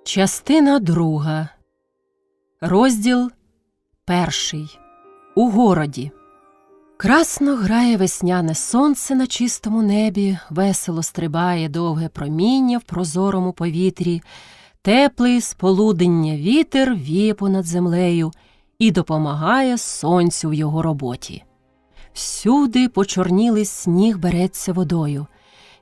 Частина 2. Розділ 1. У городі. Красно грає весняне сонце на чистому небі, весело стрибає довге проміння в прозорому повітрі, теплий з полудення вітер віє понад землею і допомагає сонцю в його роботі. Всюди почорнілий сніг береться водою.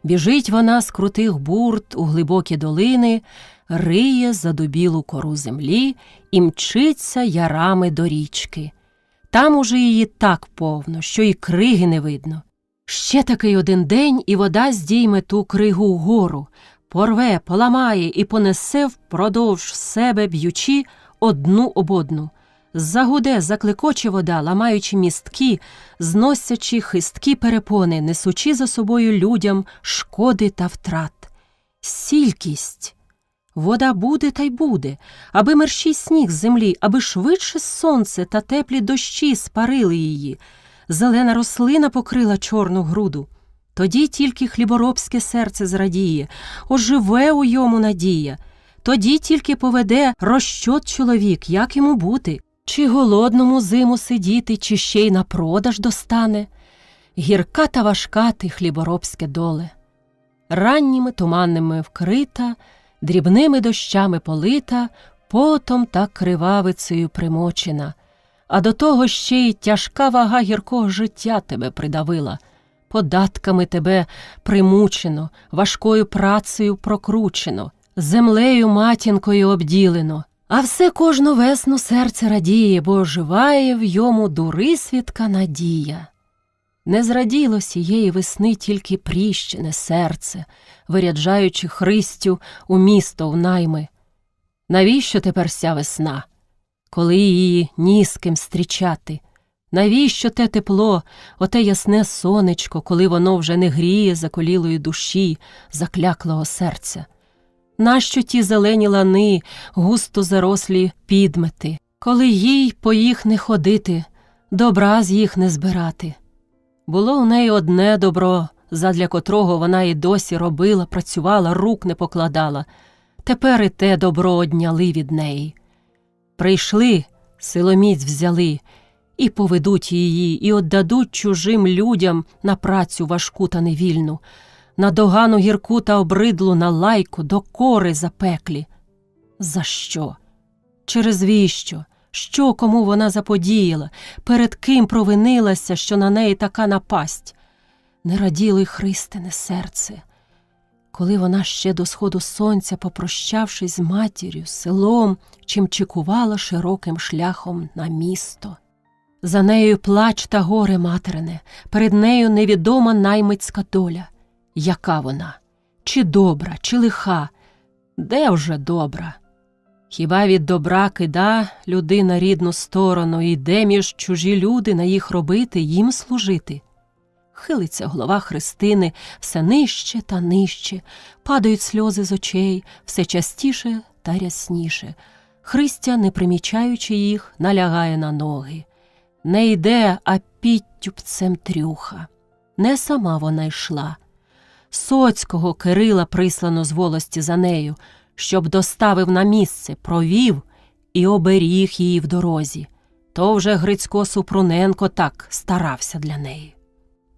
Біжить вона з крутих бурт у глибокі долини, риє задубілу кору землі і мчиться ярами до річки. Там уже її так повно, що і криги не видно. Ще такий один день, і вода здійме ту кригу вгору, порве, поламає і понесе впродовж себе, б'ючи одну об одну. Загуде, заклекоче вода, ламаючи містки, зносячи хисткі перепони, несучи за собою людям шкоди та втрат. Сількість. Вода буде та й буде, аби мерщій сніг з землі, аби швидше сонце та теплі дощі спарили її. Зелена рослина покрила чорну груду. Тоді тільки хліборобське серце зрадіє, оживе у йому надія. Тоді тільки поведе розчот чоловік, як йому бути. Чи голодному зиму сидіти, чи ще й на продаж достане. Гірка та важка ти хліборобське доле. Ранніми туманними вкрита, дрібними дощами полита, потом та кривавицею примочена. А до того ще й тяжка вага гіркого життя тебе придавила. Податками тебе примучено, важкою працею прокручено, землею матінкою обділено. А все кожну весну серце радіє, бо оживає в йому дурисвідка надія. Не зраділо сієї весни тільки пріщене серце, виряджаючи Христю у місто в найми. Навіщо тепер ся весна, коли її ні з ким зустрічати? Навіщо те тепло, оте ясне сонечко, коли воно вже не гріє заколілої душі, закляклого серця? Нащо ті зелені лани, густо зарослі підмети, коли їй по їх не ходити, добра з їх не збирати? Було у неї одне добро, задля котрого вона і досі робила, працювала, рук не покладала. Тепер і те добро одняли від неї. Прийшли, силоміць взяли, і поведуть її, і отдадуть чужим людям на працю важку та невільну, на догану гірку та обридлу, на лайку, до кори запеклі. За що? Через віщо? Що кому вона заподіяла? Перед ким провинилася, що на неї така напасть? Не раділо й Христине серце, коли вона ще до сходу сонця, попрощавшись з матір'ю, селом, чимчикувала широким шляхом на місто. За нею плач та горе материне, перед нею невідома наймицька доля. Яка вона? Чи добра, чи лиха? Де вже добра? Хіба від добра кида людина рідну сторону, і йде між чужі люди на їх робити, їм служити? Хилиться голова Христини все нижче та нижче, падають сльози з очей, все частіше та рясніше. Христя, не примічаючи їх, налягає на ноги. Не йде, а підтюпцем трюха. Не сама вона йшла. Соцького Кирила прислано з волості за нею, щоб доставив на місце, провів і оберіг її в дорозі. То вже Грицько Супруненко так старався для неї.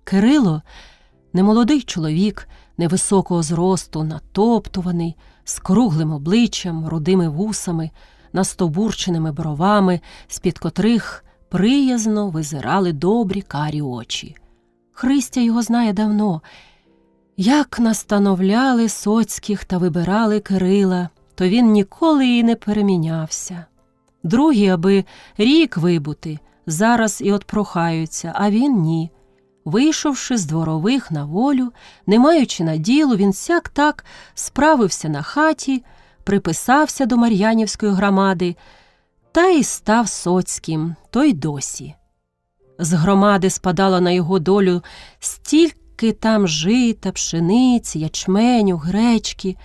Кирило – немолодий чоловік, невисокого зросту, натоптуваний, з круглим обличчям, рудими вусами, настобурченими бровами, з-під котрих приязно визирали добрі карі очі. Христя його знає давно. Як настановляли Соцьких та вибирали Кирила, то він ніколи і не перемінявся. Другі, аби рік вибути, зараз і отпрохаються, а він ні. Вийшовши з дворових на волю, не маючи на ділу, він сяк-так справився на хаті, приписався до Мар'янівської громади та й став Соцьким, то й досі. З громади спадало на його долю стільки там жита, пшениці, ячменю, гречки.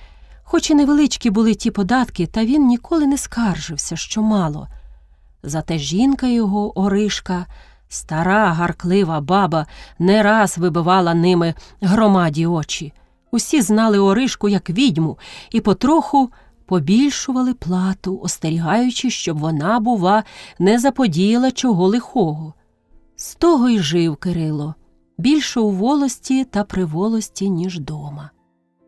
Хоч і невеличкі були ті податки, та він ніколи не скаржився, що мало. Зате жінка його, Оришка, стара, гарклива баба, не раз вибивала ними громаді очі. Усі знали Оришку як відьму і потроху побільшували плату, остерігаючи, щоб вона, бува, не заподіяла чого лихого. З того й жив Кирило, більше у волості та приволості, ніж дома.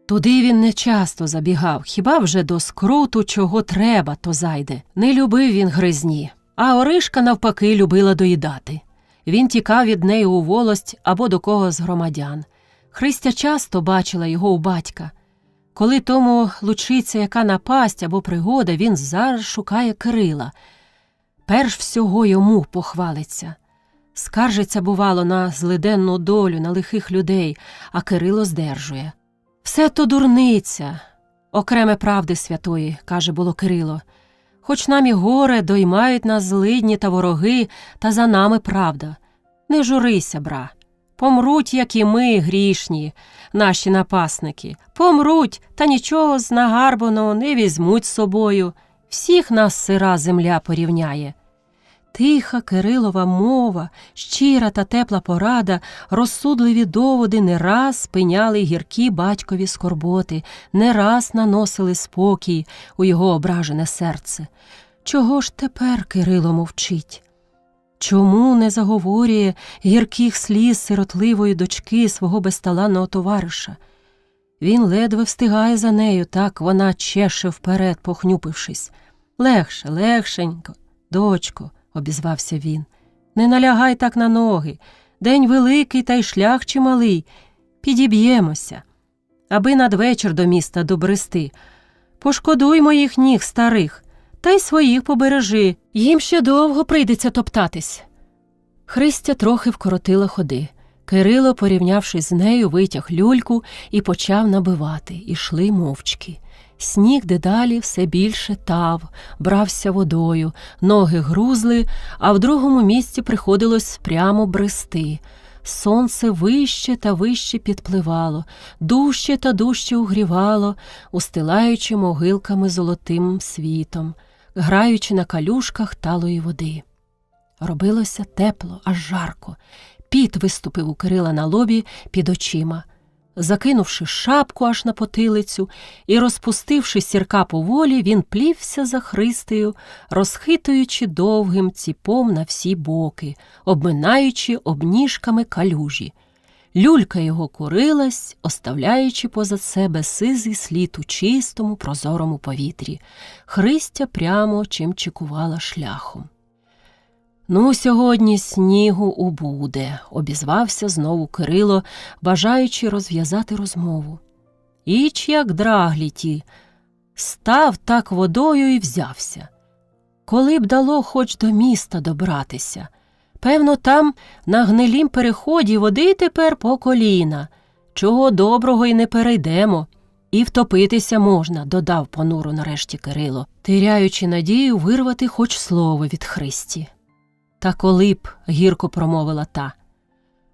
Туди він не часто забігав, хіба вже до скруту чого треба, то зайде. Не любив він гризні, а Оришка, навпаки, любила доїдати. Він тікав від неї у волость або до кого з громадян. Христя часто бачила його у батька. Коли тому лучиться яка напасть або пригода, він зараз шукає Кирила. Перш всього йому похвалиться. Скаржиться, бувало, на злиденну долю, на лихих людей, а Кирило здержує. «Все то дурниця, окреме правди святої», – каже було Кирило. «Хоч нам і горе, доймають нас злидні та вороги, та за нами правда. Не журися, бра. Помруть, як і ми, грішні, наші напасники. Помруть, та нічого знагарбаного не візьмуть з собою. Всіх нас сира земля порівняє». Тиха Кирилова мова, щира та тепла порада, розсудливі доводи не раз спиняли гіркі батькові скорботи, не раз наносили спокій у його ображене серце. Чого ж тепер Кирило мовчить? Чому не заговорює гірких сліз сиротливої дочки свого безталанного товариша? Він ледве встигає за нею, так вона чеше вперед, похнюпившись. «Легше, легшенько, дочко», – обізвався він. «Не налягай так на ноги. День великий та й шлях чималий. Підіб'ємося, аби надвечір до міста добрести. Пошкодуй моїх ніг старих, та й своїх побережи. Їм ще довго прийдеться топтатись». Христя трохи вкоротила ходи. Кирило, порівнявшись з нею, витяг люльку і почав набивати. Ішли мовчки. Сніг дедалі все більше тав, брався водою, ноги грузли, а в другому місці приходилось прямо брести. Сонце вище та вище підпливало, дужче та дужче угрівало, устилаючи могилками золотим світом, граючи на калюшках талої води. Робилося тепло, аж жарко. Піт виступив у Кирила на лобі під очима. Закинувши шапку аж на потилицю і розпустивши сірка поволі, він плівся за Христею, розхитуючи довгим ціпом на всі боки, обминаючи обніжками калюжі. Люлька його курилась, оставляючи позад себе сизий слід у чистому, прозорому повітрі. Христя прямо чимчикувала шляхом. «Ну, сьогодні снігу убуде», – обізвався знову Кирило, бажаючи розв'язати розмову. «Іч як драглі ті, став так водою і взявся. Коли б дало хоч до міста добратися. Певно, там на гнилім переході води тепер по коліна. Чого доброго й не перейдемо. І втопитися можна», – додав понуро нарешті Кирило, теряючи надію вирвати хоч слово від Христі. «Та коли б», – гірко промовила та.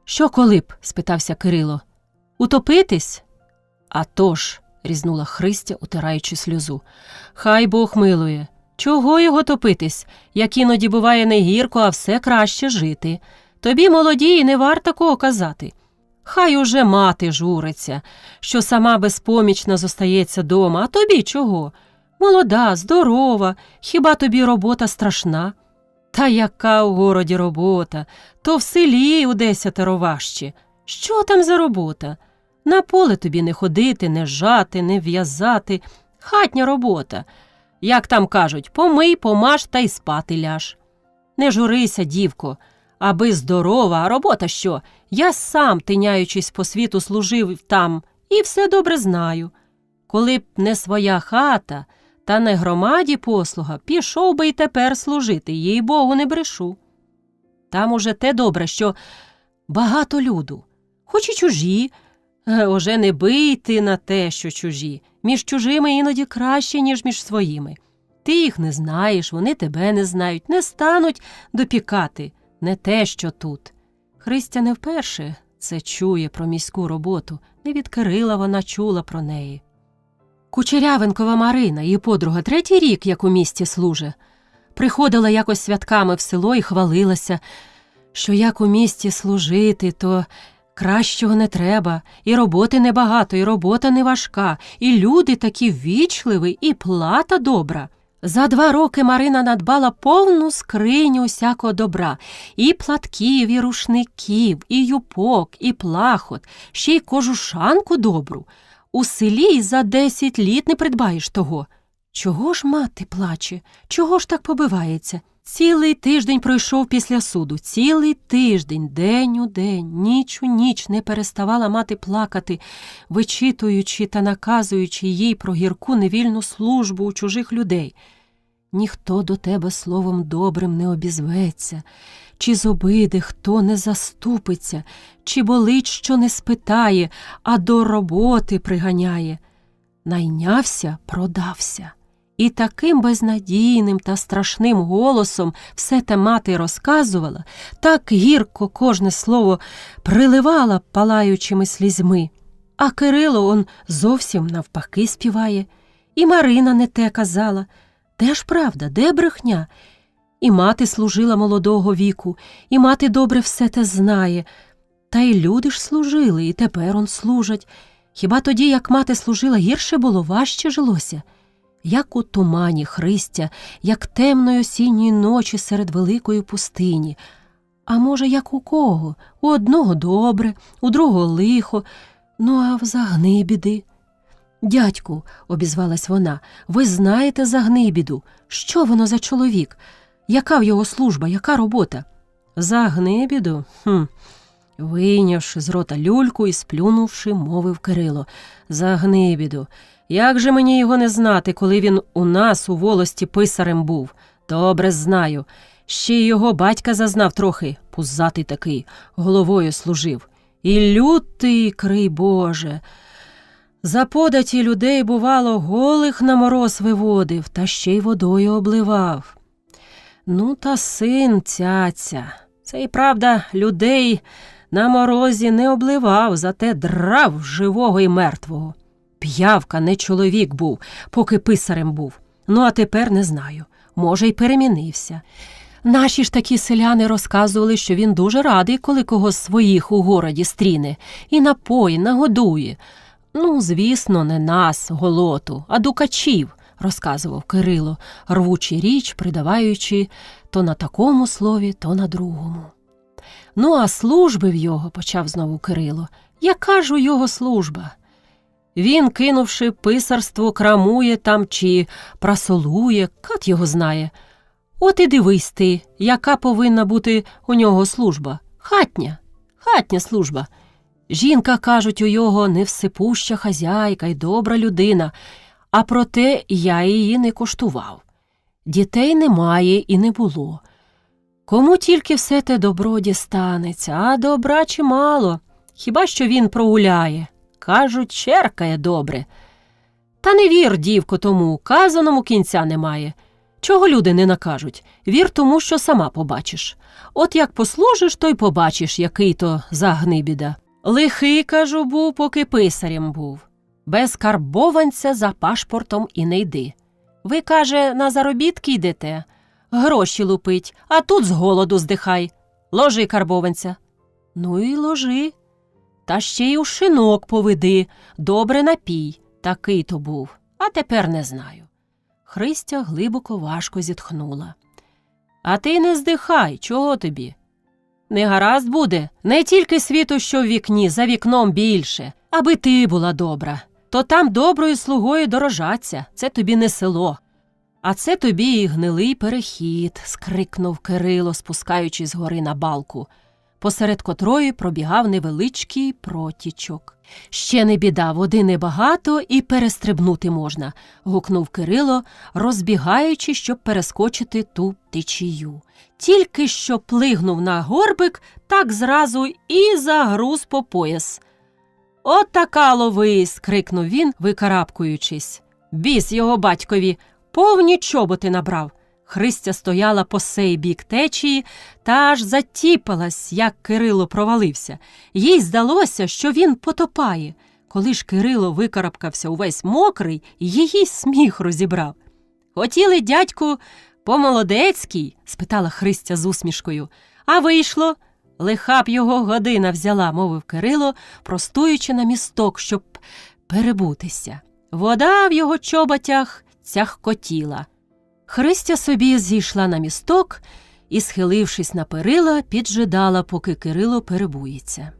«Що коли б?» – спитався Кирило. «Утопитись?» «А тож», – різнула Христя, утираючи сльозу. «Хай Бог милує. Чого його топитись, як іноді буває не гірко, а все краще жити. Тобі, молодій, не варт такого казати. Хай уже мати журиться, що сама безпомічна зостається дома, а тобі чого? Молода, здорова, хіба тобі робота страшна? Та яка у городі робота, то в селі у 10 важче. Що там за робота? На поле тобі не ходити, не жати, не в'язати. Хатня робота. Як там кажуть, помий, помаж та й спати ляж. Не журися, дівко, аби здорова, а робота що? Я сам, тиняючись по світу, служив там і все добре знаю. Коли б не своя хата, та не громаді послуга, пішов би й тепер служити, їй Богу, не брешу. Там уже те добре, що багато люду, хоч і чужі, уже не бийте на те, що чужі. Між чужими іноді краще, ніж між своїми. Ти їх не знаєш, вони тебе не знають, не стануть допікати, не те, що тут. Христя не вперше це чує про міську роботу, не від Кирила вона чула про неї. Кучерявенкова Марина, її подруга, 3-й рік, як у місті служить. Приходила якось святками в село і хвалилася, що як у місті служити, то Кращого не треба, і роботи небагато, і робота не важка, і люди такі ввічливі, і плата добра. За 2 роки Марина надбала повну скриню усякого добра. І платків, і рушників, і юпок, і плахот, ще й кожушанку добру. У селі й за 10 літ не придбаєш того. Чого ж мати плаче? Чого ж так побивається? Цілий тиждень пройшов після суду, цілий тиждень, день у день, ніч у ніч не переставала мати плакати, вичитуючи та наказуючи їй про гірку невільну службу у чужих людей. Ніхто до тебе словом добрим не обізветься, чи з обиди хто не заступиться, чи болить, що не спитає, а до роботи приганяє. Найнявся, продався. І таким безнадійним та страшним голосом все те мати розказувала, так гірко кожне слово приливала палаючими слізьми. А Кирило он зовсім навпаки співає. І Марина не те казала. Де ж правда, де брехня? І мати служила молодого віку, і мати добре все те знає. Та й люди ж служили, і тепер он служать. Хіба тоді, як мати служила, гірше було, важче жилося? Як у тумані Христя, як темної осінньої ночі серед великої пустині. А може, як у кого? У одного добре, у другого лихо, ну а в Загнибіди. «Дядьку», – обізвалась вона, – «ви знаєте Загнибіду? Що воно за чоловік? Яка в його служба, яка робота?» «Загнибіду? Вийнявши з рота люльку і сплюнувши, мовив Кирило. «Загнибіду. Як же мені його не знати, коли він у нас у волості писарем був? Добре знаю. Ще й його батька зазнав трохи, пузатий такий, головою служив. І лютий, крий Боже. За податі людей, бувало, голих на мороз виводив, та ще й водою обливав. Ну та син цяця. Це й правда, людей на морозі не обливав, зате драв живого і мертвого. П'явка, не чоловік був, поки писарем був. Ну, а тепер не знаю. Може, й перемінився. Наші ж такі селяни розказували, що він дуже радий, коли когось своїх у городі стріне. І напої, нагодує. Ну, звісно, не нас, голоту, а дукачів, розказував Кирило, рвучи річ, придаваючи то на такому слові, то на другому. Ну, а служби в його, почав знову Кирило. Яка ж у його служба? Він, кинувши писарство, крамує там чи прасолує, кат його знає. От і дивись ти, яка повинна бути у нього служба. Хатня служба. Жінка, кажуть, у його невсипуща хазяйка й добра людина, а проте я її не коштував. Дітей немає і не було. Кому тільки все те добро дістанеться, а добра чимало. Хіба що він прогуляє. Кажуть, черкає добре. Та не вір, дівко, тому, казаному кінця немає. Чого люди не накажуть? Вір тому, що сама побачиш. От як послужиш, то й побачиш, який то Загнибіда. Лихий, кажу, був, поки писарем був. Без карбованця за пашпортом і не йди. Ви, каже, на заробітки йдете, гроші лупить, а тут з голоду здихай. Ложи карбованця. Ну і ложи. Та ще й у шинок поведи, добре напій. Такий то був, а тепер не знаю. Христя глибоко важко зітхнула. А ти не здихай, чого тобі? Не гаразд буде, не тільки світу, що в вікні, за вікном більше, аби ти була добра. То там доброю слугою дорожаться, це тобі не село. А це тобі і гнилий перехід, скрикнув Кирило, спускаючись з гори на балку, посеред котрої пробігав невеличкий протічок. Ще не біда, води небагато і перестрибнути можна, гукнув Кирило, розбігаючи, щоб перескочити ту течію. Тільки що плигнув на горбик, так зразу і загруз по пояс. «От така лови!» – скрикнув він, викарабкуючись. Біс його батькові, повні чоботи набрав. Христя стояла по сей бік течії та аж затіпалась, як Кирило провалився. Їй здалося, що він потопає. Коли ж Кирило викарабкався увесь мокрий, її сміх розібрав. «Хотіли, дядьку, по-молодецькій?» – спитала Христя з усмішкою. «А вийшло? Лиха б його година взяла, мовив Кирило, простуючи на місток, щоб перебутися. Вода в його чоботях цяхкотіла. Христя собі зійшла на місток і, схилившись на перила, піджидала, поки Кирило перебується.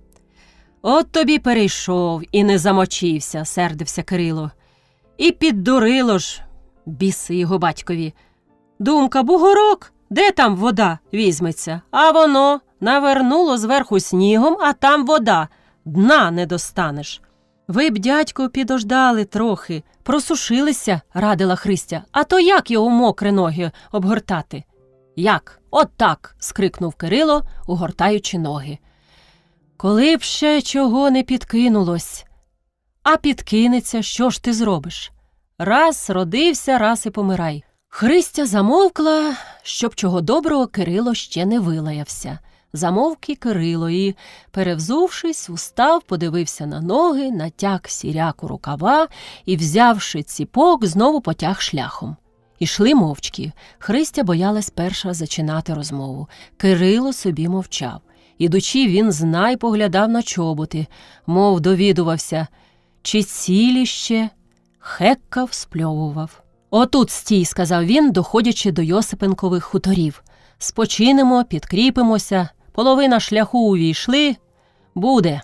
«От тобі перейшов і не замочився», – сердився Кирило. «І піддурило ж, біси його батькові. Думка, бугорок, де там вода візьметься? А воно навернуло зверху снігом, а там вода, дна не достанеш». «Ви б, дядько, підождали трохи, просушилися», – радила Христя. «А то як його мокрі ноги обгортати?» «Як? От так!» – скрикнув Кирило, угортаючи ноги. «Коли б ще чого не підкинулось. А підкинеться, що ж ти зробиш? Раз родився, раз і помирай». Христя замовкла, щоб чого доброго Кирило ще не вилаявся. Замовк і Кирило і, перевзувшись, устав, подивився на ноги, натяг сіряку рукава і, взявши ціпок, знову потяг шляхом. Ішли мовчки. Христя боялась перша зачинати розмову. Кирило собі мовчав. Ідучи, він знай поглядав на чоботи, мов довідувався, чи цілі ще, хеккав, спльовував. «Отут стій», – сказав він, доходячи до Йосипенкових хуторів. «Спочинемо, підкріпимося, половина шляху увійшли. Буде».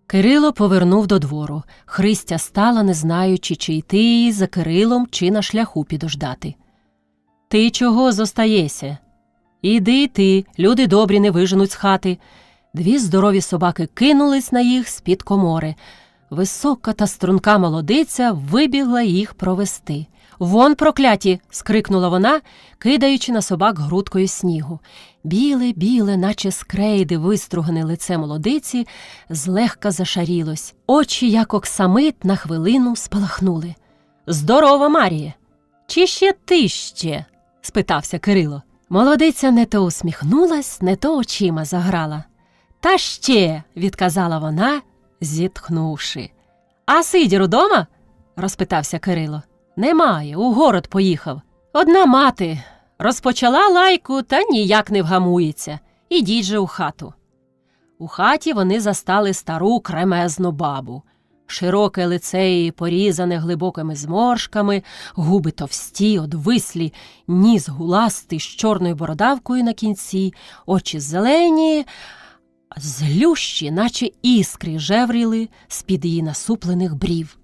Кирило повернув до двору. Христя стала, не знаючи, чи йти за Кирилом, чи на шляху підождати. «Ти чого зостаєшся? Іди ти, люди добрі не виженуть з хати». Дві здорові собаки кинулись на їх з-під комори. Висока та струнка молодиця вибігла їх провести. «Вон, прокляті!» – скрикнула вона, кидаючи на собак грудкою снігу. Біле, наче з крейди вистругане лице молодиці, злегка зашарілось. Очі, як оксамит, на хвилину спалахнули. «Здорова, Маріє! Чи ще ти ще?» – спитався Кирило. Молодиця не то усміхнулась, не то очима заграла. «Та ще!» – відказала вона, зітхнувши. «А Сидір удома?» – розпитався Кирило. «Немає, у город поїхав. Одна мати розпочала лайку, та ніяк не вгамується. Ідіть же у хату». У хаті вони застали стару кремезну бабу. Широке лице її порізане глибокими зморшками, губи товсті, одвислі, ніс гуластий з чорною бородавкою на кінці, очі зелені, злющі, наче іскри жевріли з-під її насуплених брів.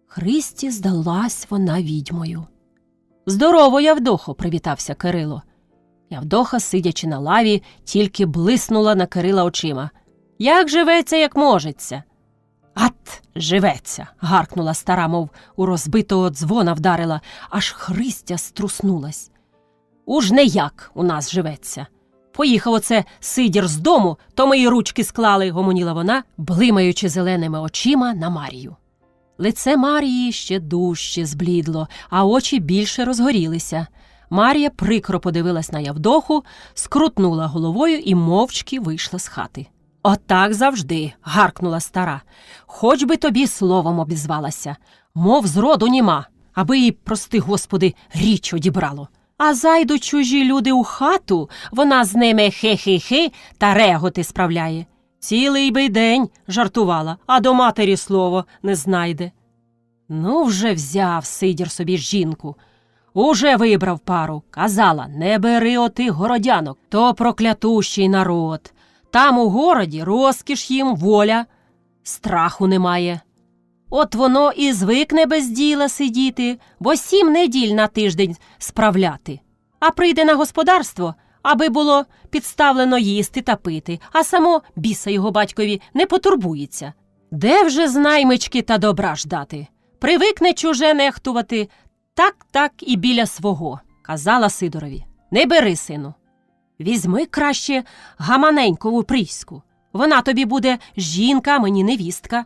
Христі здалась вона відьмою. «Здорово, Явдохо!» – привітався Кирило. Явдоха, сидячи на лаві, тільки блиснула на Кирила очима. «Як живеться, як можеться?» «Ат, живеться!» – гаркнула стара, мов у розбитого дзвона вдарила, аж Христя струснулась. «Уж не як у нас живеться. Поїхав оце Сидір з дому, то мої ручки склали», – гомоніла вона, блимаючи зеленими очима на Марію. Лице Марії ще дужче зблідло, а очі більше розгорілися. Марія прикро подивилась на Явдоху, скрутнула головою і мовчки вийшла з хати. «Отак завжди», – гаркнула стара. «Хоч би тобі словом обізвалася, мов зроду німа, аби їй, прости Господи, річ одібрало. А зайдуть чужі люди у хату, вона з ними хе-хе-хе та реготи справляє. Цілий би день жартувала, а до матері слово не знайде». Ну, вже взяв Сидір собі жінку. Уже вибрав пару. Казала, не бери отих городянок, то проклятущий народ. Там у городі розкіш їм, воля, страху немає. От воно і звикне без діла сидіти, бо 7 неділь на тиждень справляти. А прийде на господарство, аби було підставлено їсти та пити, а само біса його батькові не потурбується. Де вже знаймички та добра ждати? Привикне чуже нехтувати, так і біля свого, казала Сидорові. Не бери, сину. Візьми краще Гаманенькову Пріську. Вона тобі буде жінка, а мені невістка.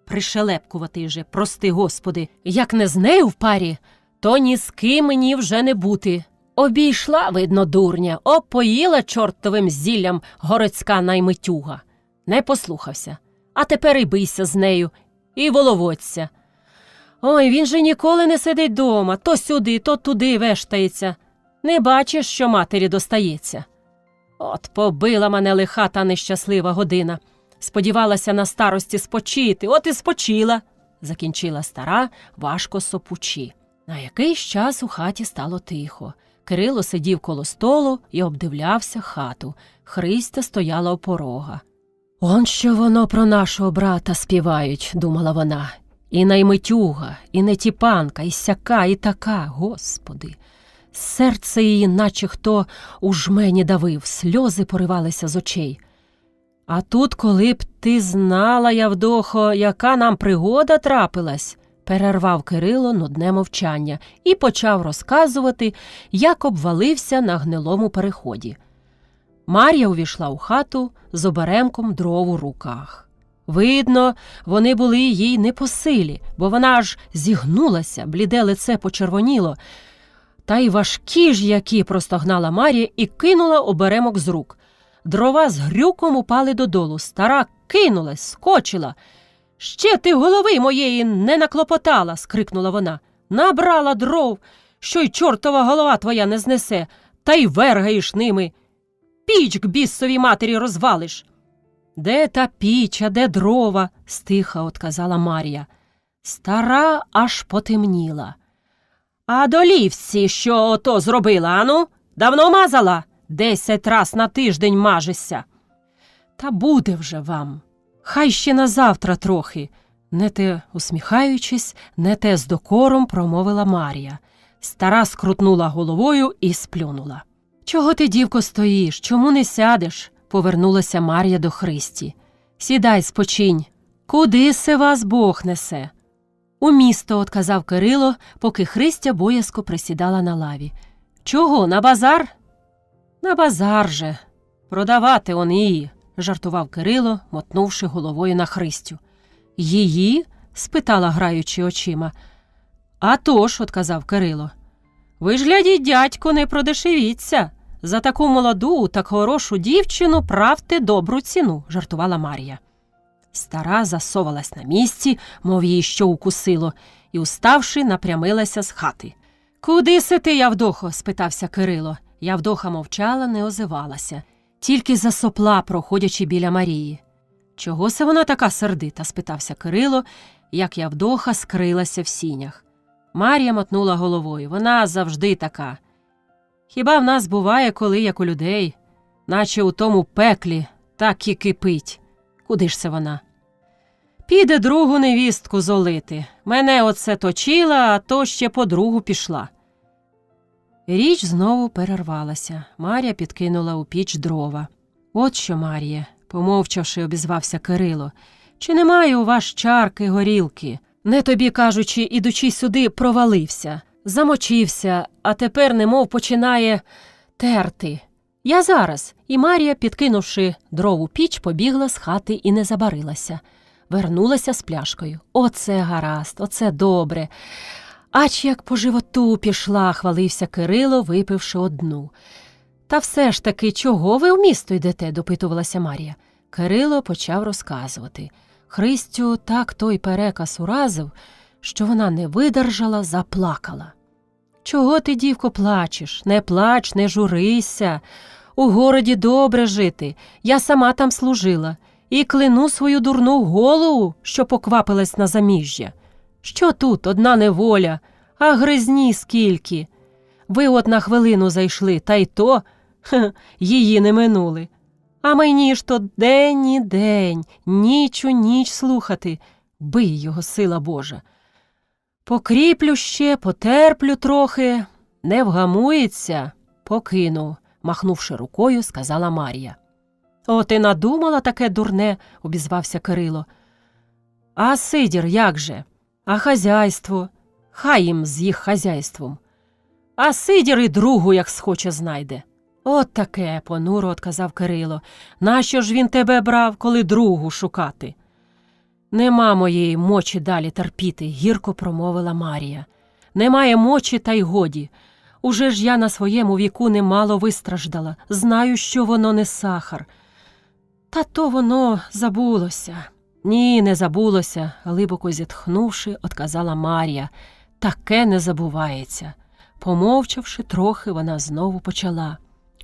Пришелепкувати же, прости Господи, як не з нею в парі, то ні з ким мені вже не бути. Обійшла, видно, дурня, опоїла чортовим зіллям городська наймитюга. Не послухався. А тепер і бийся з нею, і воловодься. Ой, він же ніколи не сидить дома, то сюди, то туди вештається. Не бачиш, що матері достається. От побила мене лиха та нещаслива година. Сподівалася на старості спочити, от і спочила, закінчила стара, важко сопучи. На якийсь час у хаті стало тихо. Кирило сидів коло столу і обдивлявся хату. Христя стояла у порога. «Он що воно про нашого брата співають», – думала вона. «І наймитюга, і нетіпанка, і сяка, і така, Господи!» Серце її, наче хто у жмені давив, сльози поривалися з очей. «А тут, коли б ти знала, Явдохо, яка нам пригода трапилась», – перервав Кирило нудне мовчання і почав розказувати, як обвалився на гнилому переході. Мар'я увійшла у хату з оберемком дров у руках. Видно, вони були їй не по силі, бо вона аж зігнулася, бліде лице почервоніло. Та й важкі ж які, простогнала Мар'я і кинула оберемок з рук. Дрова з грюком упали додолу. Стара кинулась, скочила. «Ще ти голови моєї не наклопотала!» – скрикнула вона. «Набрала дров, що й чортова голова твоя не знесе, та й вергаєш ними. Піч к бісовій матері розвалиш!» «Де та піч, а де дрова?» – стиха отказала Мар'я. Стара аж потемніла. «А долівці, що ото зробила, ану? Давно мазала? 10 раз на тиждень мажешся!» «Та буде вже вам. Хай ще на завтра трохи», – не те усміхаючись, не те з докором промовила Мар'я. Стара скрутнула головою і сплюнула. «Чого ти, дівко, стоїш? Чому не сядеш?» – повернулася Мар'я до Христі. «Сідай, спочинь. Куди се вас Бог несе?» «У місто», – отказав Кирило, поки Христя боязко присідала на лаві. «Чого, на базар?» «На базар же. Продавати он її», – жартував Кирило, мотнувши головою на Христю. «Її?» – спитала, граючи очима. «А то ж», – отказав Кирило. «Ви ж, глядіть, дядько, не продешевіться. За таку молоду, так хорошу дівчину правте добру ціну», – жартувала Мар'я. Стара засовалась на місці, мов її що укусило, і, уставши, напрямилася з хати. «Куди си ти, Явдохо?» – спитався Кирило. Явдоха мовчала, не озивалася, тільки засопла, проходячи біля Марії. «Чого се вона така сердита?» – спитався Кирило, як Явдоха скрилася в сінях. Мар'я мотнула головою. «Вона завжди така. Хіба в нас буває, коли, як у людей, наче у тому пеклі, так і кипить. Куди ж це вона?» «Піде другу невістку золити. Мене оце точила, а то ще по другу пішла». Річ знову перервалася. Мар'я підкинула у піч дрова. «От що, Мар'є», – помовчавши, обізвався Кирило, – «чи немає у вас чарки, горілки? Не тобі, кажучи, ідучи сюди, провалився, замочився, а тепер немов починає терти. Я зараз». І Мар'я, підкинувши дров у піч, побігла з хати і не забарилася. Вернулася з пляшкою. «Оце гаразд, оце добре. Ач як по животу пішла», – хвалився Кирило, випивши одну. «Та все ж таки, чого ви в місто йдете?» – допитувалася Мар'я. Кирило почав розказувати. Христю так той переказ уразив, що вона не видержала, заплакала. «Чого ти, дівко, плачеш? Не плач, не журися. У городі добре жити. Я сама там служила. І клину свою дурну голову, що поквапилась на заміжжя. Що тут одна неволя, а гризні скільки. Ви от на хвилину зайшли, та й то її не минули. А мені ж то день і день, ніч у ніч слухати. Бий його, сила Божа. Покріплю ще, потерплю трохи. Не вгамується, покину», – махнувши рукою, сказала Мар'я. «О, ти надумала таке дурне», – обізвався Кирило. «А Сидір як же? А хазяйство? Хай їм з їх хазяйством. А Сидір і другу, як схоче, знайде». «От таке», – понуро отказав Кирило. «Нащо ж він тебе брав, коли другу шукати?» «Нема моєї мочі далі терпіти», – гірко промовила Мар'я. «Немає мочі, та й годі. Уже ж я на своєму віку немало вистраждала. Знаю, що воно не сахар. Та то воно забулося». «Ні, не забулося», – глибоко зітхнувши, отказала Мар'я. «Таке не забувається». Помовчавши трохи, вона знову почала.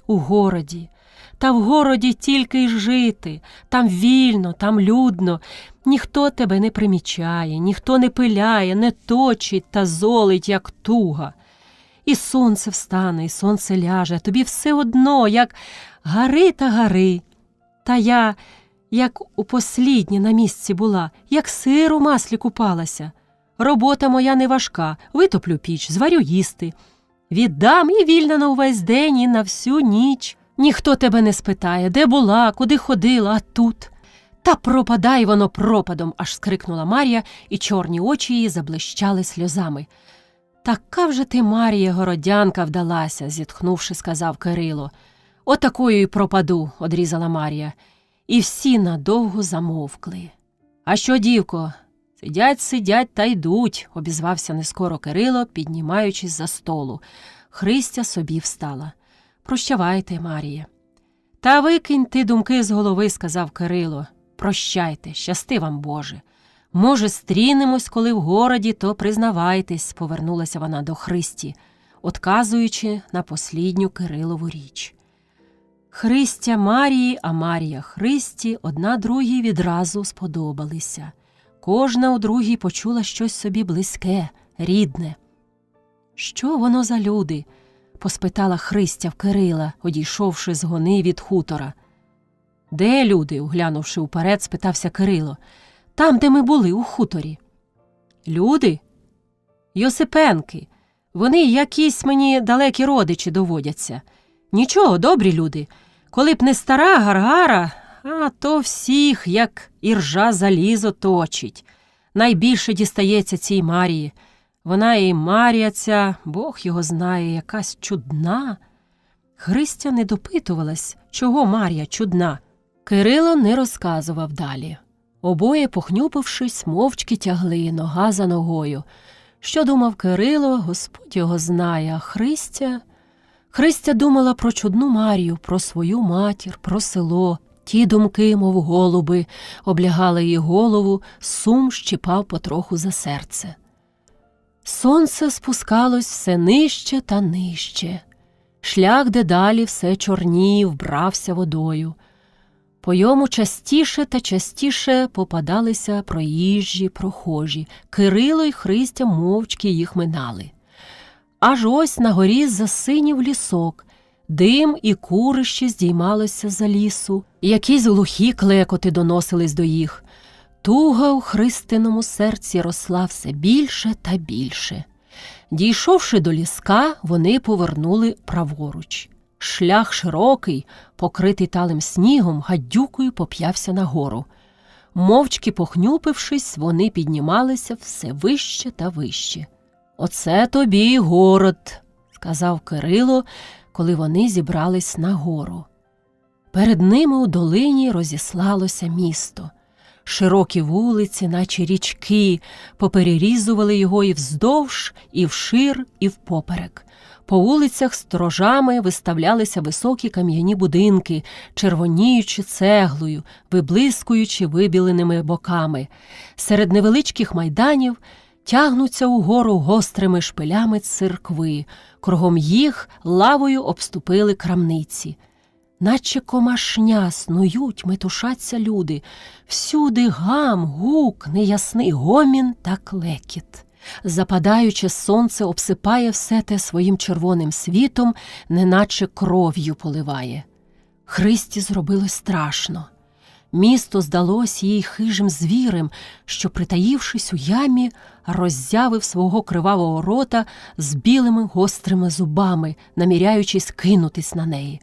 у городі. Та в городі тільки й жити, там вільно, там людно. Ніхто тебе не примічає, ніхто не пиляє, не точить та золить, як туга. І сонце встане, і сонце ляже, а тобі все одно, як гари та гари. Та я, як у посліднє на місці була, як сир у маслі купалася. Робота моя не важка, витоплю піч, зварю їсти. Віддам і вільна на увесь день, і на всю ніч. Ніхто тебе не спитає, де була, куди ходила, а тут. Та пропадай воно пропадом, аж скрикнула Мар'я, і чорні очі її заблищали сльозами. Така вже ти, Марія, городянка, вдалася, зітхнувши, сказав Кирило. Отакою й пропаду, одрізала Мар'я. І всі надовго замовкли. А що, дівко? Сидять та йдуть, обізвався нескоро Кирило, піднімаючись за столу. Христя собі встала. Прощавайте, Марія. Та викинь ти думки з голови, сказав Кирило. Прощайте, щасти вам, Боже. Може, стрінемось, коли в городі, то признавайтесь, повернулася вона до Христі, отказуючи на послідню Кирилову річ. Христя Марії, а Марія Христі одна другій відразу сподобалися. Кожна у другій почула щось собі близьке, рідне. «Що воно за люди?» – поспитала Христя в Кирила, одійшовши з гони від хутора. «Де люди?» – оглянувши вперед, спитався Кирило. «Там, де ми були, у хуторі». «Люди? Йосипенки. Вони якісь мені далекі родичі доводяться. Нічого, добрі люди. Коли б не стара Гаргара, а то всіх, як іржа залізо, точить. Найбільше дістається цій Марії. Вона і Марія ця, Бог його знає, якась чудна». Христя не допитувалась, чого Марія чудна. Кирило не розказував далі. Обоє, похнюпившись, мовчки тягли нога за ногою. Що думав Кирило, Господь його знає, а Христя думала про чудну Марію, про свою матір, про село. Ті думки, мов голуби, облягали її голову, сум щіпав потроху за серце. Сонце спускалось все нижче та нижче. Шлях дедалі все чорнів, брався водою. По йому частіше та частіше попадалися проїжджі, прохожі. Кирило й Христя мовчки їх минали. Аж ось на горі засинів лісок. Дим і курище здіймалося за лісу. Якісь глухі клекоти доносились до їх. Туга у Христиному серці росла все більше та більше. Дійшовши до ліска, вони повернули праворуч. Шлях широкий, покритий талим снігом, гадюкою поп'явся нагору. Мовчки похнюпившись, вони піднімалися все вище та вище. «Оце тобі й город», – сказав Кирило, коли вони зібрались на гору. Перед ними у долині розіслалося місто. Широкі вулиці, наче річки, поперерізували його і вздовж, і вшир, і впоперек. По вулицях сторожами виставлялися високі кам'яні будинки, червоніючи цеглою, виблискуючи вибіленими боками. Серед невеличких майданів тягнуться угору гострими шпилями церкви, кругом їх лавою обступили крамниці. Наче комашня снують, метушаться люди. Всюди гам, гук, неясний гомін та клекіт. Западаюче сонце обсипає все те своїм червоним світом, неначе кров'ю поливає. Христі зробилось страшно. Місто здалось їй хижим звірем, що, притаївшись у ямі, роззявив свого кривавого рота з білими гострими зубами, наміряючись кинутись на неї.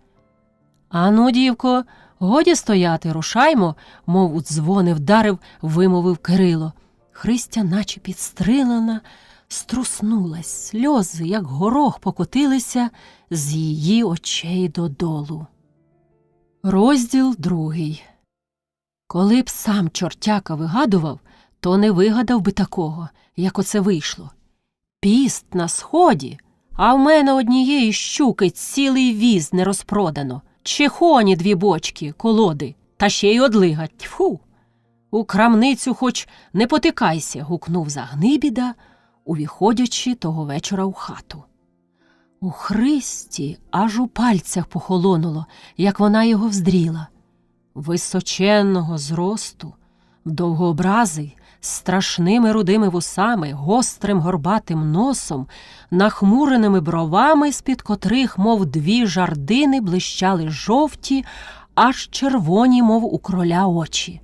«Ану, дівко, годі стояти, рушаймо», – мов у дзвони вдарив, вимовив Кирило. Христя, наче підстрелена, струснулась, сльози, як горох, покотилися з її очей додолу. Розділ 2. Коли б сам чортяка вигадував, то не вигадав би такого, як оце вийшло. Піст на сході, а в мене однієї щуки цілий віз не розпродано. Чехоні 2 бочки, колоди, та ще й одлига. Тьфу! У крамницю хоч не потикайся, гукнув Загнибіда, увіходячи того вечора у хату. У Христі аж у пальцях похолонуло, як вона його вздріла. Височенного зросту, довгообразий, з страшними рудими вусами, гострим горбатим носом, нахмуреними бровами, з-під котрих, мов дві жардини, блищали жовті, аж червоні, мов у кроля очі.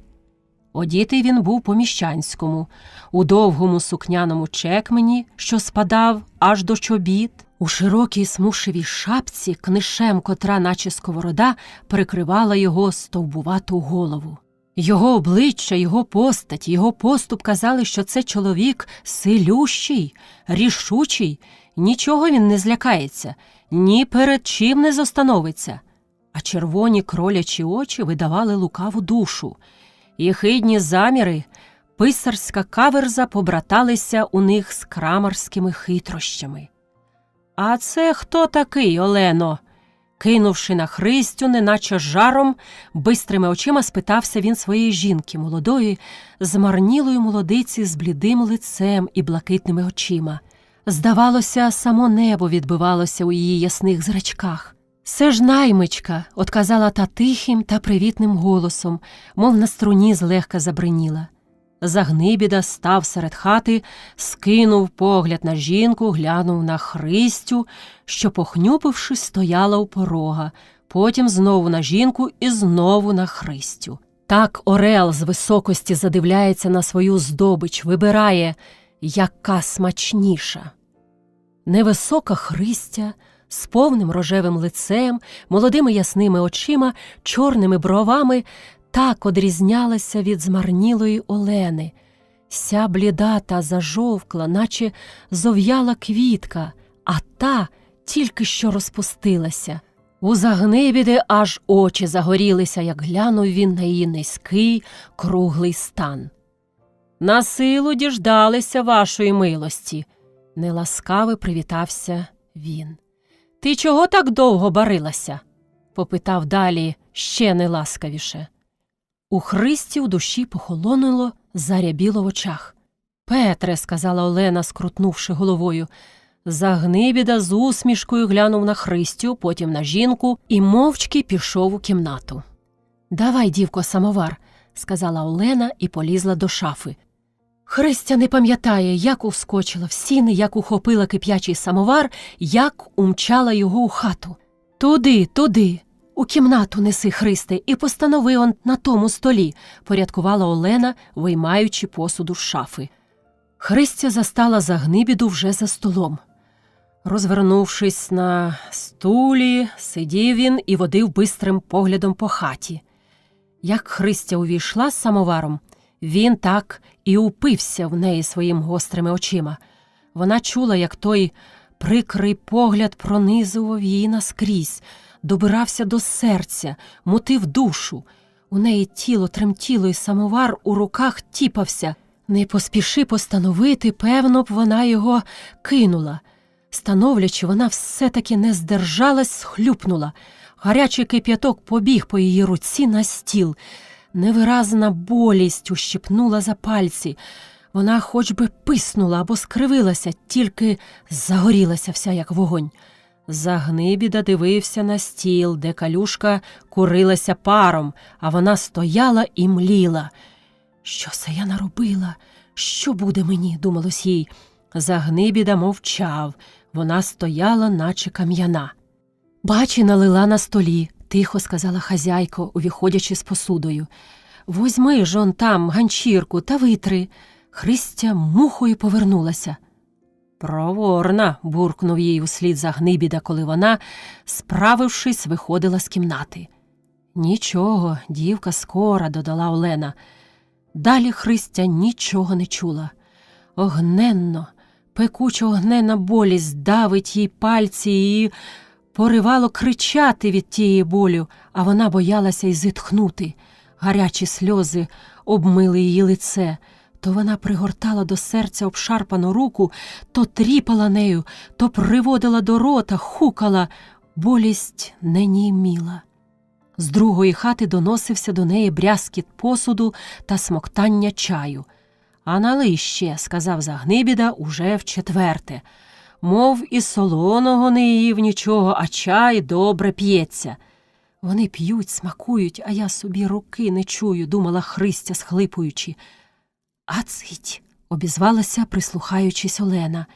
Одітий він був по-міщанському, у довгому сукняному чекмені, що спадав аж до чобіт, у широкій смушевій шапці, книшем котра, наче сковорода, прикривала його стовбувату голову. Його обличчя, його постать, його поступ казали, що це чоловік силющий, рішучий, нічого він не злякається, ні перед чим не зостановиться. А червоні кролячі очі видавали лукаву душу. Єхидні заміри, писарська каверза побраталися у них з крамарськими хитрощами. «А це хто такий, Олено?» Кинувши на Христю, неначе жаром, бистрими очима спитався він своєї жінки, молодої, змарнілої молодиці з блідим лицем і блакитними очима. Здавалося, само небо відбивалося у її ясних зрачках. «Се ж наймичка», – отказала та тихим та привітним голосом, мов на струні злегка забриніла. Загнибіда став серед хати, скинув погляд на жінку, глянув на Христю, що, похнюпивши, стояла у порога, потім знову на жінку і знову на Христю. Так орел з високості задивляється на свою здобич, вибирає, яка смачніша. Невисока Христя з повним рожевим лицем, молодими ясними очима, чорними бровами так одрізнялася від змарнілої Олени. Ся бліда та зажовкла, наче зов'яла квітка, а та тільки що розпустилася. У Загнибіди аж очі загорілися, як глянув він на її низький, круглий стан. «На силу діждалися вашої милості», – неласкаво привітався він. «Ти чого так довго барилася?» – попитав далі ще неласкавіше. У Христі у душі похолонуло, зарябіло в очах. «Петре», – сказала Олена, скрутнувши головою. Загнибіда з усмішкою глянув на Христю, потім на жінку і мовчки пішов у кімнату. «Давай, дівко, самовар», – сказала Олена і полізла до шафи. Христя не пам'ятає, як ускочила в сіни, як ухопила кип'ячий самовар, як умчала його у хату. «Туди, туди! У кімнату неси, Христе, і постанови он на тому столі», – порядкувала Олена, виймаючи посуду з шафи. Христя застала Загнибіду вже за столом. Розвернувшись на стулі, сидів він і водив бистрим поглядом по хаті. Як Христя увійшла з самоваром, він так і упився в неї своїм гострими очима. Вона чула, як той прикрий погляд пронизував її наскрізь, добирався до серця, мутив душу. У неї тіло тремтіло, і самовар у руках тіпався. Не поспіши постановити, певно б, вона його кинула. Становлячи, вона все-таки не здержалась, схлюпнула. Гарячий кип'яток побіг по її руці на стіл. Невиразна болість ущипнула за пальці. Вона хоч би писнула або скривилася, тільки загорілася вся, як вогонь. Загнибіда дивився на стіл, де калюшка курилася паром, а вона стояла і мліла. «Що це я наробила? Що буде мені?» – думалось їй. Загнибіда мовчав. Вона стояла, наче кам'яна. «Бачи, налила на столі», – тихо сказала хазяйка, увіходячи з посудою. «Возьми ж он там ганчірку та витри». Христя мухою повернулася. «Проворна», – буркнув їй услід Загнибіда, коли вона, справившись, виходила з кімнати. «Нічого, дівка скора», – додала Олена. Далі Христя нічого не чула. Огненно, пекучо огненна болість давить їй пальці і поривало кричати від тієї болю, а вона боялася й зітхнути. Гарячі сльози обмили її лице. То вона пригортала до серця обшарпану руку, то тріпала нею, то приводила до рота, хукала. Болість не німіла. З другої хати доносився до неї брязкіт посуду та смоктання чаю. «А налий ще», – сказав Загнибіда уже вчетверте. мов і солоного не їв нічого, а чай добре п'ється. Вони п'ють, смакують, а я собі руки не чую, думала Христя, схлипуючи. А цить, обізвалася, прислухаючись, Олена.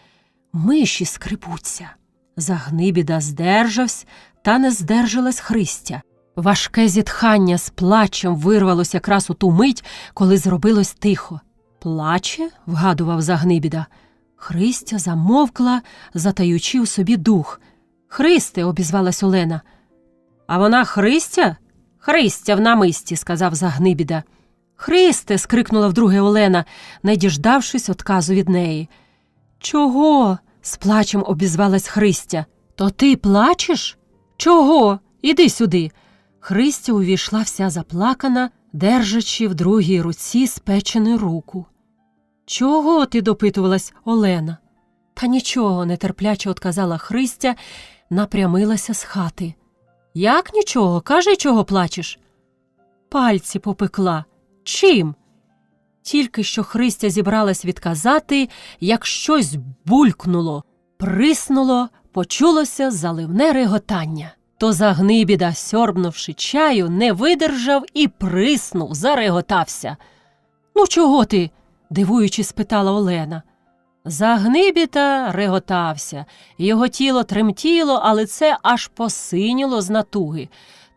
Миші скрипуться. Загнибіда здержавсь, та не здержалась Христя. Важке зітхання з плачем вирвалось якраз у ту мить, коли зробилось тихо. «Плаче?» – вгадував Загнибіда. Христя замовкла, затаючи у собі дух. «Христе!» – обізвалась Олена. «А вона Христя?» «Христя в намисті!» – сказав Загнибіда. «Христе!» – скрикнула вдруге Олена, не діждавшись одказу від неї. «Чого?» – з плачем обізвалась Христя. «То ти плачеш? Чого? Іди сюди!» Христя увійшла вся заплакана, держачи в другій руці спечену руку. «Чого ти?» – допитувалась Олена. «Та нічого», – нетерпляче одказала Христя, напрямилася з хати. «Як нічого? Кажи, чого плачеш?» «Пальці попекла». «Чим?» Тільки що Христя зібралась відказати, як щось булькнуло, приснуло, почулося заливне реготання. То Загнибіда, сьорбнувши чаю, не видержав і приснув, зареготався. «Ну чого ти?» – дивуючись, спитала Олена. Загнибіда реготався. Його тіло тремтіло, а лице аж посиніло з натуги.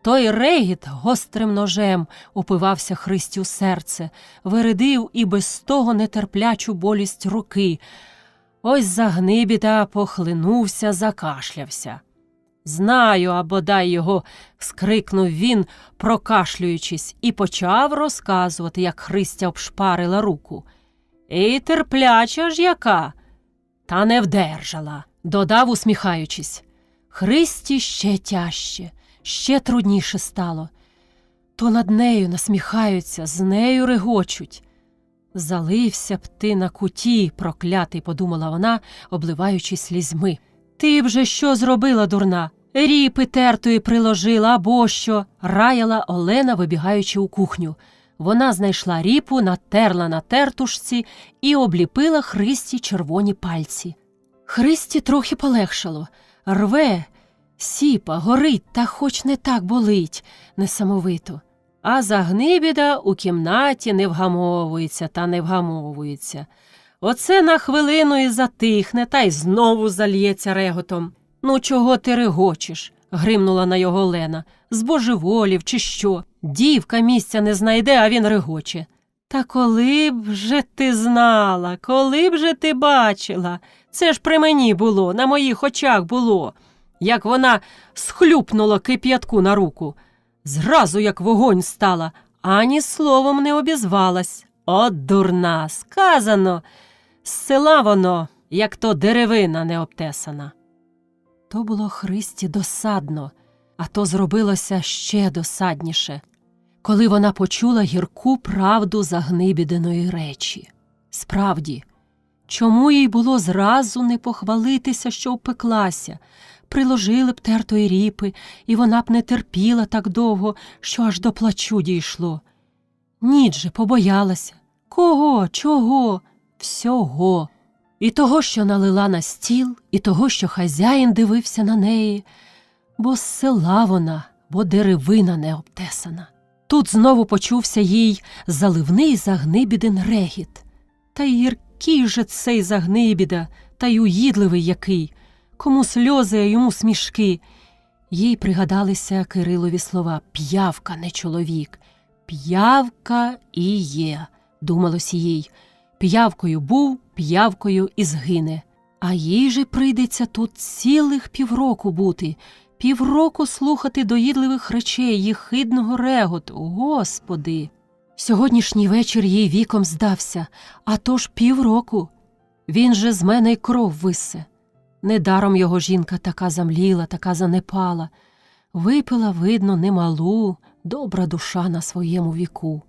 Той регіт гострим ножем упивався Христі у серце, виридив і без того нетерплячу болість руки. Ось Загнибіда похлинувся, закашлявся. «Знаю, а бодай його!» – скрикнув він, прокашлюючись, і почав розказувати, як Христя обшпарила руку. «І терпляча ж яка!» «Та не вдержала!» – додав, усміхаючись. Христі ще тяжче, ще трудніше стало. То над нею насміхаються, з нею регочуть. «Залився б ти на куті, проклятий!» – подумала вона, обливаючись слізьми. «Ти б же що зробила, дурна? Ріпи тертої приложила, або що?» – раяла Олена, вибігаючи у кухню. Вона знайшла ріпу, натерла на тертушці і обліпила Христі червоні пальці. Христі трохи полегшало. Рве, сіпа, горить, та хоч не так болить, несамовито. А Загнибіда у кімнаті не вгамовується та не вгамовується. Оце на хвилину і затихне, та й знову зальється реготом. «Ну чого ти регочеш?» – гримнула на його Олена. «Збожеволів чи що? Дівка місця не знайде, а він регоче». «Та коли б же ти знала, коли б же ти бачила? Це ж при мені було, на моїх очах було». Як вона схлюпнула кип'ятку на руку. Зразу як вогонь стала, ані словом не обізвалась. От дурна, сказано, з села воно, як то деревина не обтесана. То було Христі досадно, а то зробилося ще досадніше, коли вона почула гірку правду Загнибідиної речі. Справді, чому їй було зразу не похвалитися, що впеклася? Приложили б тертої ріпи, і вона б не терпіла так довго, що аж до плачу дійшло. Ніч же побоялася. Кого? Чого? Всього. І того, що налила на стіл, і того, що хазяїн дивився на неї. Бо з села вона, бо деревина не обтесана. Тут знову почувся їй заливний Загнибідин регіт. Та й гіркий же цей Загнибіда, та й уїдливий який. Кому сльози, а йому смішки. Їй пригадалися Кирилові слова «п'явка, не чоловік». «П'явка і є», думалось їй. П'явкою був, п'явкою і згине. А їй же прийдеться тут цілих півроку бути, півроку слухати доїдливих речей, їх хидного реготу. Господи! Сьогоднішній вечір їй віком здався, а то ж півроку. Він же з мене й кров виссе. Недаром його жінка така замліла, така занепала. Випила, видно, немалу, добра душа на своєму віку.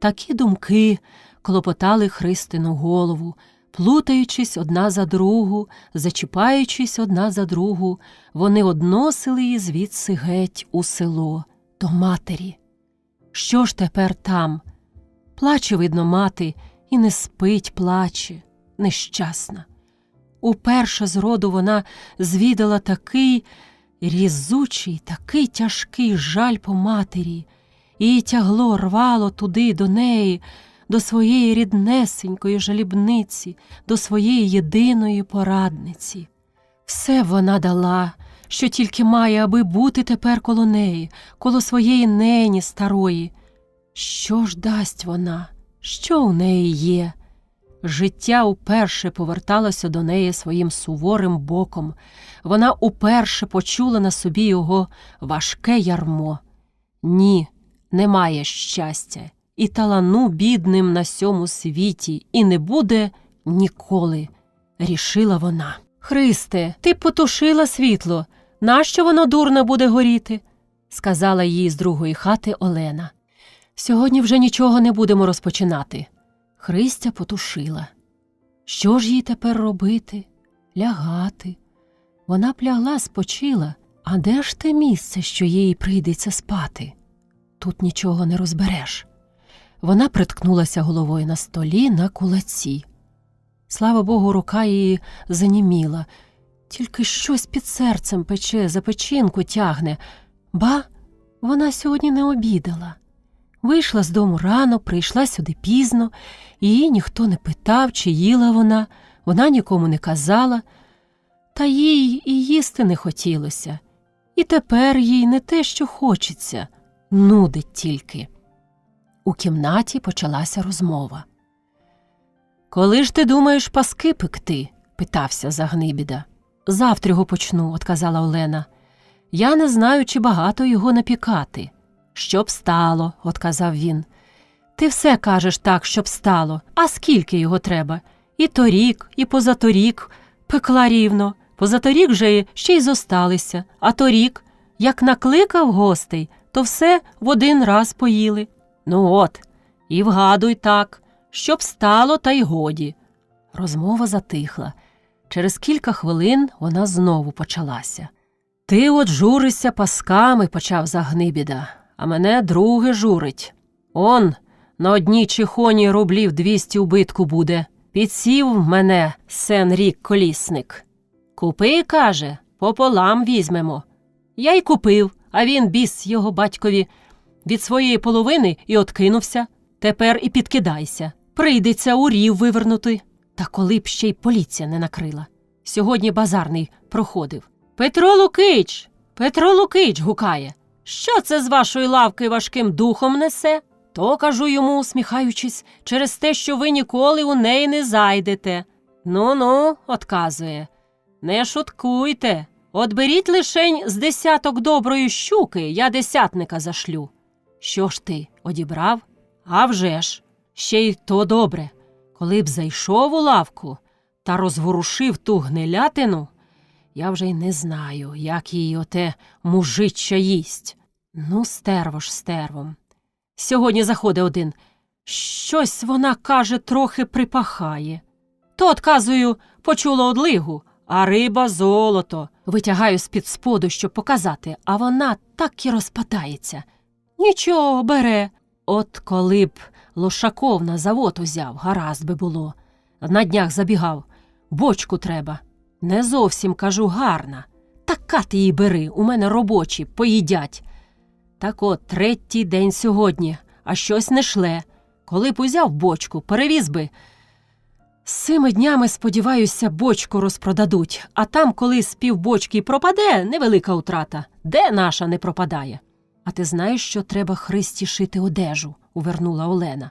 Такі думки клопотали Христину голову, плутаючись одна за другу, зачіпаючись одна за другу, вони односили її звідси геть у село, до матері. Що ж тепер там? Плаче, видно, мати, і не спить, плаче, нещасна. Уперше з роду вона звідала такий різучий, такий тяжкий жаль по матері. Її тягло, рвало туди, до неї, до своєї ріднесенької жалібниці, до своєї єдиної порадниці. Все вона дала, що тільки має, аби бути тепер коло неї, коло своєї нені старої. Що ж дасть вона? Що у неї є? Життя уперше поверталося до неї своїм суворим боком. Вона уперше почула на собі його важке ярмо. Ні, немає щастя, і талану бідним на сьому світі, і не буде ніколи, рішила вона. «Христе, ти потушила світло, нащо воно дурно буде горіти?» – сказала їй з другої хати Олена. «Сьогодні вже нічого не будемо розпочинати». Христя потушила. Що ж їй тепер робити? Лягати. Вона б лягла, спочила. А де ж те місце, що їй прийдеться спати? Тут нічого не розбереш. Вона приткнулася головою на столі на кулаці. Слава Богу, рука її заніміла. Тільки щось під серцем пече, за печінку тягне. Ба, вона сьогодні не обідала. Вийшла з дому рано, прийшла сюди пізно, її ніхто не питав, чи їла вона нікому не казала. Та їй і їсти не хотілося. І тепер їй не те, що хочеться, нудить тільки. У кімнаті почалася розмова. «Коли ж ти думаєш паски пекти?» – питався Загнибіда. «Завтрього почну», – отказала Олена. «Я не знаю, чи багато його напікати». «Щоб стало», – отказав він. «Ти все кажеш так, щоб стало. А скільки його треба? І торік, і позаторік пекла рівно. Позаторік же ще й зосталися. А торік, як накликав гостей, то все в один раз поїли. Ну от, і вгадуй так, щоб стало, та й годі». Розмова затихла. Через кілька хвилин вона знову почалася. «Ти от журишся пасками», – почав Загнибіда. «А мене друге журить. Он, на одній чехоні рублів 200 убитку буде. Підсів мене сен-рік колісник. Купи, каже, пополам візьмемо. Я й купив, а він, біс його батькові, від своєї половини і откинувся. Тепер і підкидайся. Прийдеться у рів вивернути. Та коли б ще й поліція не накрила. Сьогодні базарний проходив. «Петро Лукич! Петро Лукич!» – гукає. «Що це з вашої лавки важким духом несе?» То, кажу йому, усміхаючись, через те, що ви ніколи у неї не зайдете. «Ну-ну», – отказує, – «не шуткуйте. От беріть лишень з десяток доброї щуки, я десятника зашлю». «Що ж ти, одібрав?» «А вже ж, ще й то добре. Коли б зайшов у лавку та розворушив ту гнилятину, я вже й не знаю, як її оте мужича їсть. Ну, стерво ж стервом. Сьогодні заходить один. Щось вона, каже, трохи припахає. То, отказую, почула одлигу, а риба золото. Витягаю з-під споду, щоб показати, а вона так і розпадається. Нічого, бере. От коли б Лошаков на завод узяв, гаразд би було. На днях забігав. Бочку треба. Не зовсім, кажу, гарна. Така ти її бери, у мене робочі, поїдять. Так от, третій день сьогодні, а щось не шле. Коли б узяв бочку, перевіз би. З цими днями, сподіваюся, бочку розпродадуть, а там, коли з півбочки пропаде, невелика утрата. Де наша не пропадає? А ти знаєш, що треба Христі шити одежу? Увернула Олена.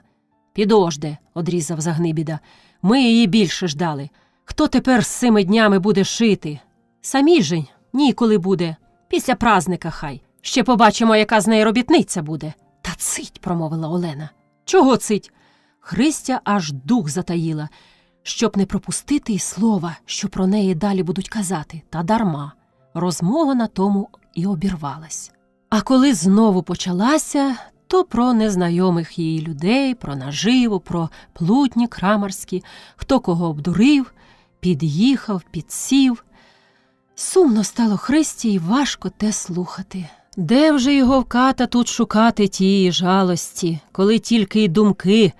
Підожде, одрізав Загнибіда. Ми її більше ждали. Хто тепер з цими днями буде шити? Самі же ніколи буде. Після празника хай. Ще побачимо, яка з неї робітниця буде. Та цить, промовила Олена. Чого цить? Христя аж дух затаїла, щоб не пропустити й слова, що про неї далі будуть казати. Та дарма. Розмова на тому і обірвалась. А коли знову почалася, то про незнайомих її людей, про наживу, про плутні крамарські, хто кого обдурив, під'їхав, підсів. Сумно стало Христі й важко те слухати. Де вже його вката тут шукати тієї жалості, коли тільки й думки,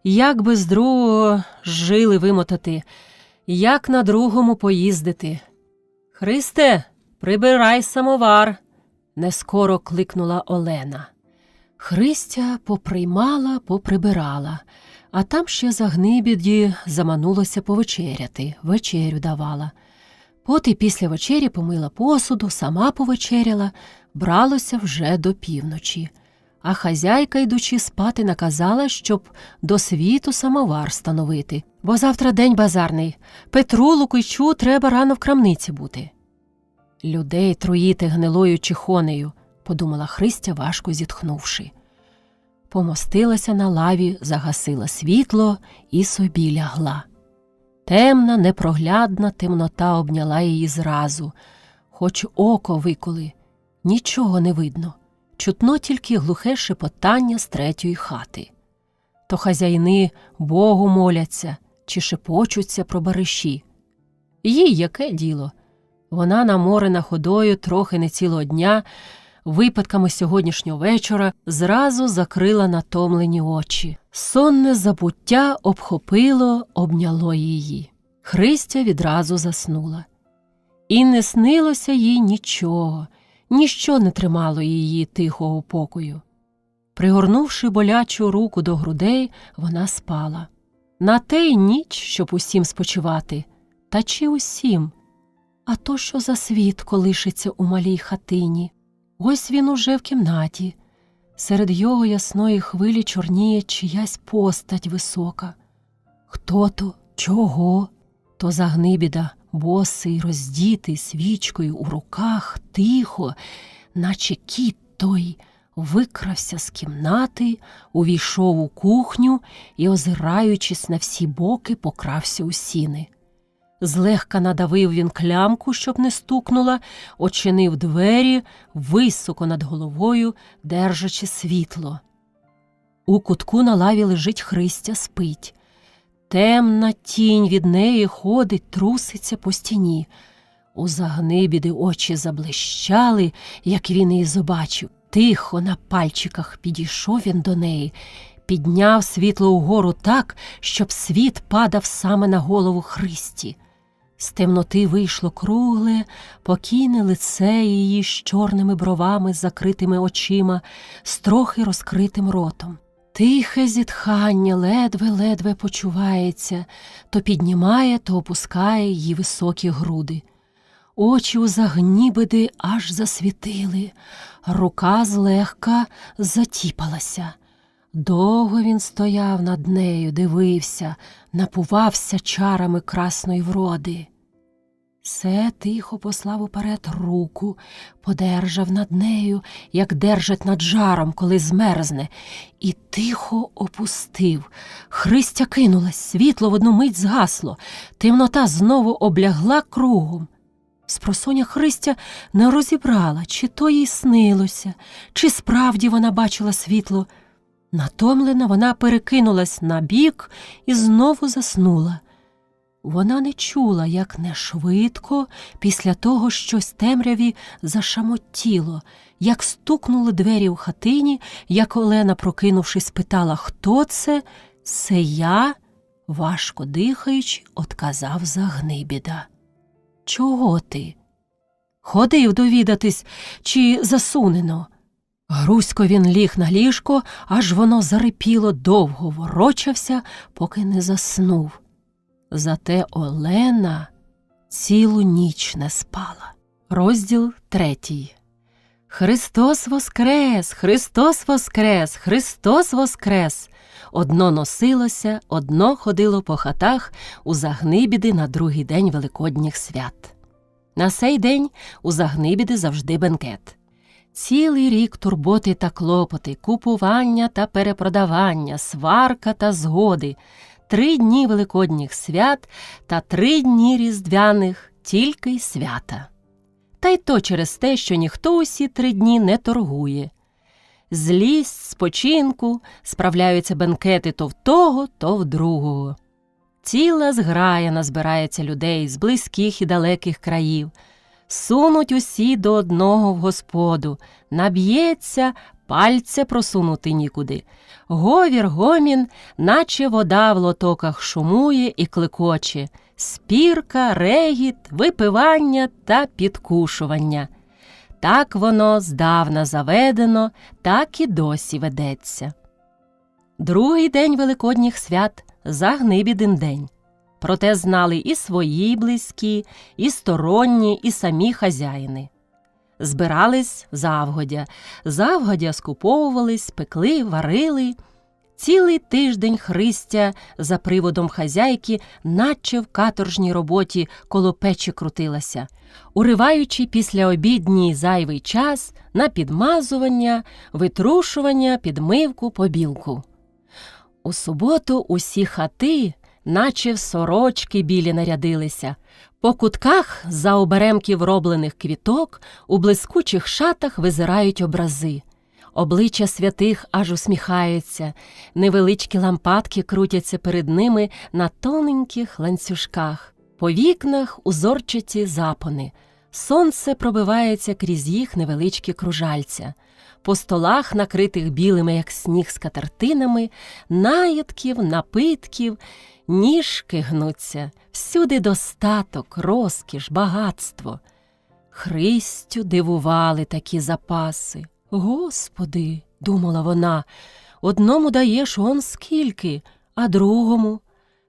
як би з другого жили вимотати, як на другому поїздити. «Христе, прибирай самовар!» – нескоро кликнула Олена. Христя поприймала, поприбирала, а там ще Загнибіді заманулося повечеряти, вечерю давала. Поти після вечері помила посуду, сама повечеряла, бралося вже до півночі. А хазяйка, йдучи спати, наказала, щоб до світу самовар становити, бо завтра день базарний, Петру Лукичу треба рано в крамниці бути. «Людей труїти гнилою чехонею», – подумала Христя, важко зітхнувши. Помостилася на лаві, загасила світло і собі лягла. Темна, непроглядна темнота обняла її зразу. Хоч око виколи, нічого не видно. Чутно тільки глухе шепотання з третьої хати. То хазяїни Богу моляться чи шепочуться про бариші. Їй яке діло? Вона наморена ходою трохи не цілого дня, випадками сьогоднішнього вечора зразу закрила натомлені очі. Сонне забуття обхопило, обняло її. Христя відразу заснула. І не снилося їй нічого, ніщо не тримало її тихого покою. Пригорнувши болячу руку до грудей, вона спала. На те й ніч, щоб усім спочивати. Та чи усім? А то що за світ колишиться у малій хатині? Ось він уже в кімнаті. Серед його ясної хвилі чорніє чиясь постать висока. Хто то? Чого? То Загнибіда, босий, роздітий, свічкою у руках, тихо, наче кіт той, викрався з кімнати, увійшов у кухню і, озираючись на всі боки, покрався у сіни. Злегка надавив він клямку, щоб не стукнула, очинив двері, високо над головою, держачи світло. У кутку на лаві лежить Христя, спить. Темна тінь від неї ходить, труситься по стіні. У Загнибіди очі заблищали, як він її побачив. Тихо на пальчиках підійшов він до неї, підняв світло угору так, щоб світ падав саме на голову Христі. З темноти вийшло кругле, покійне лице її з чорними бровами, закритими очима, з трохи розкритим ротом. Тихе зітхання ледве-ледве почувається, то піднімає, то опускає її високі груди. Очі у Загнібиди аж засвітили, рука злегка затіпалася. Довго він стояв над нею, дивився, напувався чарами красної вроди. Все тихо послав уперед руку, подержав над нею, як держать над жаром, коли змерзне, і тихо опустив. Христя кинулась, світло в одну мить згасло, темнота знову облягла кругом. Спросонья Христя не розібрала, чи то їй снилося, чи справді вона бачила світло. Натомлена вона перекинулась на бік і знову заснула. Вона не чула, як нешвидко після того щось темряві зашамотіло, як стукнули двері в хатині, як Олена, прокинувшись, спитала, хто це? «Це я», важко дихаючи, одказав Загнибіда. «Чого ти?» «Ходив довідатись, чи засунено». Грузько він ліг на ліжко, аж воно зарипіло, довго ворочався, поки не заснув. Зате Олена цілу ніч не спала. Розділ 3. «Христос воскрес! Христос воскрес! Христос воскрес!» Одно носилося, одно ходило по хатах у Загнибіди на другий день Великодніх свят. На сей день у Загнибіди завжди бенкет. Цілий рік турботи та клопоти, купування та перепродавання, сварка та згоди, 3 дні Великодніх свят та 3 дні Різдвяних, тільки й свята. Та й то через те, що ніхто усі 3 дні не торгує. Злість, спочинку, справляються бенкети то в того, то в другого. Ціла зграя назбирається людей з близьких і далеких країв. Сунуть усі до одного в господу, наб'ється, пальця просунути нікуди. Говір, гомін, наче вода в лотоках шумує і клекоче. Спірка, регіт, випивання та підкушування. Так воно здавна заведено, так і досі ведеться. Другий день Великодніх свят – Загнибідин день. Проте знали і свої близькі, і сторонні, і самі хазяїни. Збирались завгодя скуповувались, пекли, варили. Цілий тиждень Христя за приводом хазяйки наче в каторжній роботі коло печі крутилася, уриваючи післяобідній зайвий час на підмазування, витрушування, підмивку, побілку. У суботу усі хати, наче в сорочки білі нарядилися. По кутках за оберемків роблених квіток у блискучих шатах визирають образи. Обличчя святих аж усміхаються, невеличкі лампадки крутяться перед ними на тоненьких ланцюжках. По вікнах узорчаті запони. Сонце пробивається крізь їх невеличкі кружальця. По столах, накритих білими, як сніг, скатертинами, наїдків, напитків, ніжки гнуться. Всюди достаток, розкіш, багатство. Христю дивували такі запаси. «Господи», – думала вона, – «одному даєш он скільки, а другому?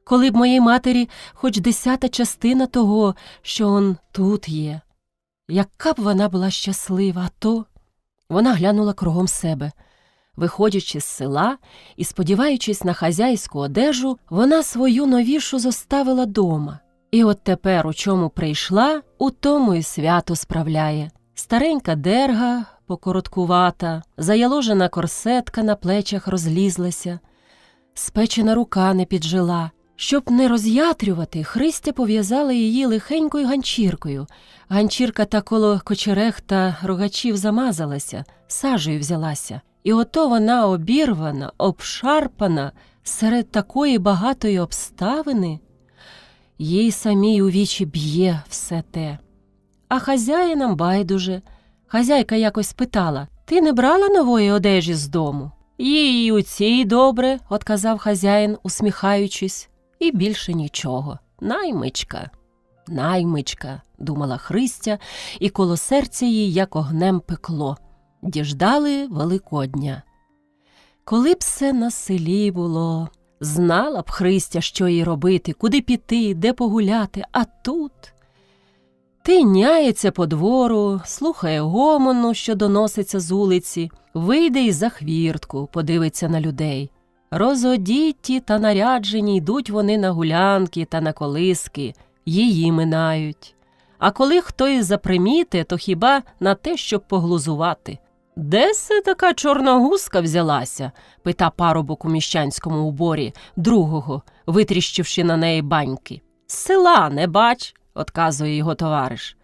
Коли б моїй матері хоч 10-та частина того, що он тут є. Яка б вона була щаслива, а то…» Вона глянула кругом себе. Виходячи з села і сподіваючись на хазяйську одежу, вона свою новішу зоставила дома. І от тепер, у чому прийшла, у тому і свято справляє. Старенька дерга, покороткувата, заяложена корсетка на плечах розлізлася, спечена рука не піджила. Щоб не роз'ятрювати, Христя пов'язала її лихенькою ганчіркою. Ганчірка та коло кочерег та рогачів замазалася, сажею взялася. І ото вона обірвана, обшарпана, серед такої багатої обставини. Їй самій у вічі б'є все те. А хазяїнам байдуже. Хазяйка якось спитала: «Ти не брала нової одежі з дому?» «Їй у цій добре», – отказав хазяїн, усміхаючись. І більше нічого. Наймичка, наймичка, думала Христя, і коло серця її як огнем пекло. Діждали Великодня. Коли б все на селі було, знала б Христя, що їй робити, куди піти, де погуляти, а тут… Тиняється по двору, слухає гомону, що доноситься з вулиці, вийде із за хвіртку, подивиться на людей. Розодіті та наряджені йдуть вони на гулянки та на колиски, її минають. А коли хто із заприміти, то хіба на те, щоб поглузувати. «Де се така чорногузка взялася?» – пита парубок у міщанському уборі другого, витріщивши на неї баньки. «З села, не бач?» – отказує його товариш.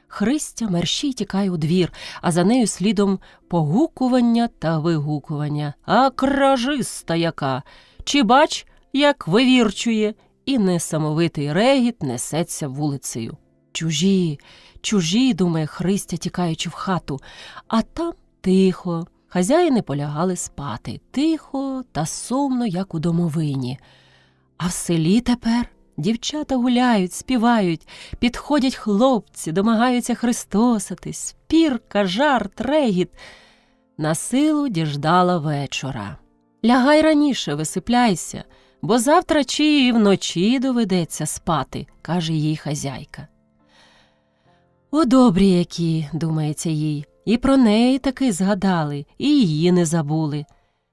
Христя мерщій тікає у двір, а за нею слідом погукування та вигукування. «А кражиста яка! Чи бач, як вивірчує?» І несамовитий регіт несеться вулицею. «Чужі, чужі», – думає Христя, тікаючи в хату, а там тихо. Хазяїни полягали спати, тихо та сумно, як у домовині. А в селі тепер дівчата гуляють, співають, підходять хлопці, домагаються христоситись, спірка, жарт, регіт. Насилу діждала вечора. «Лягай раніше, висипляйся, бо завтра чи і вночі доведеться спати», – каже їй хазяйка. «О, добрі які», – думається їй, і про неї таки згадали, і її не забули.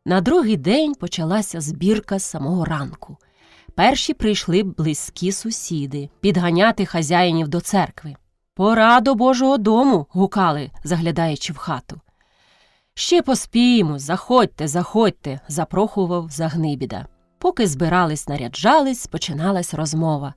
На другий день почалася збірка з самого ранку. Перші прийшли близькі сусіди підганяти хазяїнів до церкви. «Пора до Божого дому», – гукали, заглядаючи в хату. «Ще поспіємо, заходьте, заходьте», – запрохував Загнибіда. Поки збирались, наряджались, починалась розмова.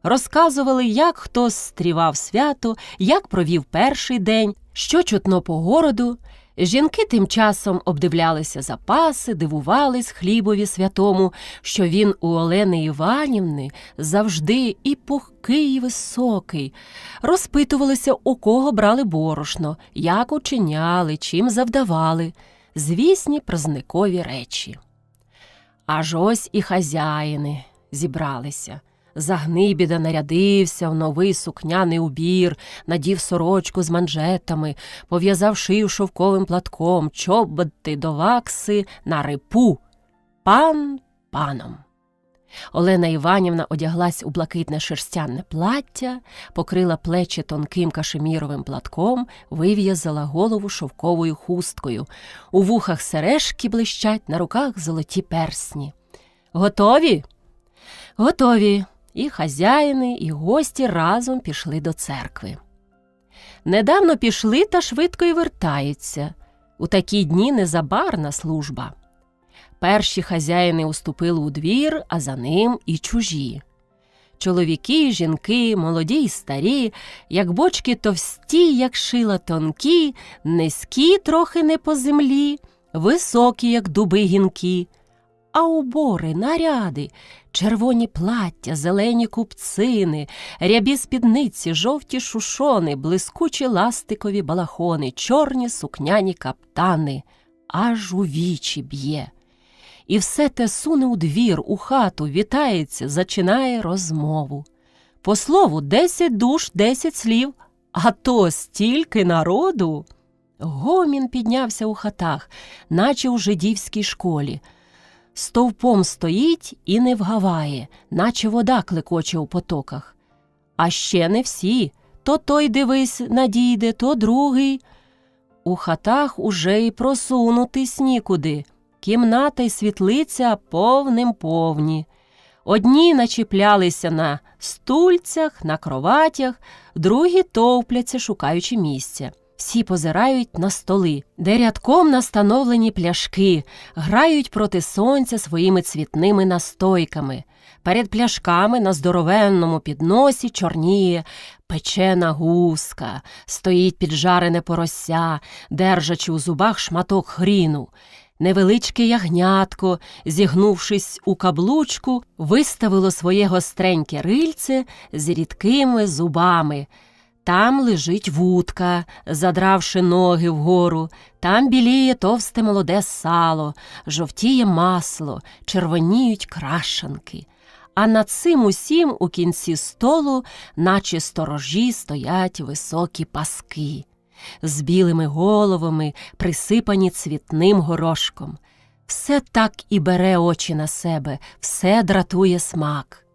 Розказували, як хто стрівав свято, як провів перший день, що чутно по городу. Жінки тим часом обдивлялися запаси, дивувались хлібові святому, що він у Олени Іванівни завжди і пухкий, і високий. Розпитувалися, у кого брали борошно, як учиняли, чим завдавали. Звісні празникові речі. Аж ось і хазяїни зібралися. Загнибіда нарядився в новий сукняний убір, надів сорочку з манжетами, пов'язав шию шовковим платком, чоботи до вакси на рипу. Пан паном. Олена Іванівна одяглась у блакитне шерстяне плаття, покрила плечі тонким кашеміровим платком, вив'язала голову шовковою хусткою. У вухах сережки блищать, на руках золоті персні. «Готові?» «Готові». І хазяїни, і гості разом пішли до церкви. Недавно пішли та швидко й вертаються. У такі дні незабарна служба. Перші хазяїни уступили у двір, а за ним і чужі. Чоловіки, жінки, молоді й старі, як бочки товсті, як шила тонкі, низькі трохи не по землі, високі, як дуби гінкі. А убори, наряди, червоні плаття, зелені купцини, рябі спідниці, жовті шушони, блискучі ластикові балахони, чорні сукняні каптани, аж у вічі б'є. І все те суне у двір, у хату, вітається, зачинає розмову. По слову, 10 душ, 10 слів, а то стільки народу. Гомін піднявся у хатах, наче у жидівській школі. Стовпом стоїть і не вгаває, наче вода клекоче у потоках. А ще не всі. То той, дивись, надійде, то другий. У хатах уже й просунутись нікуди. Кімната й світлиця повним-повні. Одні начіплялися на стульцях, на кроватях, другі товпляться, шукаючи місця. Всі позирають на столи, де рядком настановлені пляшки, грають проти сонця своїми цвітними настойками. Перед пляшками на здоровенному підносі чорніє печена гуска, стоїть піджарене порося, держачи у зубах шматок хріну. Невеличке ягнятко, зігнувшись у каблучку, виставило своє гостреньке рильце з рідкими зубами. Там лежить вудка, задравши ноги вгору, там біліє товсте молоде сало, жовтіє масло, червоніють крашанки. А над цим усім у кінці столу, наче сторожі, стоять високі паски. З білими головами, присипані цвітним горошком. Все так і бере очі на себе, все дратує смак.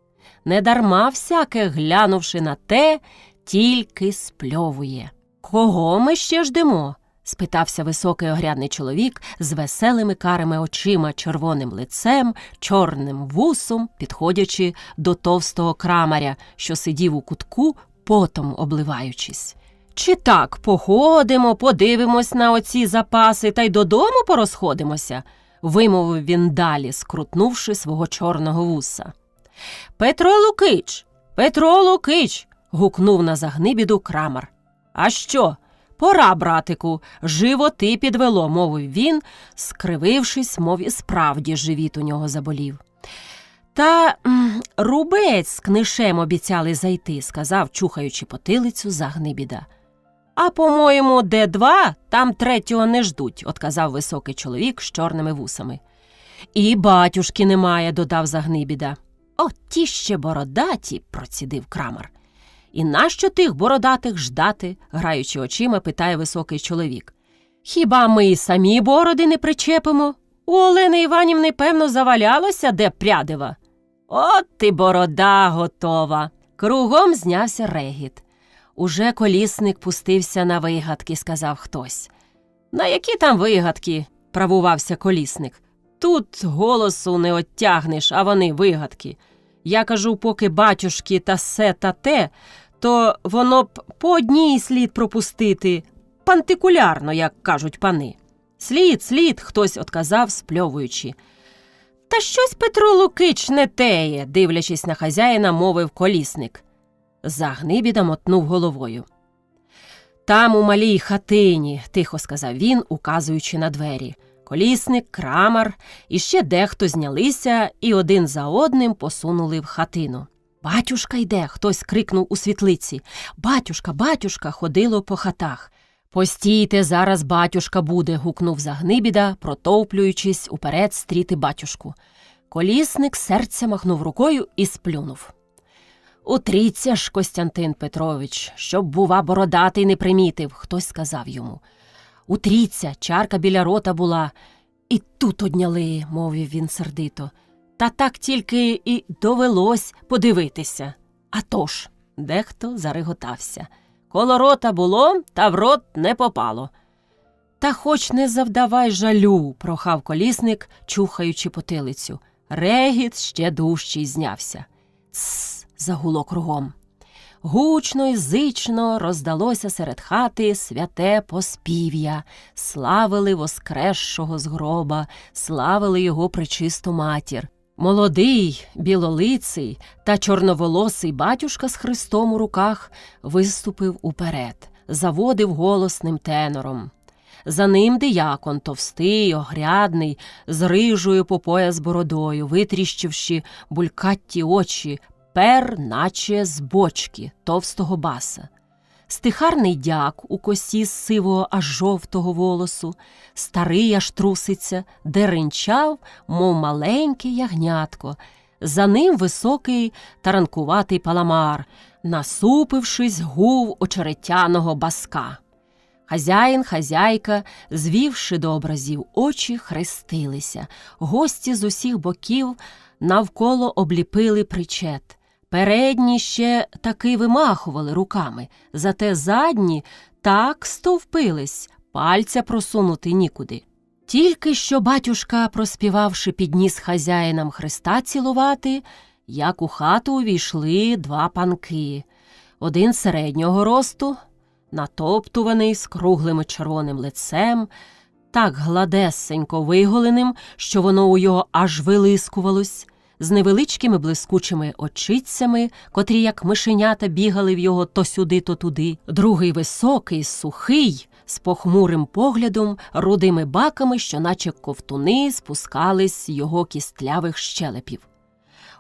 Недарма всяке, глянувши на те, тільки спльовує. «Кого ми ще ждемо?» – спитався високий огрядний чоловік з веселими карими очима, червоним лицем, чорним вусом, підходячи до товстого крамаря, що сидів у кутку, потом обливаючись. «Чи так, походимо, подивимось на оці запаси та й додому порозходимося?» – вимовив він далі, скрутнувши свого чорного вуса. «Петро Лукич! Петро Лукич!» – гукнув на Загнибіду крамар. «А що? Пора, братику, животи підвело», – мовив він, скривившись, мов і справді живіт у нього заболів. «Та рубець з книшем обіцяли зайти», – сказав, чухаючи потилицю, Загнибіда. «А, по-моєму, де 2, там 3-го не ждуть», – отказав високий чоловік з чорними вусами. «І батюшки немає», – додав Загнибіда. «О, ті ще бородаті», – процідив крамар. «І нащо тих бородатих ждати?» – граючи очима, питає високий чоловік. «Хіба ми й самі бороди не причепимо? У Олени Іванівни, певно, завалялося, де прядива». «От ти борода готова!» Кругом знявся регіт. «Уже колісник пустився на вигадки», – сказав хтось. «На які там вигадки?» – правувався колісник. «Тут голосу не оттягнеш, а вони вигадки. Я кажу, поки батюшки та се та те, то воно б по одній слід пропустити, пантикулярно, як кажуть пани». «Слід», – хтось отказав, спльовуючи. «Та щось Петро Лукич не теє», – дивлячись на хазяїна, мовив колісник. Загнибіда мотнув головою. «Там у малій хатині», – тихо сказав він, указуючи на двері. Колісник, крамар і ще дехто знялися і один за одним посунули в хатину. «Батюшка йде!» – хтось крикнув у світлиці. «Батюшка, батюшка!» – ходило по хатах. «Постійте, зараз батюшка буде!» – гукнув Загнибіда, протовплюючись уперед стріти батюшку. Колісник серця махнув рукою і сплюнув. «Утріться ж, Костянтин Петрович, щоб, бува, бородатий не примітив», – хтось сказав йому. «Утріться, чарка біля рота була, і тут одняли», – мовив він сердито. «Та так тільки і довелось подивитися». «А тож», – дехто зареготався. «Коло рота було, та в рот не попало». «Та хоч не завдавай жалю», – прохав колісник, чухаючи потилицю. Регіт ще дужчий знявся. «Тсс!» – загуло кругом. Гучно й зично роздалося серед хати святе поспів'я. Славили воскресшого з гроба, славили його пречисту матір. Молодий, білолиций та чорноволосий батюшка з Христом у руках виступив уперед, заводив голосним тенором. За ним диякон, товстий, огрядний, з рижою по пояс бородою, витріщивши булькатті очі, пер наче з бочки товстого баса. Стихарний дяк у косі з сивого аж жовтого волосу, старий аж труситься, деренчав, мов маленьке ягнятко. За ним високий таранкуватий паламар, насупившись, гув очеретяного баска. Хазяїн, хазяйка, звівши до образів очі, хрестилися. Гості з усіх боків навколо обліпили причет. Передні ще таки вимахували руками, зате задні так стовпились, пальця просунути нікуди. Тільки що батюшка, проспівавши, підніс хазяїнам Христа цілувати, як у хату увійшли два панки. Один середнього росту, натоптуваний, з круглим червоним лицем, так гладесенько виголеним, що воно у його аж вилискувалось, з невеличкими блискучими очицями, котрі, як мишенята, бігали в його то сюди, то туди. Другий високий, сухий, з похмурим поглядом, рудими баками, що наче ковтуни спускались з його кістлявих щелепів.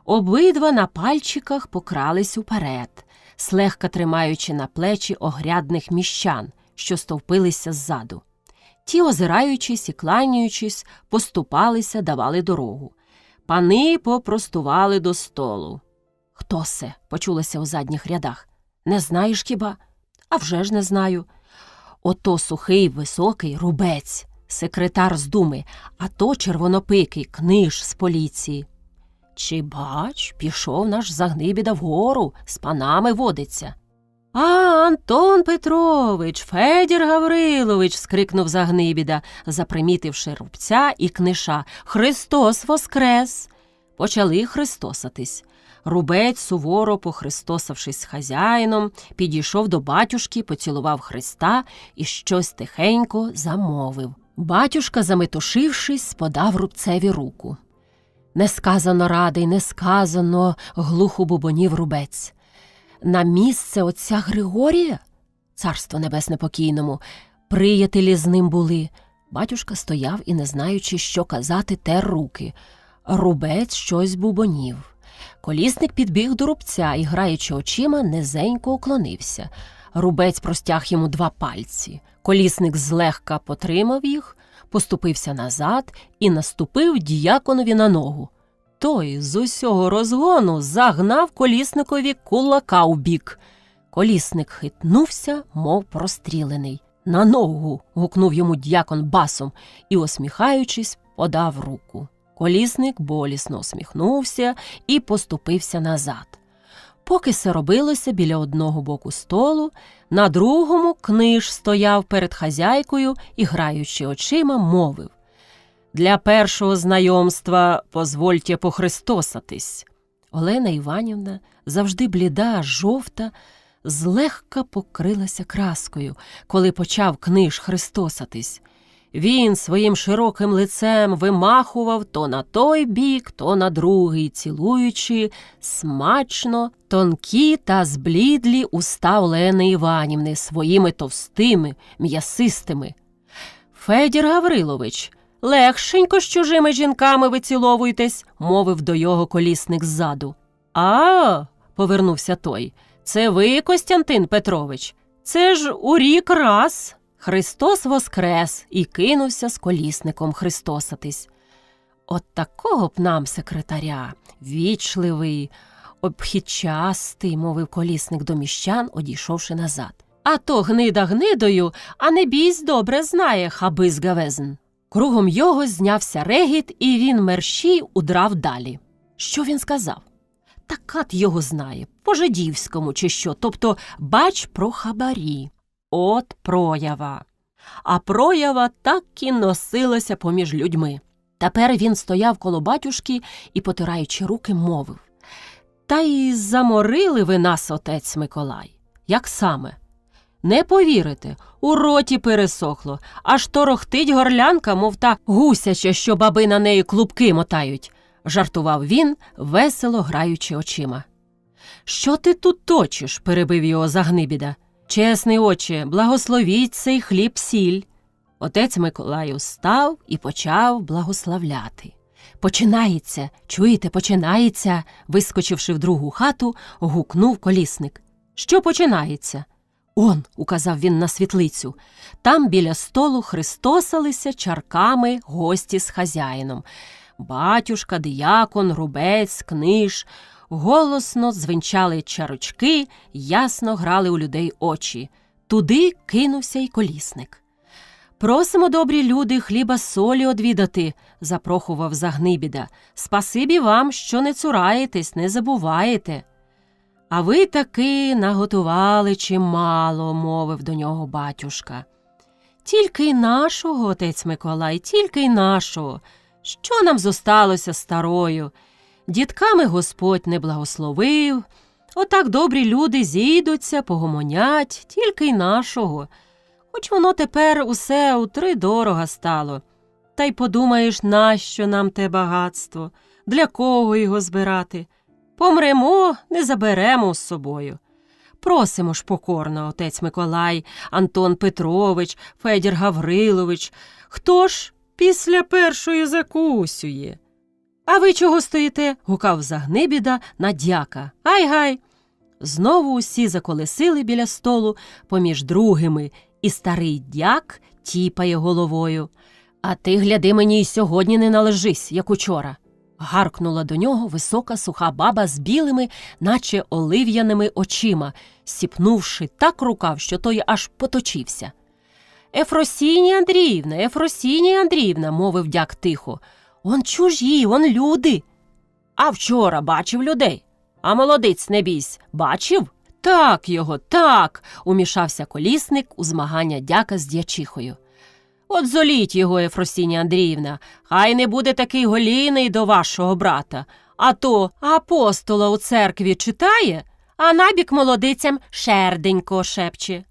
Обидва на пальчиках покрались уперед, слегка тримаючи на плечі огрядних міщан, що стовпилися ззаду. Ті, озираючись і кланяючись, поступалися, давали дорогу. Пани попростували до столу. «Хто се?» – почулося у задніх рядах. «Не знаєш хіба?» «А вже ж не знаю». «Ото сухий, високий рубець, секретар з думи, а то червонопикий книж з поліції». «Чи бач, пішов наш Загнибіда вгору, з панами водиться». «А, Антон Петрович, Федір Гаврилович!» – скрикнув Загнибіда, запримітивши рубця і книша. «Христос воскрес!» Почали христосатись. Рубець, суворо похристосавшись з хазяїном, підійшов до батюшки, поцілував Христа і щось тихенько замовив. Батюшка, заметушившись, подав рубцеві руку. «Не сказано, радий, не сказано!» – глухо бубонів рубець. «На місце отця Григорія? Царство небесне покійному. Приятелі з ним були». Батюшка стояв і, не знаючи, що казати, тер руки. Рубець щось бубонів. Колісник підбіг до рубця і, граючи очима, низенько уклонився. Рубець простяг йому два пальці. Колісник злегка потримав їх, поступився назад і наступив діяконові на ногу. Той з усього розгону загнав колісникові кулака у бік. Колісник хитнувся, мов прострілений. «На ногу!» – гукнув йому д'якон басом і, усміхаючись, подав руку. Колісник болісно усміхнувся і поступився назад. Поки се робилося біля одного боку столу, на другому книж стояв перед хазяйкою і, граючи очима, мовив: «Для першого знайомства позвольте похристосатись». Олена Іванівна, завжди бліда, жовта, злегка покрилася краскою, коли почав книж христосатись. Він своїм широким лицем вимахував то на той бік, то на другий, цілуючи смачно тонкі та зблідлі уста Олени Іванівни своїми товстими, м'ясистими. «Федір Гаврилович, легшенько з чужими жінками ви ціловуєтесь», – мовив до його колісник ззаду. «А, – повернувся той, – це ви, Костянтин Петрович? Це ж у рік раз». Христос воскрес і кинувся з колісником христосатись. От такого б нам секретаря, вічливий, Обхідчастий, мовив колісник до міщан, одійшовши назад. А то гнида гнидою, а не бійсь добре знає, хабиз гавезн. Кругом його знявся регіт, і він мерщій удрав далі. Що він сказав? Та кат його знає, по-жидівському чи що, тобто бач про хабарі. От проява. А проява так і носилася поміж людьми. Тепер він стояв коло батюшки і, потираючи руки, мовив: «Та й заморили ви нас, отець Миколай. Як саме? Не повірите, у роті пересохло, аж торохтить горлянка, мов та гусяча, що баби на неї клубки мотають», – жартував він, весело граючи очима. «Що ти тут точиш?» – перебив його Загнибіда. «Чесний отче, благословіть цей хліб-сіль». Отець Миколай устав і почав благословляти. «Починається, чуєте, починається», – вискочивши в другу хату, гукнув колісник. «Що починається?» «Он», – указав він на світлицю, – там біля столу христосалися чарками гості з хазяїном. Батюшка, диякон, рубець, книж. Голосно дзвенчали чарочки, ясно грали у людей очі. Туди кинувся й колісник. «Просимо, добрі люди, хліба солі одвідати», – запрохував Загнибіда. «Спасибі вам, що не цураєтесь, не забуваєте». «А ви таки наготували чимало», – мовив до нього батюшка. «Тільки й нашого, отець Миколай, тільки й нашого. Що нам зосталося старою? Дітками Господь не благословив. Отак добрі люди зійдуться, погомонять, тільки й нашого. Хоч воно тепер усе утридорога стало. Та й подумаєш, нащо нам те багатство? Для кого його збирати? Помремо, не заберемо з собою. Просимо ж покорно, отець Миколай, Антон Петрович, Федір Гаврилович. Хто ж після першої закусює?» «А ви чого стоїте?» – гукав Загнибіда на дяка. «Гай-гай!» Знову усі заколесили біля столу поміж другими, і старий дяк тіпає головою. «А ти, гляди, мені й сьогодні не належись, як учора!» Гаркнула до нього висока суха баба з білими, наче олив'яними очима, сіпнувши так рукав, що той аж поточився. Ефросінія Андріївна, мовив дяк тихо, он чужі, он люди. А вчора бачив людей. А молодиць, не бійсь, бачив? Так його, так, умішався колісник у змагання дяка з дячихою. От золіть його, Ефросінія Андріївна, хай не буде такий голійний до вашого брата. А то апостола у церкві читає, а набік молодицям шерденько шепче.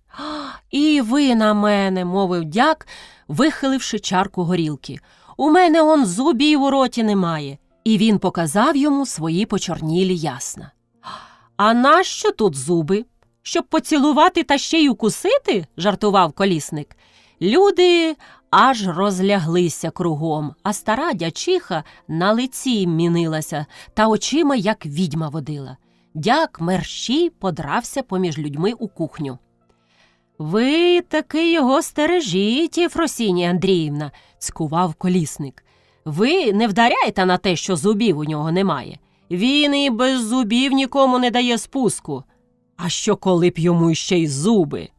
«І ви на мене», – мовив дяк, вихиливши чарку горілки. «У мене он зубів у роті немає». І він показав йому свої почорнілі ясна. «А нащо тут зуби? Щоб поцілувати та ще й укусити?» – жартував колісник. Люди аж розляглися кругом, а стара дячиха на лиці мінилася та очима, як відьма, водила. Дяк мерщій подрався поміж людьми у кухню. «Ви таки його стережіть, Ефросінія Андріївна», – цькував колісник. «Ви не вдаряйте на те, що зубів у нього немає. Він і без зубів нікому не дає спуску. А що коли б йому ще й зуби?»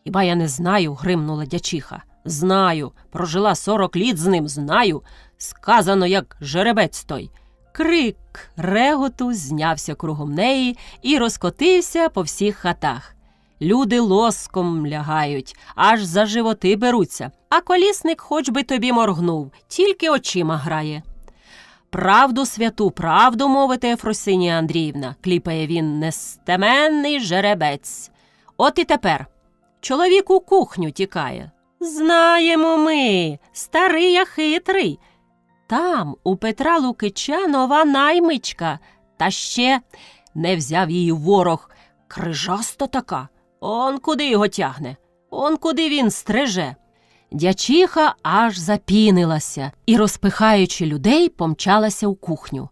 «Хіба я не знаю», – гримнула дячиха. «Знаю, прожила 40 літ з ним, знаю. Сказано, як жеребець той». Крик реготу знявся кругом неї і розкотився по всіх хатах. Люди лоском лягають, аж за животи беруться, а колісник хоч би тобі моргнув, тільки очима грає. «Правду святу, правду мовите, Ефросинія Андріївна», – кліпає він, нестеменний жеребець. «От і тепер. Чоловік у кухню тікає». «Знаємо ми, старий я хитрий. Там у Петра Лукича нова наймичка, та ще не взяв її ворог, крижаста така. Он куди його тягне, он куди він стриже». Дячиха аж запінилася і, розпихаючи людей, помчалася у кухню.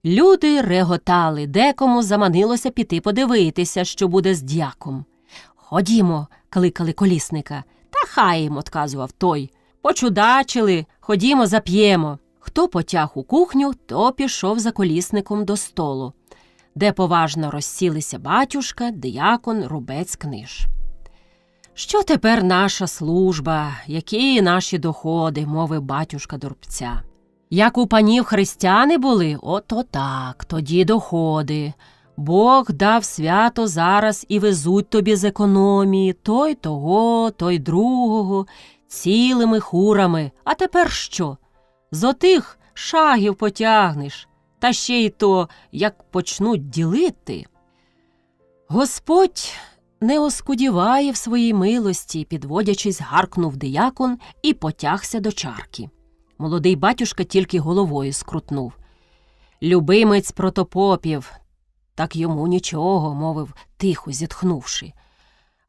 Люди реготали, декому заманилося піти подивитися, що буде з дяком. «Ходімо», – кликали колісника. «Та хай їм», – одказував той. «Почудачили, ходімо зап'ємо». Хто потяг у кухню, то пішов за колісником до столу. де поважно розсілися батюшка, диякон, рубець, книж. «Що тепер наша служба, які наші доходи?» – мовив батюшка до рубця. «Як у панів християни були, ото так, тоді доходи. Бог дав свято зараз і везуть тобі з економії, той того, той другого, цілими хурами. А тепер що? З отих шагів потягнеш, та ще й то, як почнуть ділити». «Господь не оскудіває в своїй милості», – підводячись, гаркнув диякон і потягся до чарки. Молодий батюшка тільки головою скрутнув. «Любимець протопопів, так йому нічого», – мовив, тихо зітхнувши.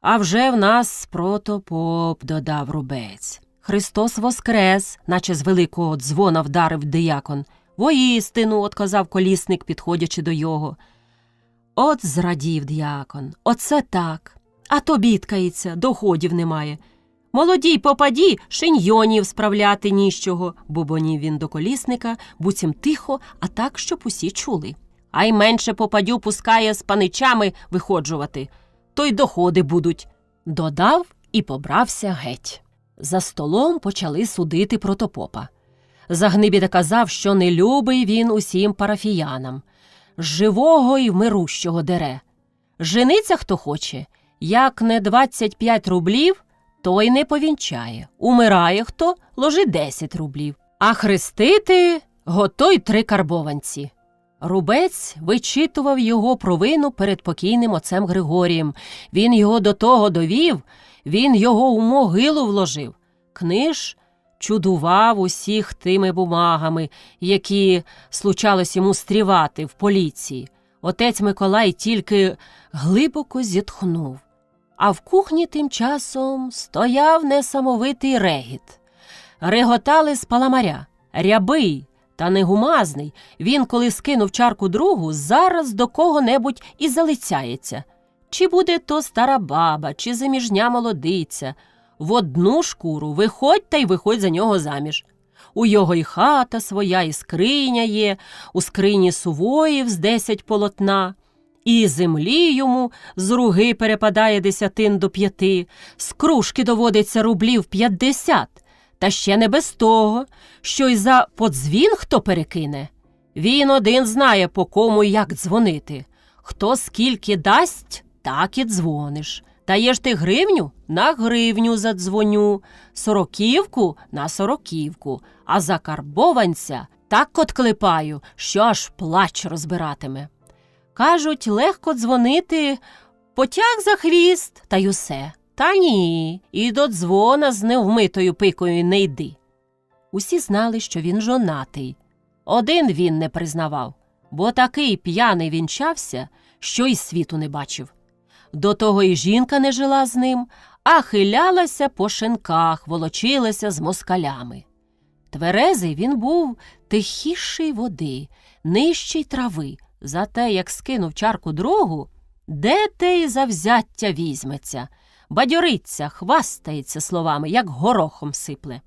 «А вже в нас протопоп», – додав рубець. «Христос воскрес», – наче з великого дзвона вдарив диякон. «Воістину», – отказав колісник, підходячи до його. От зрадів діякон, оце так. А то бідкається, доходів немає. «Молодій попаді, шиньйонів справляти ніщого», – бубонів він до колісника, буцім тихо, а так, щоб усі чули. «А й менше попадю пускає з паничами виходжувати, то й доходи будуть», – додав і побрався геть. За столом почали судити протопопа. Загнибіда казав, що не любий він усім парафіянам. Живого й вмирущого дере. Жениться хто хоче, як не 25 рублів, той не повінчає. Умирає хто, ложи 10 рублів. А хрестити готой 3 карбованці. Рубець вичитував його провину перед покійним отцем Григорієм. Він його до того довів, він його у могилу вложив. Книж чудував усіх тими бумагами, які случалось йому стрівати в поліції. Отець Миколай тільки глибоко зітхнув. А в кухні тим часом стояв несамовитий регіт. Реготали з паламаря. Рябий та негумазний, він, коли скинув чарку другу, зараз до кого-небудь і залицяється. Чи буде то стара баба, чи заміжня молодиця. В одну шкуру виходь та й виходь за нього заміж. У його і хата своя, і скриня є, у скрині сувоїв з 10 полотна, і землі йому з руги перепадає 10 до 5, з кружки доводиться рублів 50, та ще не без того, що й за подзвін хто перекине. Він один знає, по кому і як дзвонити. Хто скільки дасть, так і дзвониш. Даєш ти гривню – на гривню задзвоню, сороківку – на сороківку, а за карбованця так отклепаю, що аж плач розбиратиме. Кажуть, легко дзвонити, потяг за хвіст, та й усе. Та ні, і до дзвона з невмитою пикою не йди. Усі знали, що він жонатий. Один він не признавав, бо такий п'яний вінчався, що й світу не бачив. До того і жінка не жила з ним, а хилялася по шинках, волочилася з москалями. Тверезий він був тихіший води, нижчий трави, зате як скинув чарку другу, де те й завзяття візьметься, бадьориться, хвастається словами, як горохом сипле.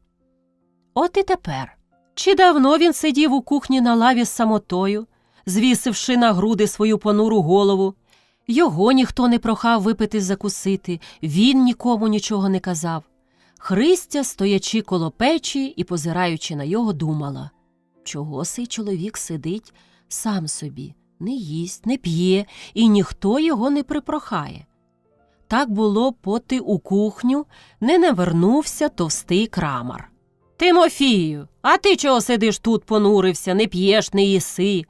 От і тепер. Чи давно він сидів у кухні на лаві з самотою, звісивши на груди свою понуру голову? Його ніхто не прохав випити закусити, він нікому нічого не казав. Христя, стоячи коло печі і позираючи на його, думала, чого сей чоловік сидить сам собі, не їсть, не п'є, і ніхто його не припрохає. Так було, поти у кухню не навернувся товстий крамар. «Тимофію, а ти чого сидиш тут, понурився, не п'єш, не їси?»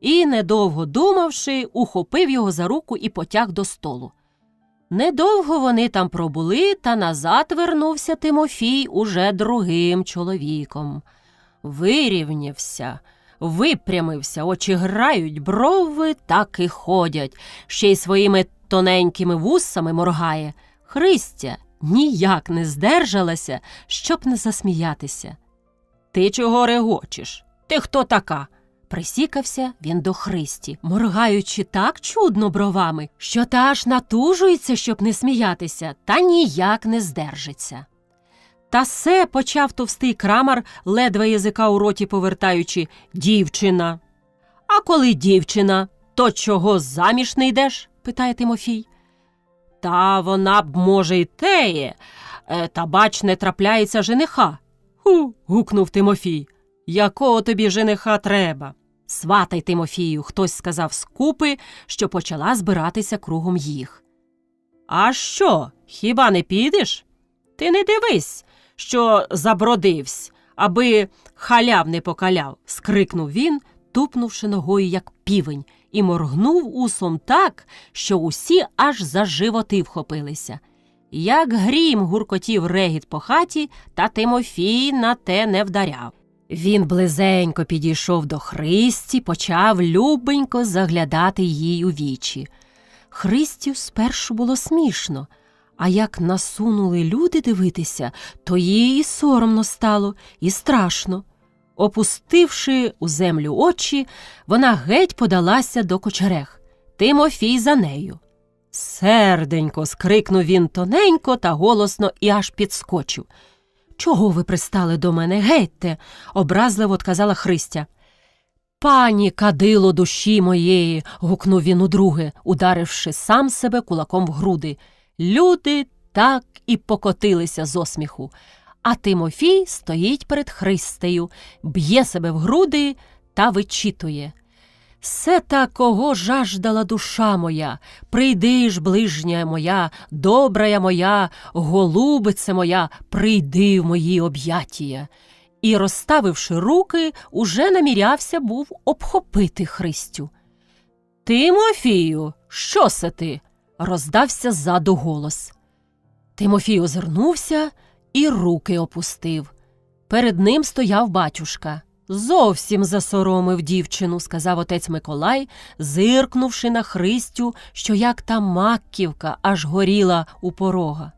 І, недовго думавши, ухопив його за руку і потяг до столу. Недовго вони там пробули, та назад вернувся Тимофій уже другим чоловіком. Вирівнявся, випрямився, очі грають, брови так і ходять, ще й своїми тоненькими вусами моргає. Христя ніяк не здержалася, щоб не засміятися. «Ти чого регочеш? Ти хто така?» Присікався він до Христі, моргаючи так чудно бровами, що та аж натужується, щоб не сміятися, та ніяк не здержиться. Та се, почав товстий крамар, ледве язика у роті повертаючи, «дівчина». «А коли дівчина, то чого заміж не йдеш? Питає Тимофій. Та вона б, може, й теє, та бач, не трапляється жениха. Гукнув Тимофій. Якого тобі жениха треба? Сватай, Тимофію, хтось сказав скупи, що почала збиратися кругом їх. А що, хіба не підеш? Ти не дивись, що забродивсь, аби халяв не покаляв, скрикнув він, тупнувши ногою, як півень, і моргнув усом так, що усі аж за животи вхопилися. Як грім гуркотів регіт по хаті, та Тимофій на те не вдаряв. Він близенько підійшов до Христі, почав любенько заглядати їй у вічі. Христю спершу було смішно, а як насунули люди дивитися, то їй і соромно стало, і страшно. Опустивши у землю очі, вона геть подалася до кочерег. Тимофій за нею. Серденько, скрикнув він тоненько та голосно і аж підскочив. Чого ви пристали до мене, гетьте? Образливо отказала Христя. Пані кадило душі моєї, гукнув він удруге, ударивши сам себе кулаком в груди. Люди так і покотилися з осміху. А Тимофій стоїть перед Христею, б'є себе в груди та вичитує. «Се та кого жаждала душа моя, прийди ж, ближня моя, добрая моя, голубице моя, прийди в мої об'яття». І, розставивши руки, уже намірявся був обхопити Христю. «Тимофію, що се ти?» – роздався ззаду голос. Тимофій озирнувся і руки опустив. Перед ним стояв батюшка. «Зовсім засоромив дівчину», – сказав отець Миколай, зиркнувши на Христю, що як та маківка аж горіла у порога.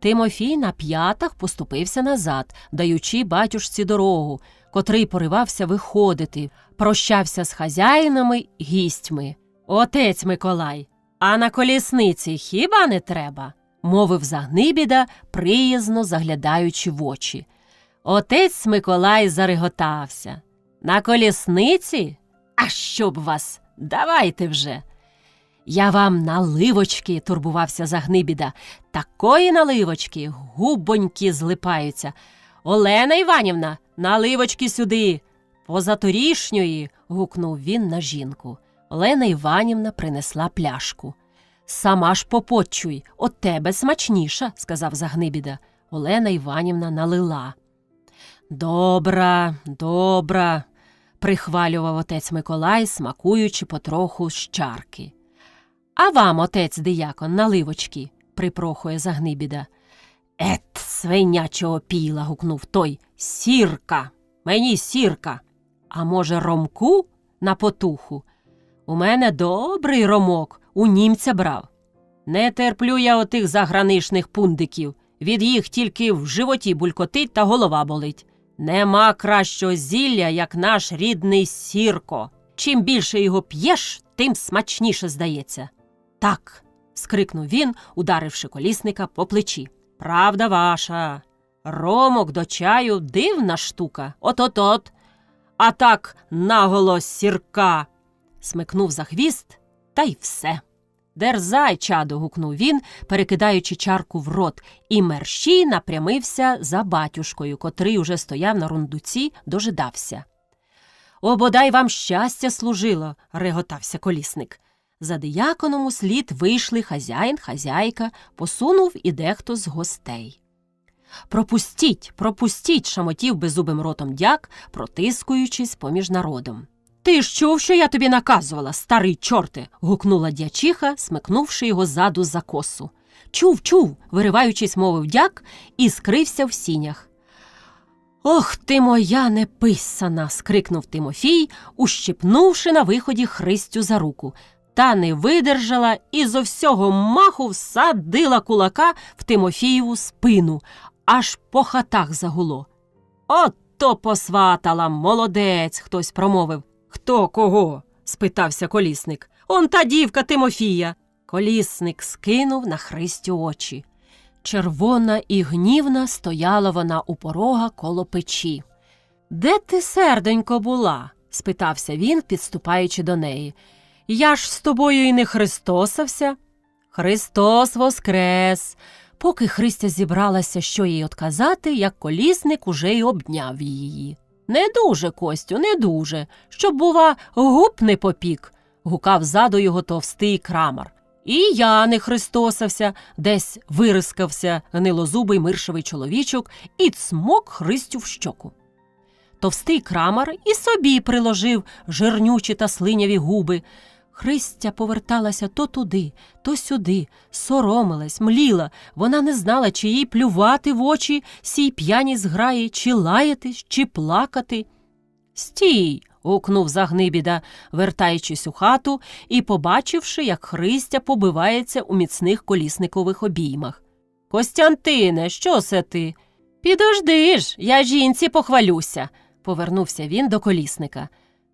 Тимофій на п'ятах поступився назад, даючи батюшці дорогу, котрий поривався виходити, прощався з хазяїнами й гістьми. «Отець Миколай, а на колісниці хіба не треба?» – мовив Загнибіда, приязно заглядаючи в очі. Отець Миколай зареготався. «На колісниці? А щоб вас? Давайте вже!» «Я вам наливочки», – турбувався Загнибіда. «Такої наливочки, губоньки злипаються. Олена Іванівна, наливочки сюди!» «Позаторішньої!» – гукнув він на жінку. Олена Іванівна принесла пляшку. «Сама ж попотчуй, от тебе смачніша», – сказав Загнибіда. Олена Іванівна налила. «Добра, добра», – прихвалював отець Миколай, смакуючи потроху з чарки. «А вам, отець диякон, наливочки?» – припрохує Загнибіда. «Ет, свинячого піла!» – гукнув той. «Сірка! Мені сірка! А може, ромку на потуху? У мене добрий ромок, у німця брав. Не терплю я отих заграничних пундиків. Від їх тільки в животі булькотить та голова болить. Нема кращого зілля, як наш рідний сірко. Чим більше його п'єш, тим смачніше здається». «Так», – скрикнув він, ударивши колісника по плечі. «Правда ваша. Ромок до чаю – дивна штука. От-от-от. А так наголо сірка!» Смикнув за хвіст, та й все. «Дерзай, чадо!» – гукнув він, перекидаючи чарку в рот, і мерщій напрямився за батюшкою, котрий уже стояв на рундуці, дожидався. «О, бодай вам щастя служило!» – реготався колісник. За дияконом услід вийшли хазяїн, хазяйка, посунув і дехто з гостей. «Пропустіть, пропустіть!» – шамотів беззубим ротом дяк, протискуючись поміж народом. «Ти ж чув, що я тобі наказувала, старий чорте!» – гукнула дячиха, смикнувши його ззаду за косу. «Чув, чув!» – вириваючись, мовив дяк і скрився в сінях. «Ох ти моя неписана!» – скрикнув Тимофій, ущипнувши на виході Христю за руку. Та не видержала і зо всього маху всадила кулака в Тимофієву спину, аж по хатах загуло. «Ото посватала, молодець!» – хтось промовив. «Хто кого?» – спитався колісник. «Он та дівка Тимофія!» Колісник скинув на Христю очі. Червона і гнівна стояла вона у порога коло печі. «Де ти, серденько, була?» – спитався він, підступаючи до неї. Я ж з тобою і не христосався. Христос воскрес! Поки Христя зібралася, що їй отказати, як колісник уже й обняв її. Не дуже, Костю, не дуже, щоб, бува, губ не попік, гукав ззаду його товстий Крамар. І я не христосався, десь вирискався гнилозубий миршевий чоловічок і цмок Христю в щоку. Товстий Крамар і собі приложив жирнючі та слиняві губи. Христя поверталася то туди, то сюди, соромилась, мліла. Вона не знала, чи їй плювати в очі сій п'яній зграї, чи лаятись, чи плакати. «Стій!» – гукнув Загнибіда, вертаючись у хату і побачивши, як Христя побивається у міцних колісникових обіймах. «Костянтине, що це ти?» «Підожди ж, я жінці похвалюся!» – повернувся він до колісника.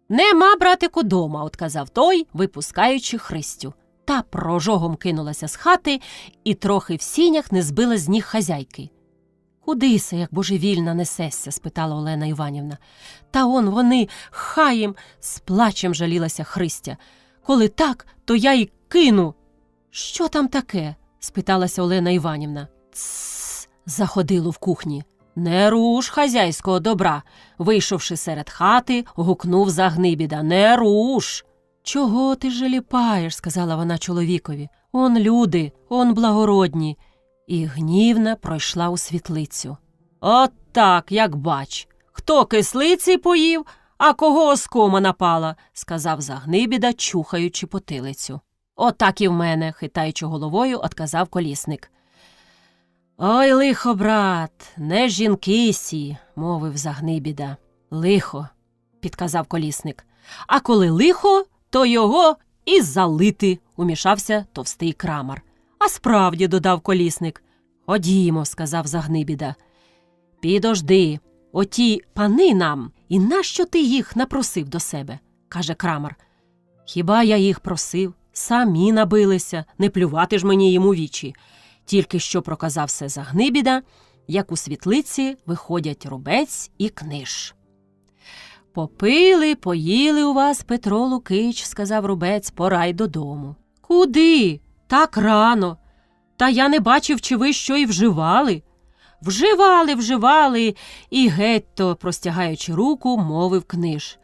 «Нема, братику, дома», – отказав той, випускаючи Христю. Та прожогом кинулася з хати і трохи в сінях не збила з ніг хазяйки. «Куди се, як божевільна, несешся?» – спитала Олена Іванівна. «Та он вони, хаєм!» – з плачем жалілася Христя. «Коли так, то я й кину!» «Що там таке?» – спиталася Олена Іванівна. «Тссс!» – заходило в кухні. «Не руш хазяйського добра!» – вийшовши серед хати, гукнув Загнибіда. «Не руш!» «Чого ти жаліпаєш?» – сказала вона чоловікові. «Он люди, он благородні!» І гнівна пройшла у світлицю. «От так, як бач! Хто кислиці поїв, а кого оскома напала?» – сказав Загнибіда, чухаючи потилицю. «Отак і в мене!» – хитаючи головою, отказав колісник. «Ой, лихо, брат, не жінки сі!» – мовив Загнибіда. «Лихо!» – підказав колісник. «А коли лихо, то його і залити!» – умішався товстий Крамар. «А справді», – додав колісник. «Ходімо», – сказав Загнибіда. «Підожди, оті пани нам, і нащо ти їх напросив до себе?» – каже Крамар. «Хіба я їх просив? Самі набилися, не плювати ж мені їм у вічі». Тільки що проказав все Загнибіда, як у світлиці виходять Рубець і Книж. «Попили, поїли у вас, Петро Лукич», – сказав Рубець, – «пора й додому». «Куди? Так рано. Та я не бачив, чи ви що й вживали». Вживали, і геть-то, простягаючи руку, мовив Книж.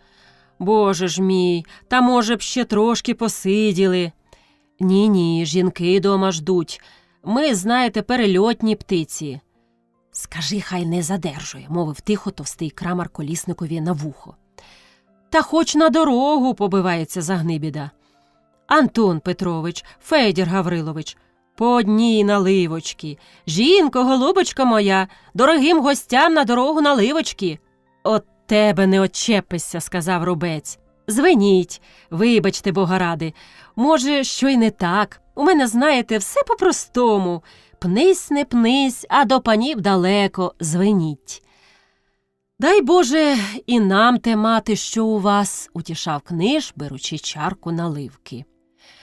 «Боже ж мій, та, може б, ще трошки посиділи». «Ні, жінки дома ждуть. Ми, знаєте, перельотні птиці». «Скажи, хай не задержує», – мовив тихо товстий Крамар колісникові на вухо. «Та хоч на дорогу», – побивається Загнибіда. «Антон Петрович, Федір Гаврилович, по одній наливочки. Жінко, голубочка моя, дорогим гостям на дорогу наливочки». «От тебе не очепишся», – сказав Рубець. «Звеніть, вибачте, бога ради. Може, що й не так. У мене, знаєте, все по-простому. Пнись, не пнись, а до панів далеко, звеніть». «Дай Боже, і нам те мати, що у вас», – утішав Книж, беручи чарку наливки.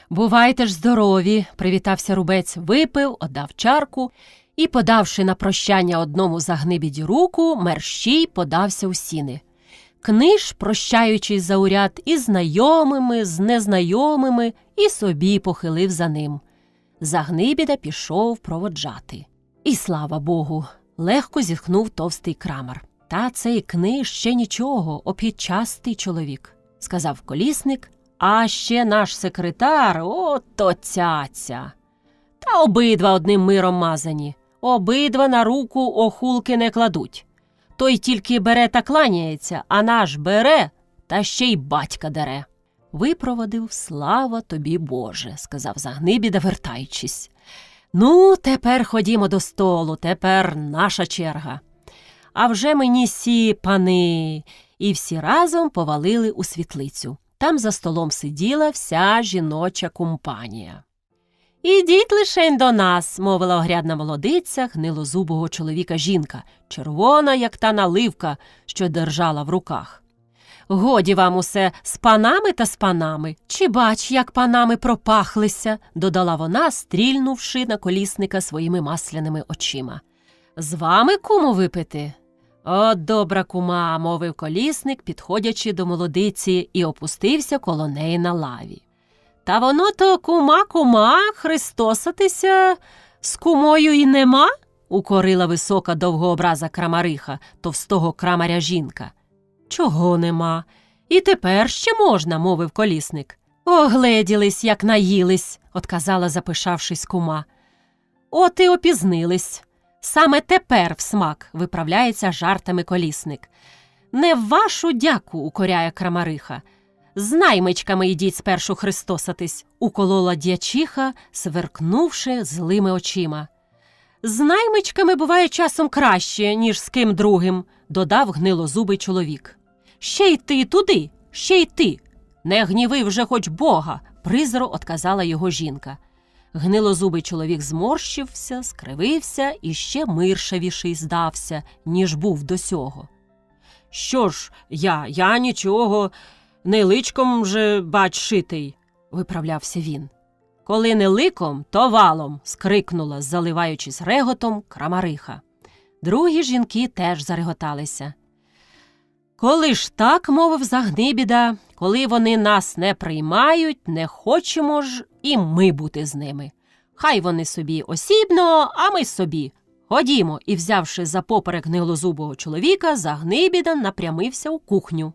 «Бувайте ж здорові», – привітався Рубець, випив, оддав чарку і, подавши на прощання одному Загнибіді руку, мерщій подався у сіни. Книж, прощаючись зауряд із знайомими, з незнайомими, і собі похилив за ним. Загнибіда пішов проводжати. І слава Богу, легко зітхнув товстий Крамар. «Та цей Книж ще нічого, обхідчастий чоловік», – сказав колісник. «А ще наш секретар, ото цяця. Та обидва одним миром мазані, обидва на руку охулки не кладуть. Той тільки бере та кланяється, а наш бере, та ще й батька дере». «Випроводив, слава тобі, Боже», – сказав Загнибіда, вертаючись. «Ну, тепер ходімо до столу, тепер наша черга. А вже мені сі пани». І всі разом повалили у світлицю. Там за столом сиділа вся жіноча компанія. «Ідіть лишень до нас», – мовила огрядна молодиця гнилозубого чоловіка жінка, червона, як та наливка, що держала в руках. «Годі вам усе з панами та з панами. Чи бач, як панами пропахлися», – додала вона, стрільнувши на колісника своїми масляними очима. «З вами, куму, випити?» «О, добра кума», – мовив колісник, підходячи до молодиці, і опустився коло неї на лаві. Та воно то кума, христосатися з кумою і нема, укорила висока довгообраза крамариха, товстого крамаря жінка. Чого нема? І тепер ще можна, мовив колісник. Огледілись, як наїлись, отказала, запишавшись, кума. От і опізнились. Саме тепер в смак, виправляється жартами колісник. Не в вашу дяку, укоряє крамариха. З наймичками йдіть спершу христосатись, уколола дячиха, сверкнувши злими очима. З наймичками буває часом краще, ніж з ким другим, додав гнилозубий чоловік. Ще й ти туди, ще й ти. Не гніви вже хоч Бога, призоро отказала його жінка. Гнилозубий чоловік зморщився, скривився і ще миршавіший здався, ніж був до сього. Що ж, я нічого, не личком же, бач, шитий, виправлявся він. Коли не ликом, то валом, скрикнула, заливаючись реготом, крамариха. Другі жінки теж зареготалися. Коли ж так, мовив Загнибіда, коли вони нас не приймають, не хочемо ж і ми бути з ними. Хай вони собі осібно, а ми собі. Ходімо, і, взявши за поперек гнилозубого чоловіка, Загнибіда напрямився у кухню.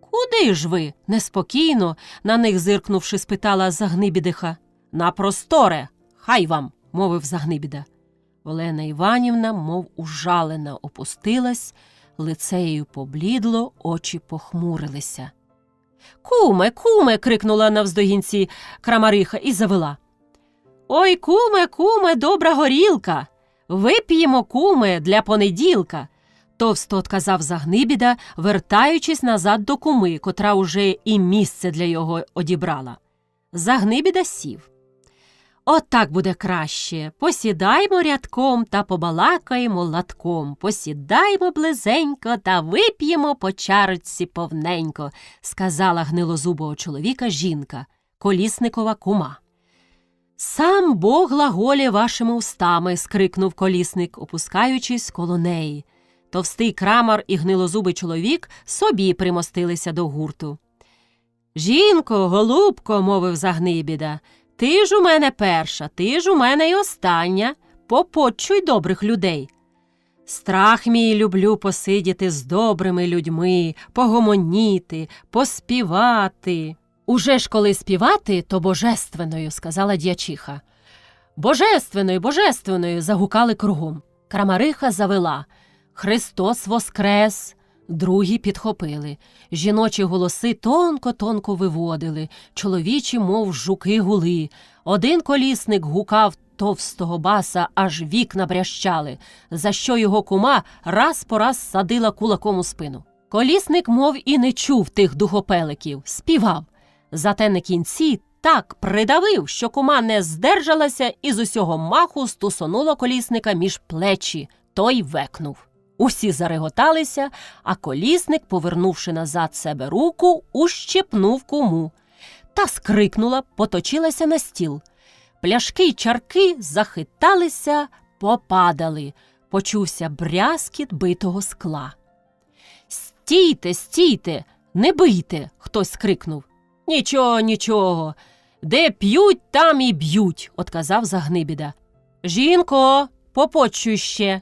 Куди ж ви? Неспокійно, на них зиркнувши, спитала Загнибідиха. На просторе, хай вам, мовив Загнибіда. Олена Іванівна, мов ужалена, опустилась, лице її поблідло, очі похмурилися. Куме, крикнула навздогінці крамариха і завела. Ой, куме, добра горілка! Вип'ємо, куме, для понеділка! Товсто отказав Загнибіда, вертаючись назад до куми, котра уже і місце для його одібрала. Загнибіда сів. От так буде краще. Посідаймо рядком та побалакаємо латком. Посідаймо близенько та вип'ємо по чарочці повненько, сказала гнилозубого чоловіка жінка, колісникова кума. Сам Бог глаголє вашими устами, скрикнув колісник, опускаючись коло неї. Товстий крамар і гнилозубий чоловік собі примостилися до гурту. Жінко, голубко, мовив Загнибіда, ти ж у мене перша, ти ж у мене й остання. Попотчуй добрих людей. Страх мій, люблю посидіти з добрими людьми, погомоніти, поспівати. Уже ж коли співати, то божественною, сказала дячиха. Божественною, загукали кругом. Крамариха завела. Христос воскрес! Другі підхопили. Жіночі голоси тонко-тонко виводили, чоловічі, мов жуки, гули. Один колісник гукав товстого баса, аж вікна брящали, за що його кума раз по раз садила кулаком у спину. Колісник, мов і не чув тих духопеликів, співав. Зате на кінці так придавив, що кума не здержалася і з усього маху стусонула колісника між плечі, той векнув. Усі зареготалися, а колісник, повернувши назад себе руку, ущипнув куму. Та скрикнула, поточилася на стіл. Пляшки й чарки захиталися, попадали. Почувся брязкіт битого скла. Стійте, не бийте!» – хтось скрикнув. Нічого, де п'ють, там і б'ють!» – отказав Загнибіда. «Жінко, попотчуй ще!»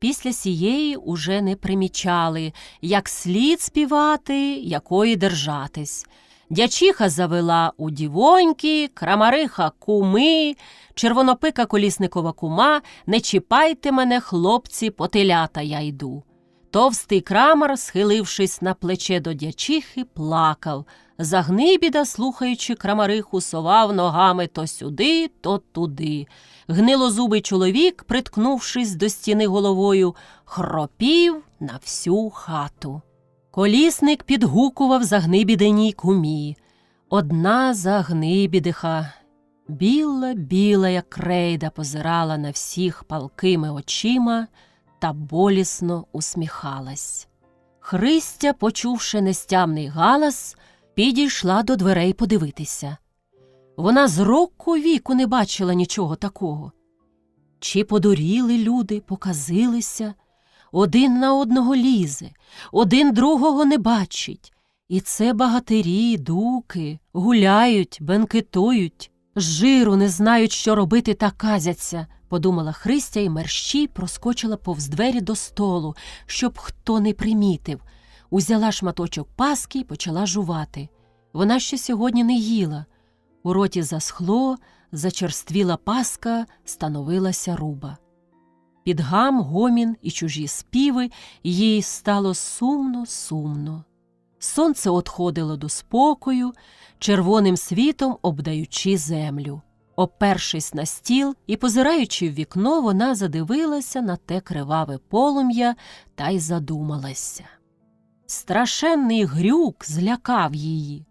Після сієї уже не примічали, як слід співати, якої держатись. Дячиха завела у дівоньки, крамариха куми, червонопика колісникова кума, не чіпайте мене, хлопці, по телята я йду. Товстий крамар, схилившись на плече до дячихи, плакав. Загнибіда, слухаючи крамариху, совав ногами то сюди, то туди. Гнилозубий чоловік, приткнувшись до стіни головою, хропів на всю хату. Колісник підгукував Загнибідиній кумі. Одна Загнибідиха, біла, як крейда, позирала на всіх палкими очима та болісно усміхалась. Христя, почувши нестямний галас, підійшла до дверей подивитися. Вона з року віку не бачила нічого такого. Чи подуріли люди, показилися, один на одного лізе, один другого не бачить. І це багатирі, дуки, гуляють, бенкетують, з жиру не знають, що робити, та казяться, подумала Христя і мерщій проскочила повз двері до столу, щоб хто не примітив. Узяла шматочок паски і почала жувати. Вона ще сьогодні не їла. У роті засхло, зачерствіла паска, становилася руба. Під гам, гомін і чужі співи їй стало сумно. Сонце одходило до спокою, червоним світом обдаючи землю. Опершись на стіл і позираючи в вікно, вона задивилася на те криваве полум'я та й задумалася. Страшенний грюк злякав її.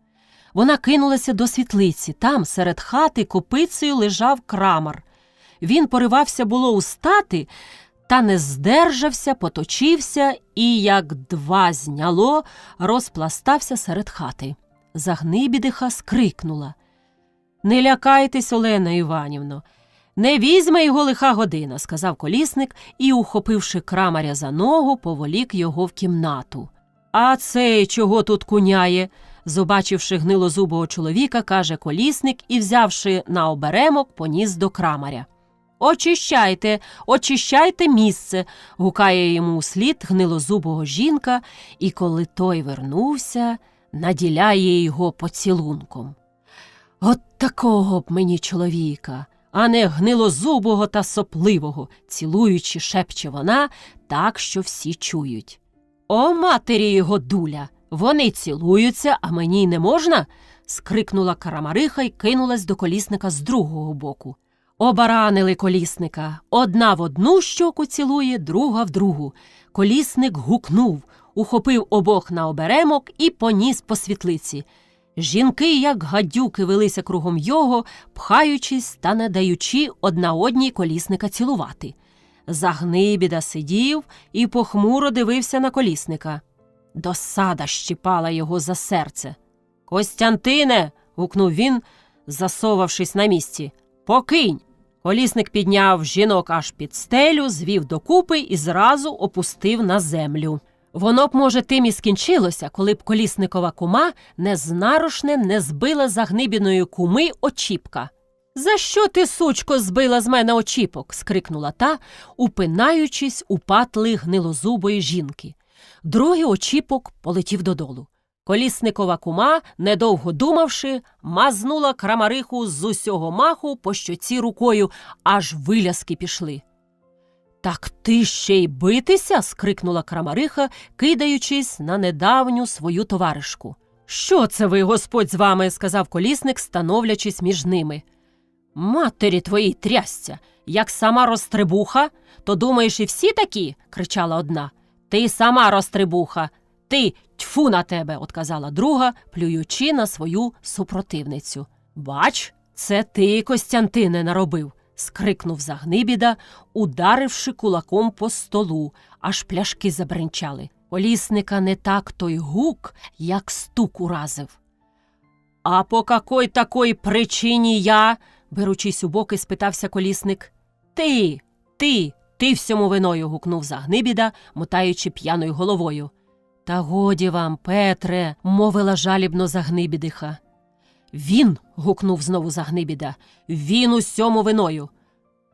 Вона кинулася до світлиці. Там, серед хати, копицею лежав Крамар. Він поривався було устати, та не здержався, поточився і, як два зняло, розпластався серед хати. Загнибідиха скрикнула: «Не лякайтесь, Олена Іванівно, не візьме його лиха година», – сказав колісник і, ухопивши Крамаря за ногу, поволік його в кімнату. «А цей чого тут куняє?» – побачивши гнилозубого чоловіка, каже колісник і, взявши на оберемок, поніс до Крамаря. Очищайте місце», – гукає йому услід гнилозубого жінка, і коли той вернувся, наділяє його поцілунком. «От такого б мені чоловіка, а не гнилозубого та сопливого», – цілуючи, шепче вона, так, що всі чують. «О, матері його дуля! Вони цілуються, а мені й не можна?» – скрикнула Крамариха й кинулась до колісника з другого боку. Обаранили колісника. Одна в одну щоку цілує, друга в другу. Колісник гукнув, ухопив обох на оберемок і поніс по світлиці. Жінки, як гадюки, велися кругом його, пхаючись та не даючи одна одній колісника цілувати. Загнибіда сидів і похмуро дивився на колісника. Досада щіпала його за серце. «Костянтине!» – гукнув він, засовавшись на місці. «Покинь!» Колісник підняв жінок аж під стелю, звів докупи і зразу опустив на землю. Воно б, може, тим і скінчилося, коли б колісникова кума незнарочне не збила загнибіної куми очіпка. «За що ти, сучко, збила з мене очіпок?» – скрикнула та, упинаючись у патли гнилозубої жінки. Другий очіпок полетів додолу. Колісникова кума, недовго думавши, мазнула Крамариху з усього маху по щоці рукою, аж виляски пішли. «Так ти ще й битися?» – скрикнула Крамариха, кидаючись на недавню свою товаришку. «Що це ви, Господь з вами?» – сказав колісник, становлячись між ними. «Матері твоїй трясця! Як сама розтрибуха, то думаєш, і всі такі?» – кричала одна. «Ти сама розтрибуха! Ти, тьфу на тебе!» – отказала друга, плюючи на свою супротивницю. «Бач, це ти, Костянтине, наробив!» – скрикнув Загнибіда, ударивши кулаком по столу, аж пляшки забринчали. Колісника не так той гук, як стук уразив. «А по какой такой причині я?» – беручись у боки, спитався колісник. Ти всьому виною!» – гукнув Загнибіда, мотаючи п'яною головою. «Та годі вам, Петре!» – мовила жалібно Загнибідиха. «Він!» – гукнув знову Загнибіда. «Він усьому виною!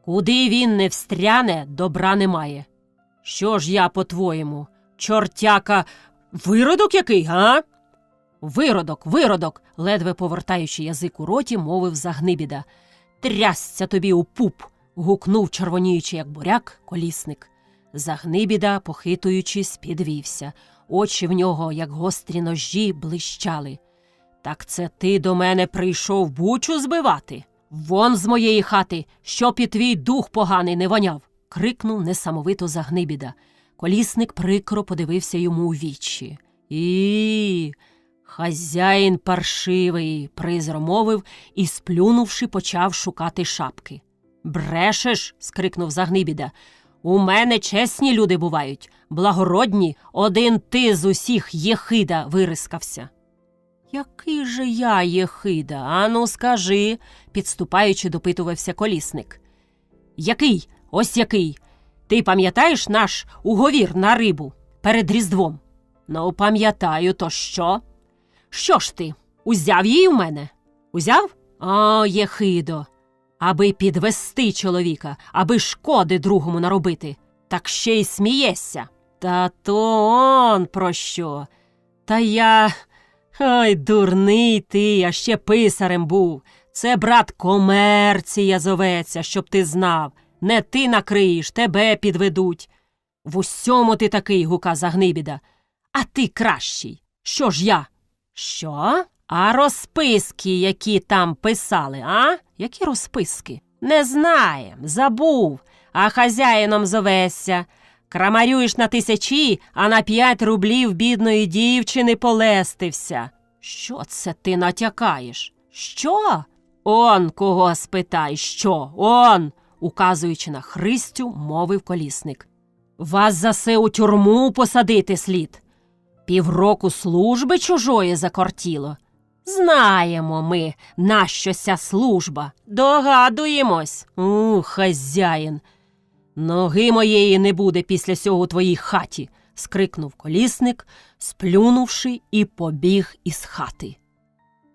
Куди він не встряне, добра немає. Що ж я, по-твоєму, чортяка, виродок який, га?» Виродок, ледве повертаючи язик у роті, мовив Загнибіда. «Трясся тобі у пуп!» – гукнув, червоніючи, як буряк, колісник. Загнибіда, похитуючись, підвівся. Очі в нього, як гострі ножі, блищали. «Так це ти до мене прийшов бучу збивати? Вон з моєї хати, щоб і твій дух поганий не воняв!» – крикнув несамовито Загнибіда. Колісник прикро подивився йому у вічі. «Хазяїн паршивий!» – призро мовив і, сплюнувши, почав шукати шапки. «Брешеш!» – скрикнув Загнибіда. «У мене чесні люди бувають, благородні, один ти з усіх єхида вирискався». «Який же я єхида? Ану, скажи!» – підступаючи, допитувався колісник. «Який? Ось який! Ти пам'ятаєш наш уговір на рибу перед Різдвом?» «Ну, пам'ятаю, то що?» Що ж ти, узяв її в мене? Узяв? О, єхидо! Аби підвести чоловіка, аби шкоди другому наробити. Так ще й смієшся. Та то он про що. Та я... Ой, дурний ти, а ще писарем був. Це, брат, комерція зоветься, щоб ти знав. Не ти накриєш, тебе підведуть. В усьому ти такий, гука Загнибіда. А ти кращий. Що ж я? Що? А розписки, які там писали, а? Які розписки? Не знаєм, забув, а хазяїном зовешся. Крамарюєш на 1000, а на 5 рублів бідної дівчини полестився. Що це ти натякаєш? Що? Он кого спитай, що? Он, указуючи на Христю, мовив Колісник. Вас за се у тюрму посадити слід. Півроку служби чужої закортіло. Знаємо ми, нащо ся служба. Догадуємось. Хазяїн. Ноги моєї не буде після сього у твоїй хаті, скрикнув Колісник, сплюнувши, і побіг із хати.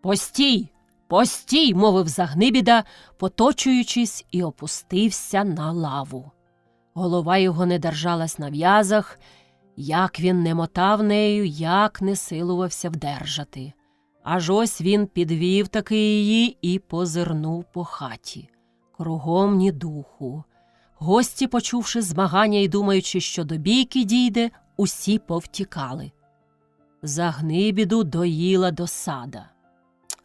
Постій, постій, мовив Загнибіда, поточуючись, і опустився на лаву. Голова його не держалась на в'язах, як він не мотав нею, як не силувався вдержати. Аж ось він підвів таки її і позирнув по хаті. Кругом ні духу. Гості, почувши змагання і думаючи, що до бійки дійде, усі повтікали. Загнибіду доїла досада.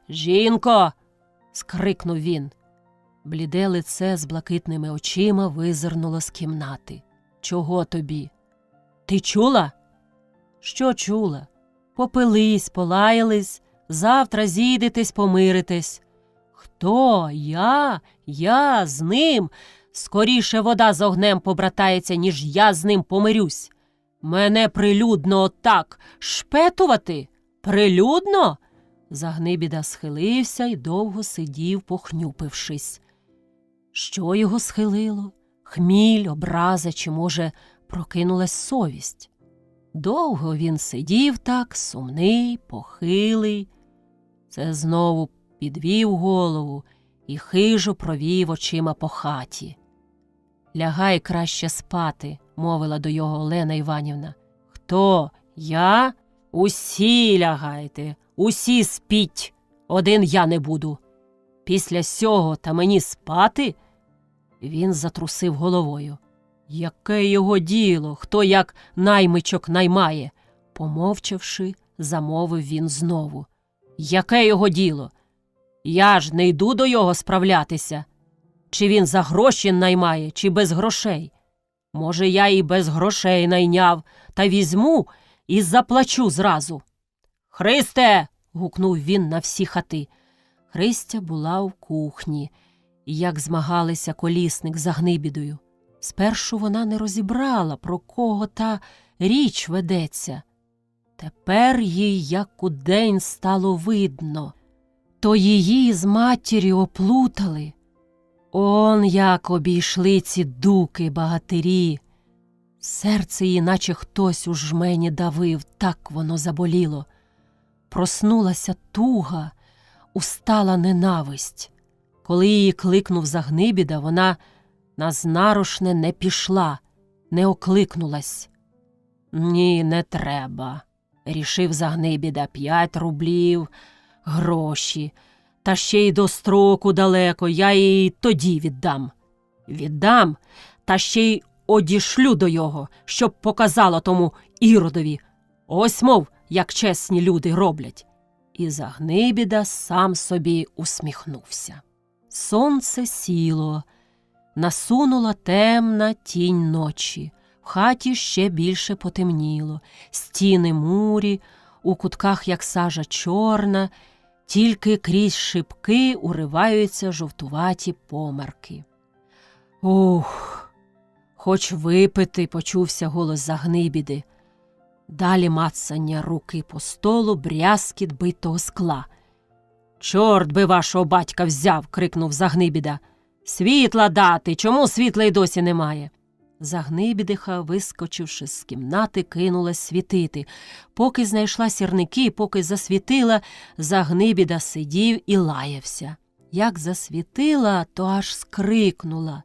«Жінко!» – скрикнув він. Бліде лице з блакитними очима визирнуло з кімнати. «Чого тобі? Ти чула?» «Що чула? Попились, полаялись, завтра зійдетесь, помиритесь». «Хто? Я з ним? Скоріше вода з огнем побратається, ніж я з ним помирюсь. Мене прилюдно отак шпетувати? Прилюдно?» Загнибіда схилився й довго сидів, похнюпившись. Що його схилило? Хміль, образа чи, може, прокинулась совість? Довго він сидів так, сумний, похилий. Це знову підвів голову і хижо провів очима по хаті. «Лягай краще спати», – мовила до його Олена Іванівна. «Хто? Я? Усі лягайте, усі спіть, один я не буду. Після сього та мені спати?» Він затрусив головою. «Яке його діло, хто як наймичок наймає?» Помовчавши, замовив він знову. «Яке його діло? Я ж не йду до його справлятися. Чи він за гроші наймає, чи без грошей? Може, я і без грошей найняв, та візьму і заплачу зразу». «Христе!» – гукнув він на всі хати. Христя була в кухні, і як змагалися Колісник з Загнибідою. Спершу вона не розібрала, про кого та річ ведеться. Тепер їй як удень стало видно. То її з матір'ю оплутали. Он як обійшли ці дуки-багатирі. Серце її, наче хтось у жмені давив, так воно заболіло. Проснулася туга, устала ненависть. Коли її кликнув Загнибіда, вона назнарошне не пішла, не окликнулась. «Ні, не треба», – рішив Загнибіда, 5 рублів, гроші. Та ще й до строку далеко, я їй тоді віддам. Віддам, та ще й одішлю до його, щоб показало тому Іродові. Ось, мов, як чесні люди роблять. І Загнибіда сам собі усміхнувся. Сонце сіло, насунула темна тінь ночі. В хаті ще більше потемніло, стіни мурі, у кутках як сажа чорна, тільки крізь шибки уриваються жовтуваті померки. «Ух, хоч випити», – почувся голос Загнибіди. Далі мацання руки по столу, брязкіт битого скла. «Чорт би вашого батька взяв!» – крикнув Загнибіда. «Світла дати! Чому світла й досі немає?» Загнибідиха, вискочивши з кімнати, кинулась світити. Поки знайшла сірники, поки засвітила, Загнибіда сидів і лаявся. Як засвітила, то аж скрикнула.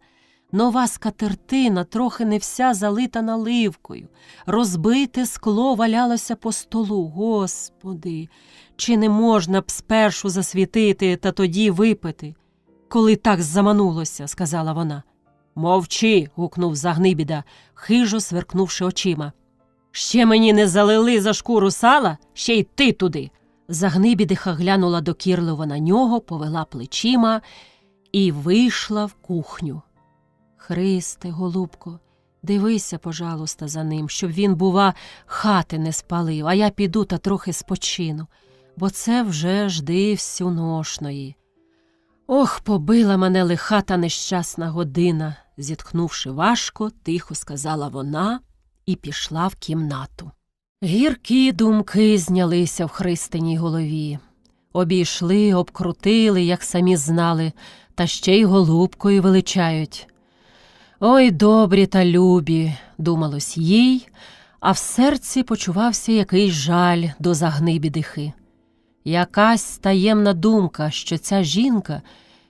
Нова скатертина, трохи не вся залита наливкою. Розбите скло валялося по столу. Господи, чи не можна б спершу засвітити та тоді випити? Коли так заманулося, сказала вона. Мовчи, гукнув Загнибіда, хижо сверкнувши очима. Ще мені не залили за шкуру сала, ще й ти туди. Загнибідиха глянула докірливо на нього, повела плечима і вийшла в кухню. Христе, голубко, дивися, пожалуйста, за ним, щоб він, бува, хати не спалив, а я піду та трохи спочину, бо це вже жди всюношної. Ох, побила мене лиха та нещасна година, зітхнувши важко, тихо сказала вона і пішла в кімнату. Гіркі думки знялися в Христиній голові. Обійшли, обкрутили, як самі знали, та ще й голубкою величають. Ой, добрі та любі, думалось їй, а в серці почувався якийсь жаль до Загнибідихи. Якась таємна думка, що ця жінка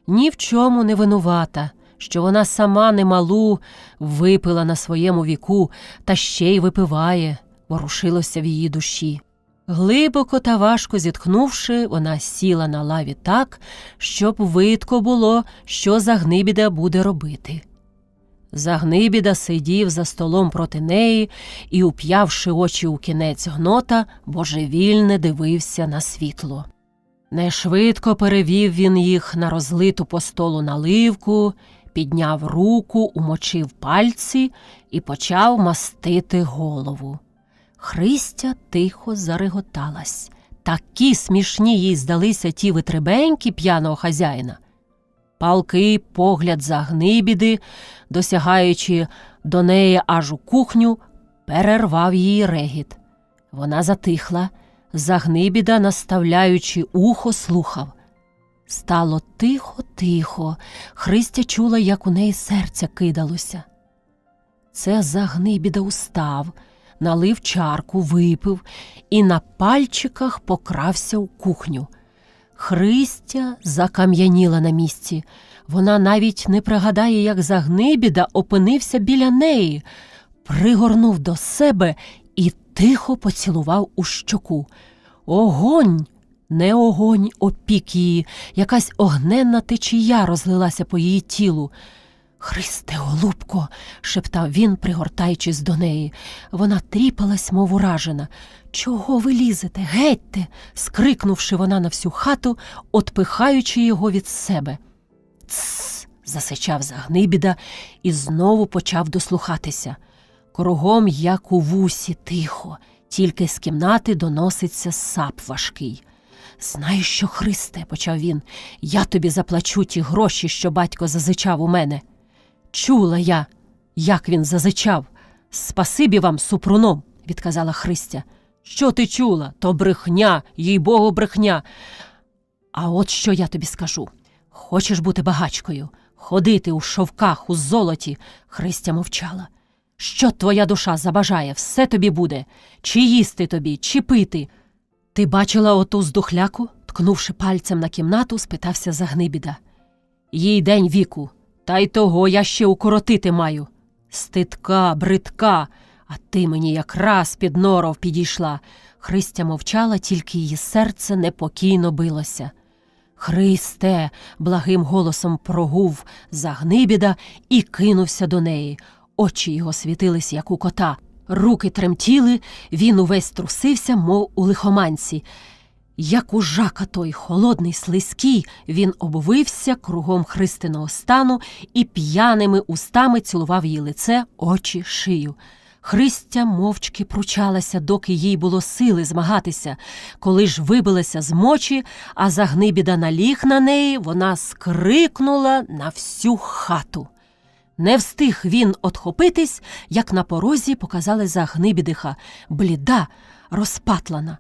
ні в чому не винувата, що вона сама немалу випила на своєму віку та ще й випиває, ворушилося в її душі. Глибоко та важко зітхнувши, вона сіла на лаві так, щоб видко було, що Загнибіда буде робити. Загнибіда сидів за столом проти неї і, уп'явши очі у кінець гнота, божевільне дивився на світло. Нешвидко перевів він їх на розлиту по столу наливку, підняв руку, умочив пальці і почав мастити голову. Христя тихо зареготалась. Такі смішні їй здалися ті витребеньки п'яного хазяїна. Палкий погляд Загнибіди, досягаючи до неї аж у кухню, перервав її регіт. Вона затихла. Загнибіда, наставляючи ухо, слухав. Стало тихо-тихо. Христя чула, як у неї серце кидалося. Це Загнибіда устав, налив чарку, випив і на пальчиках покрався у кухню. Христя закам'яніла на місці. Вона навіть не пригадає, як Загнибіда опинився біля неї, пригорнув до себе і тихо поцілував у щоку. Огонь! Не огонь опік її, якась огненна течія розлилася по її тілу. «Христе, голубко!» – шептав він, пригортаючись до неї. Вона тріпалась, мов уражена. «Чого ви лізете? Гетьте!» – скрикнувши вона на всю хату, отпихаючи його від себе. «Тсс!» – засичав Загнибіда і знову почав дослухатися. Кругом, як у вусі, тихо, тільки з кімнати доноситься сап важкий. «Знаєш що, Христе?» – почав він. «Я тобі заплачу ті гроші, що батько зазичав у мене». «Чула я, як він зазичав. Спасибі вам, Супруном», – відказала Христя. «Що ти чула? То брехня, їй-богу, брехня. А от що я тобі скажу. Хочеш бути багачкою, ходити у шовках, у золоті?» Христя мовчала. «Що твоя душа забажає, все тобі буде. Чи їсти тобі, чи пити?» «Ти бачила оту здухляку?» – ткнувши пальцем на кімнату, спитався Загнибіда. «Їй день віку, та й того я ще укоротити маю. Стидка, бридка, а ти мені якраз під норов підійшла». Христя мовчала, тільки її серце непокійно билося. «Христе!» – благим голосом прогув Загнибіда і кинувся до неї. Очі його світились, як у кота. Руки тремтіли, він увесь трусився, мов у лихоманці. Як у жака той, холодний, слизький, він обвився кругом Христиного стану і п'яними устами цілував її лице, очі, шию. Христя мовчки пручалася, доки їй було сили змагатися. Коли ж вибилася з мочі, а Загнибіда наліг на неї, вона скрикнула на всю хату. Не встиг він отхопитись, як на порозі показала Загнибідиха, бліда, розпатлана.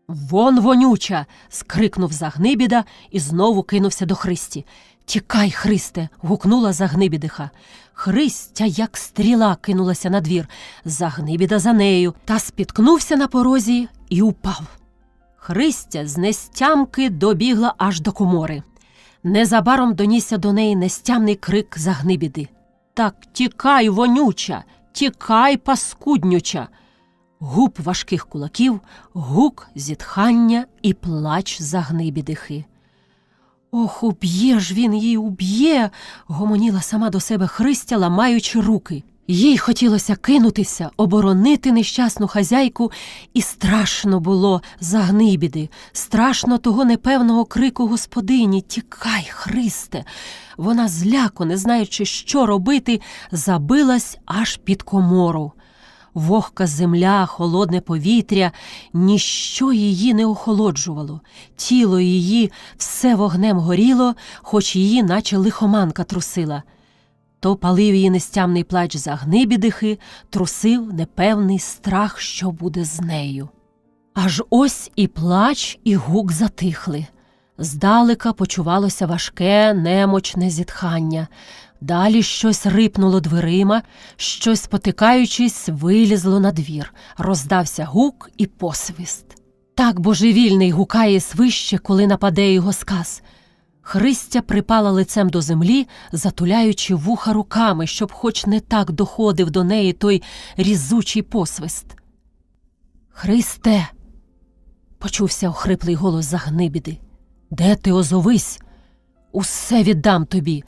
«Вон вонюча!» – скрикнув Загнибіда і знову кинувся до Христі. «Тікай, Христе!» – гукнула Загнибідиха. Христя, як стріла, кинулася на двір. Загнибіда за нею, та спіткнувся на порозі і упав. Христя з нестямки добігла аж до комори. Незабаром донісся до неї нестямний крик Загнибіди. «Так тікай, вонюча! Тікай, паскуднюча!» Гуп важких кулаків, гук, зітхання і плач Загнибідихи. «Ох, уб'є ж він її, уб'є!» – гомоніла сама до себе Христя, ламаючи руки. Їй хотілося кинутися, оборонити нещасну хазяйку, і страшно було Загнибіди, страшно того непевного крику господині «Тікай, Христе!». Вона зляко, не знаючи, що робити, забилась аж під комору. Вогка земля, холодне повітря – ніщо її не охолоджувало. Тіло її все вогнем горіло, хоч її наче лихоманка трусила. То палив її нестямний плач Загнибідихи, трусив непевний страх, що буде з нею. Аж ось і плач, і гук затихли. Здалека почувалося важке, немочне зітхання. Далі щось рипнуло дверима, щось, спотикаючись, вилізло на двір. Роздався гук і посвист. Так божевільний гукає свище, коли нападе його сказ. Христя припала лицем до землі, затуляючи вуха руками, щоб хоч не так доходив до неї той різучий посвист. «Христе!» – почувся охриплий голос Загнибіди. «Де ти, озовись? Усе віддам тобі.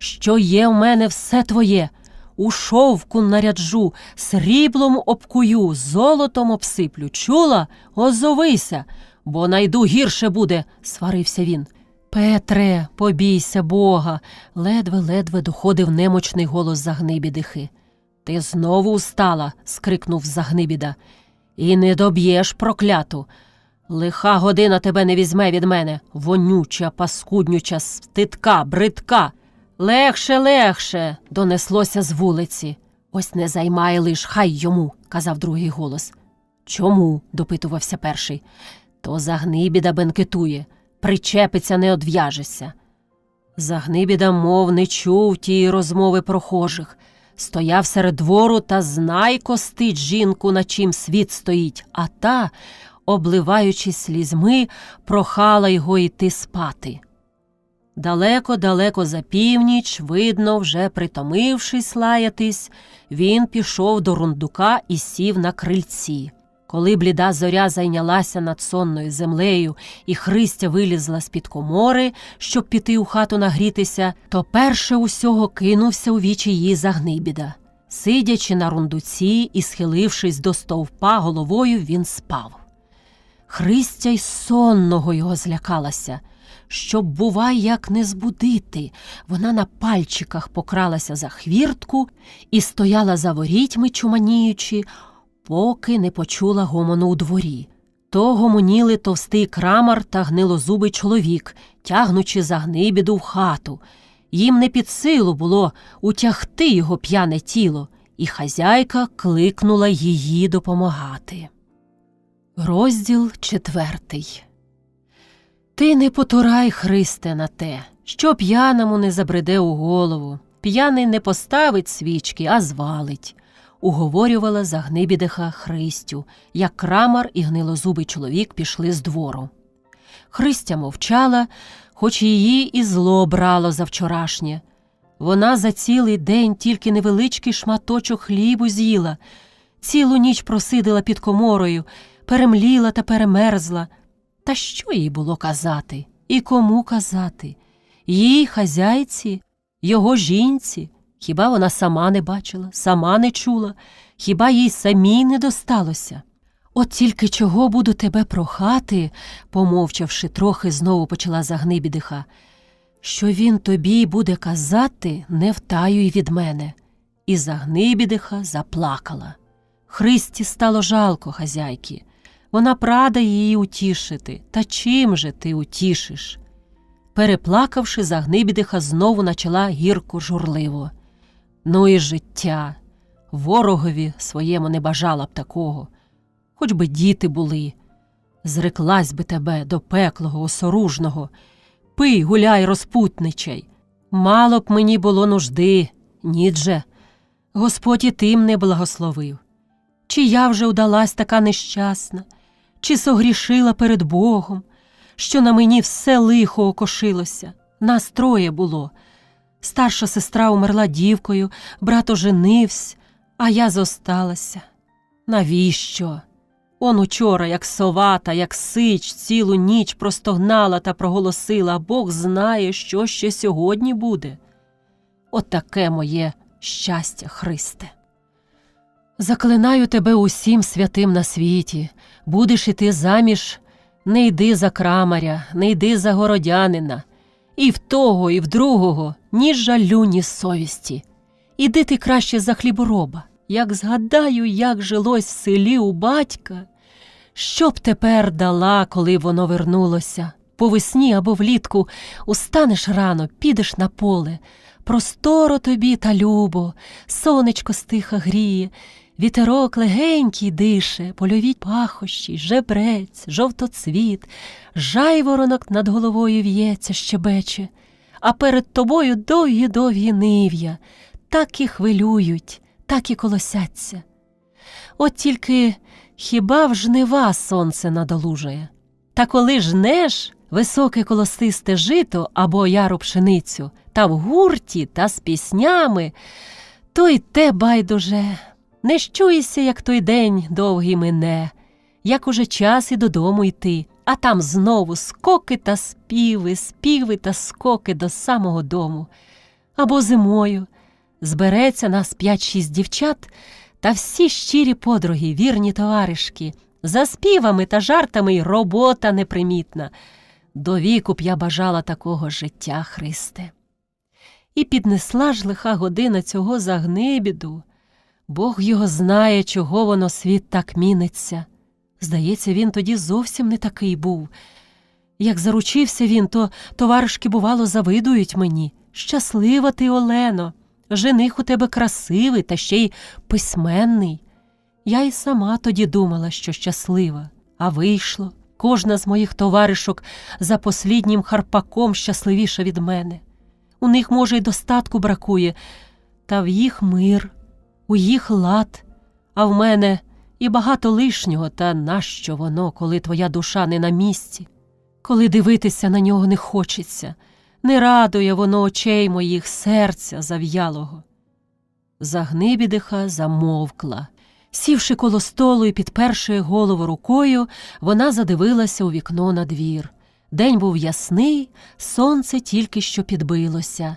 Що є в мене, все твоє. У шовку наряджу, сріблом обкую, золотом обсиплю. Чула? Озовися, бо найду гірше буде», – сварився він. «Петре, побійся Бога!» – ледве-ледве доходив немочний голос Загнибідихи. «Ти знову устала!» – скрикнув Загнибіда. «І не доб'єш, прокляту! Лиха година тебе не візьме від мене, вонюча, паскуднюча, стидка, бридка!» «Легше, легше!» – донеслося з вулиці. «Ось не займай лиш, хай йому!» – казав другий голос. «Чому?» – допитувався перший. «То Загнибіда бенкетує. Причепиться, не одв'яжешся». Загнибіда мов не чув тієї розмови прохожих. Стояв серед двору та знай костить жінку, на чим світ стоїть, а та, обливаючись слізьми, прохала його йти спати. Далеко-далеко за північ, видно, вже притомившись лаятись, він пішов до рундука і сів на крильці. Коли бліда зоря зайнялася над сонною землею і Христя вилізла з-під комори, щоб піти у хату нагрітися, то перше усього кинувся у вічі їй Загнибіда. Сидячи на рундуці і схилившись до стовпа головою, він спав. Христя й сонного його злякалася. Щоб, бувай, як не збудити, вона на пальчиках покралася за хвіртку і стояла за ворітьми, чуманіючи, поки не почула гомону у дворі. То гомоніли товстий крамар та гнилозубий чоловік, тягнучи Загнибіду в хату. Їм не під силу було утягти його п'яне тіло, і хазяйка кликнула її допомагати. Розділ 4. «Ти не потурай, Христе, на те, що п'яному не забреде у голову. П'яний не поставить свічки, а звалить», – уговорювала Загнибідиха Христю, як крамар і гнилозубий чоловік пішли з двору. Христя мовчала, хоч її і зло брало за вчорашнє. Вона за цілий день тільки невеличкий шматочок хлібу з'їла, цілу ніч просидила під коморою, перемліла та перемерзла. Та що їй було казати? І кому казати? Їй, хазяйці, його жінці? Хіба вона сама не бачила, сама не чула? Хіба їй самій не досталося? «От тільки чого буду тебе прохати», – помовчавши трохи, знову почала Загнибідиха, «що він тобі буде казати, не втаюй від мене». І Загнибідиха заплакала. Христі стало жалко хазяйки. Вона прада її утішити. Та чим же ти утішиш? Переплакавши, Загнибідиха знову начала гірко журливо. «Ну і життя! Ворогові своєму не бажала б такого. Хоч би діти були. Зреклась би тебе до пеклого, осоружного. Пий, гуляй, розпутничай. Мало б мені було нужди, нідже. Господь і тим не благословив. Чи я вже удалась така нещасна, чи согрішила перед Богом, що на мені все лихо окошилося. Нас троє було. Старша сестра умерла дівкою, брат оженився, а я зосталася. Навіщо? Он учора, як сова та як сич, цілу ніч простогнала та проголосила, Бог знає, що ще сьогодні буде. Отаке моє щастя, Христе. Заклинаю тебе усім святим на світі. Будеш іти заміж, не йди за крамаря, не йди за городянина. І в того, і в другого ні жалю, ні совісті. Іди ти краще за хлібороба. Як згадаю, як жилось в селі у батька, що б тепер дала, коли воно вернулося? По весні або влітку устанеш рано, підеш на поле. Просторо тобі та любо, сонечко стиха гріє, вітерок легенький дише, польові пахощі, жебрець, жовтоцвіт, жайворонок над головою в'ється, щебече, а перед тобою довгі-довгі нив'я, так і хвилюють, так і колосяться. От тільки хіба в жнива сонце надолужує? Та коли жнеш високе колосисте жито або яру пшеницю, та в гурті, та з піснями, то й те байдуже. Не щуйся, як той день довгий мине, як уже час і додому йти, а там знову скоки та співи, співи та скоки до самого дому. Або зимою збереться нас 5-6 дівчат, та всі щирі подруги, вірні товаришки, за співами та жартами й робота непримітна. До віку б я бажала такого життя, Христе. І піднесла ж лиха година цього загнибіду. Бог його знає, чого воно світ так міниться. Здається, він тоді зовсім не такий був. Як заручився він, то товаришки, бувало, завидують мені. Щаслива ти, Олено, жених у тебе красивий та ще й письменний. Я й сама тоді думала, що щаслива, а вийшло. Кожна з моїх товаришок за посліднім харпаком щасливіша від мене. У них, може, й достатку бракує, та в їх мир, у їх лад, а в мене і багато лишнього, та нащо воно, коли твоя душа не на місці, коли дивитися на нього не хочеться, не радує воно очей моїх, серця зав'ялого. Загнибідиха замовкла. Сівши коло столу і підперши голову рукою, вона задивилася у вікно на двір. День був ясний, сонце тільки що підбилося.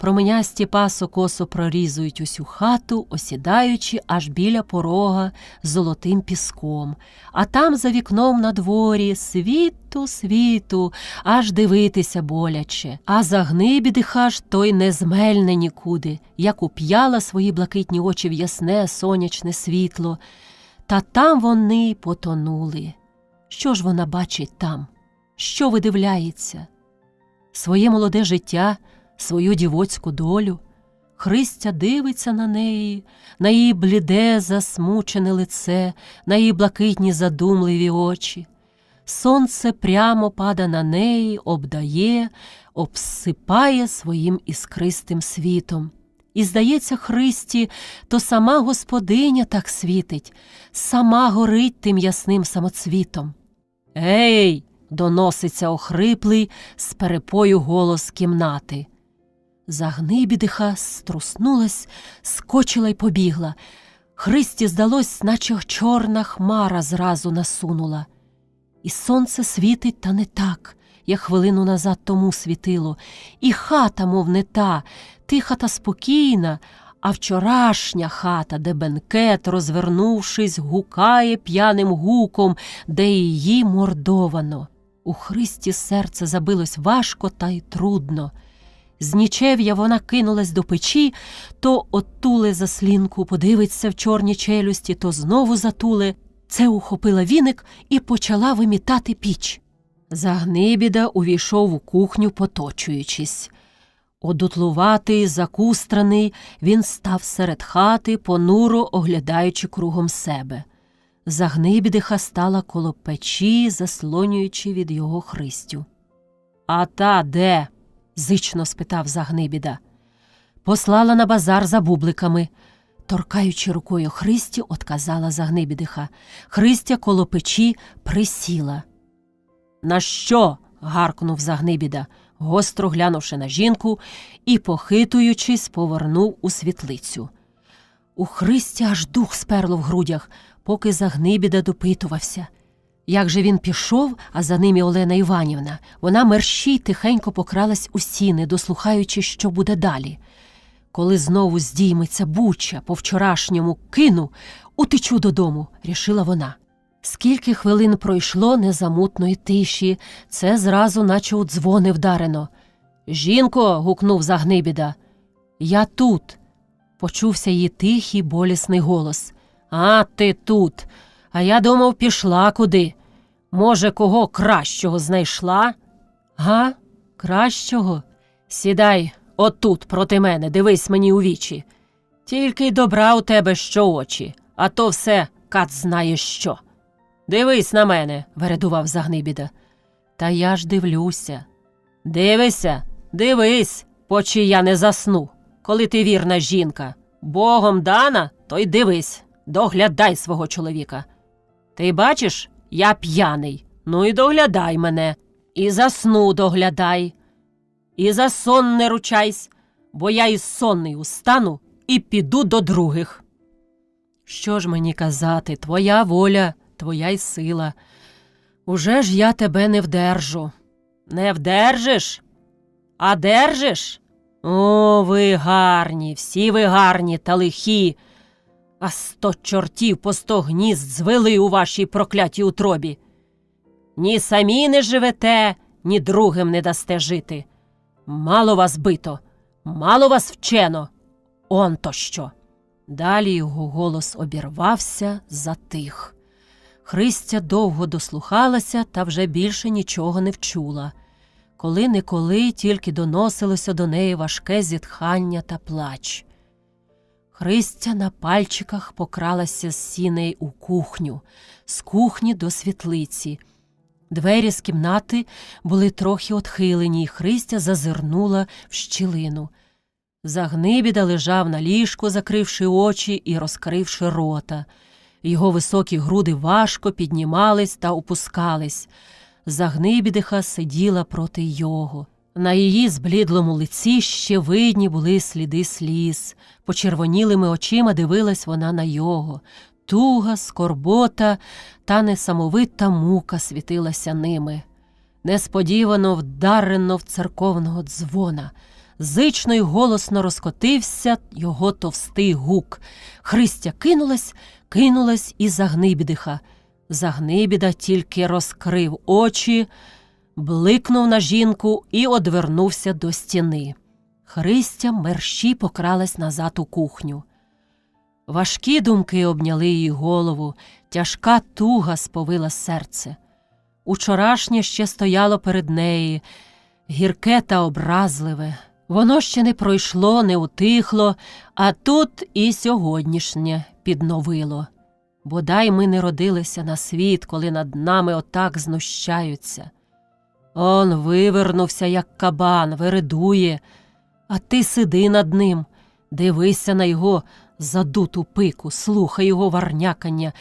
Променясті пасо-косо прорізують усю хату, осідаючи аж біля порога з золотим піском. А там за вікном на дворі світу, аж дивитися боляче. А Загнибідиха ж той не змельне нікуди, як уп'яла свої блакитні очі в ясне сонячне світло. Та там вони потонули. Що ж вона бачить там? Що видивляється? Своє молоде життя, свою дівоцьку долю. Христя дивиться на її бліде, засмучене лице, на її блакитні задумливі очі. Сонце прямо пада на неї, обдає, обсипає своїм іскристим світом. І, здається, Христі, то сама Господиня так світить, сама горить тим ясним самоцвітом. «Ей!» – доноситься охриплий з перепою голос кімнати. Загнибідиха струснулась, скочила й побігла. Христі здалось, наче чорна хмара зразу насунула. І сонце світить та не так, як хвилину назад тому світило. І хата, мов не та, тиха та спокійна, а вчорашня хата, де бенкет, розвернувшись, гукає п'яним гуком, де її мордовано. У Христі серце забилось важко та й трудно. З нічев'я вона кинулась до печі, то оттуле заслінку, подивиться в чорні челюсті, то знову затуле. Це ухопила віник і почала вимітати піч. Загнибіда увійшов у кухню, поточуючись. Одутлуватий, закустраний, він став серед хати, понуро оглядаючи кругом себе. Загнибідиха стала коло печі, заслонюючи від його Христю. «А та де?» зично спитав Загнибіда. Послала на базар за бубликами. Торкаючи рукою Христі, отказала Загнибідиха. Христя коло печі присіла. «На що?» – гаркнув Загнибіда, гостро глянувши на жінку і, похитуючись, повернув у світлицю. У Христі аж дух сперло в грудях, поки Загнибіда допитувався. Як же він пішов, а за ним і Олена Іванівна, вона мерщій тихенько покралась у сіни, дослухаючи, що буде далі. Коли знову здійметься буча по вчорашньому кину, утечу додому, рішила вона. Скільки хвилин пройшло незамутної тиші, це зразу наче у дзвони вдарено. «Жінко!» – гукнув Загнибіда. «Я тут!» – почувся її тихий, болісний голос. «А, ти тут! А я думав, пішла куди. Може, кого кращого знайшла?» «Га? Кращого? Сідай отут проти мене, дивись мені у вічі. Тільки й добра у тебе що очі, а то все кат знає що. Дивись на мене!» – вередував Загнибіда. «Та я ж дивлюся». «Дивися, дивись, почи я не засну, коли ти вірна жінка. Богом дана, то й дивись, доглядай свого чоловіка. Ти бачиш, я п'яний, ну і доглядай мене, і за сну доглядай, і за сон не ручайсь, бо я із сонний устану і піду до других». «Що ж мені казати, твоя воля, твоя й сила. Уже ж я тебе не вдержу». «Не вдержиш? А держиш? О, ви гарні, всі ви гарні та лихі, а 100 чортів по 100 гнізд звели у вашій проклятій утробі. Ні самі не живете, ні другим не дасте жити. Мало вас бито, мало вас вчено. Он то що!» Далі його голос обірвався, затих. Христя довго дослухалася та вже більше нічого не вчула. Коли-неколи тільки доносилося до неї важке зітхання та плач. Христя на пальчиках покралася з сіней у кухню, з кухні до світлиці. Двері з кімнати були трохи отхилені, і Христя зазирнула в щілину. Загнибіда лежав на ліжку, закривши очі і розкривши рота. Його високі груди важко піднімались та опускались. Загнибідиха сиділа проти його. На її зблідлому лиці ще видні були сліди сліз. Почервонілими очима дивилась вона на його. Туга, скорбота та несамовита мука світилася ними. Несподівано вдарено в церковного дзвона. Зично й голосно розкотився його товстий гук. Христя кинулась і Загнибідиха. Загнибіда тільки розкрив очі, бликнув на жінку і одвернувся до стіни. Христя мерщій покралась назад у кухню. Важкі думки обняли її голову, тяжка туга сповила серце. Учорашнє ще стояло перед нею, гірке та образливе. Воно ще не пройшло, не утихло, а тут і сьогоднішнє підновило. Бодай ми не родилися на світ, коли над нами отак знущаються. Он вивернувся, як кабан, вередує, а ти сиди над ним, дивися на його задуту пику, слухай його варнякання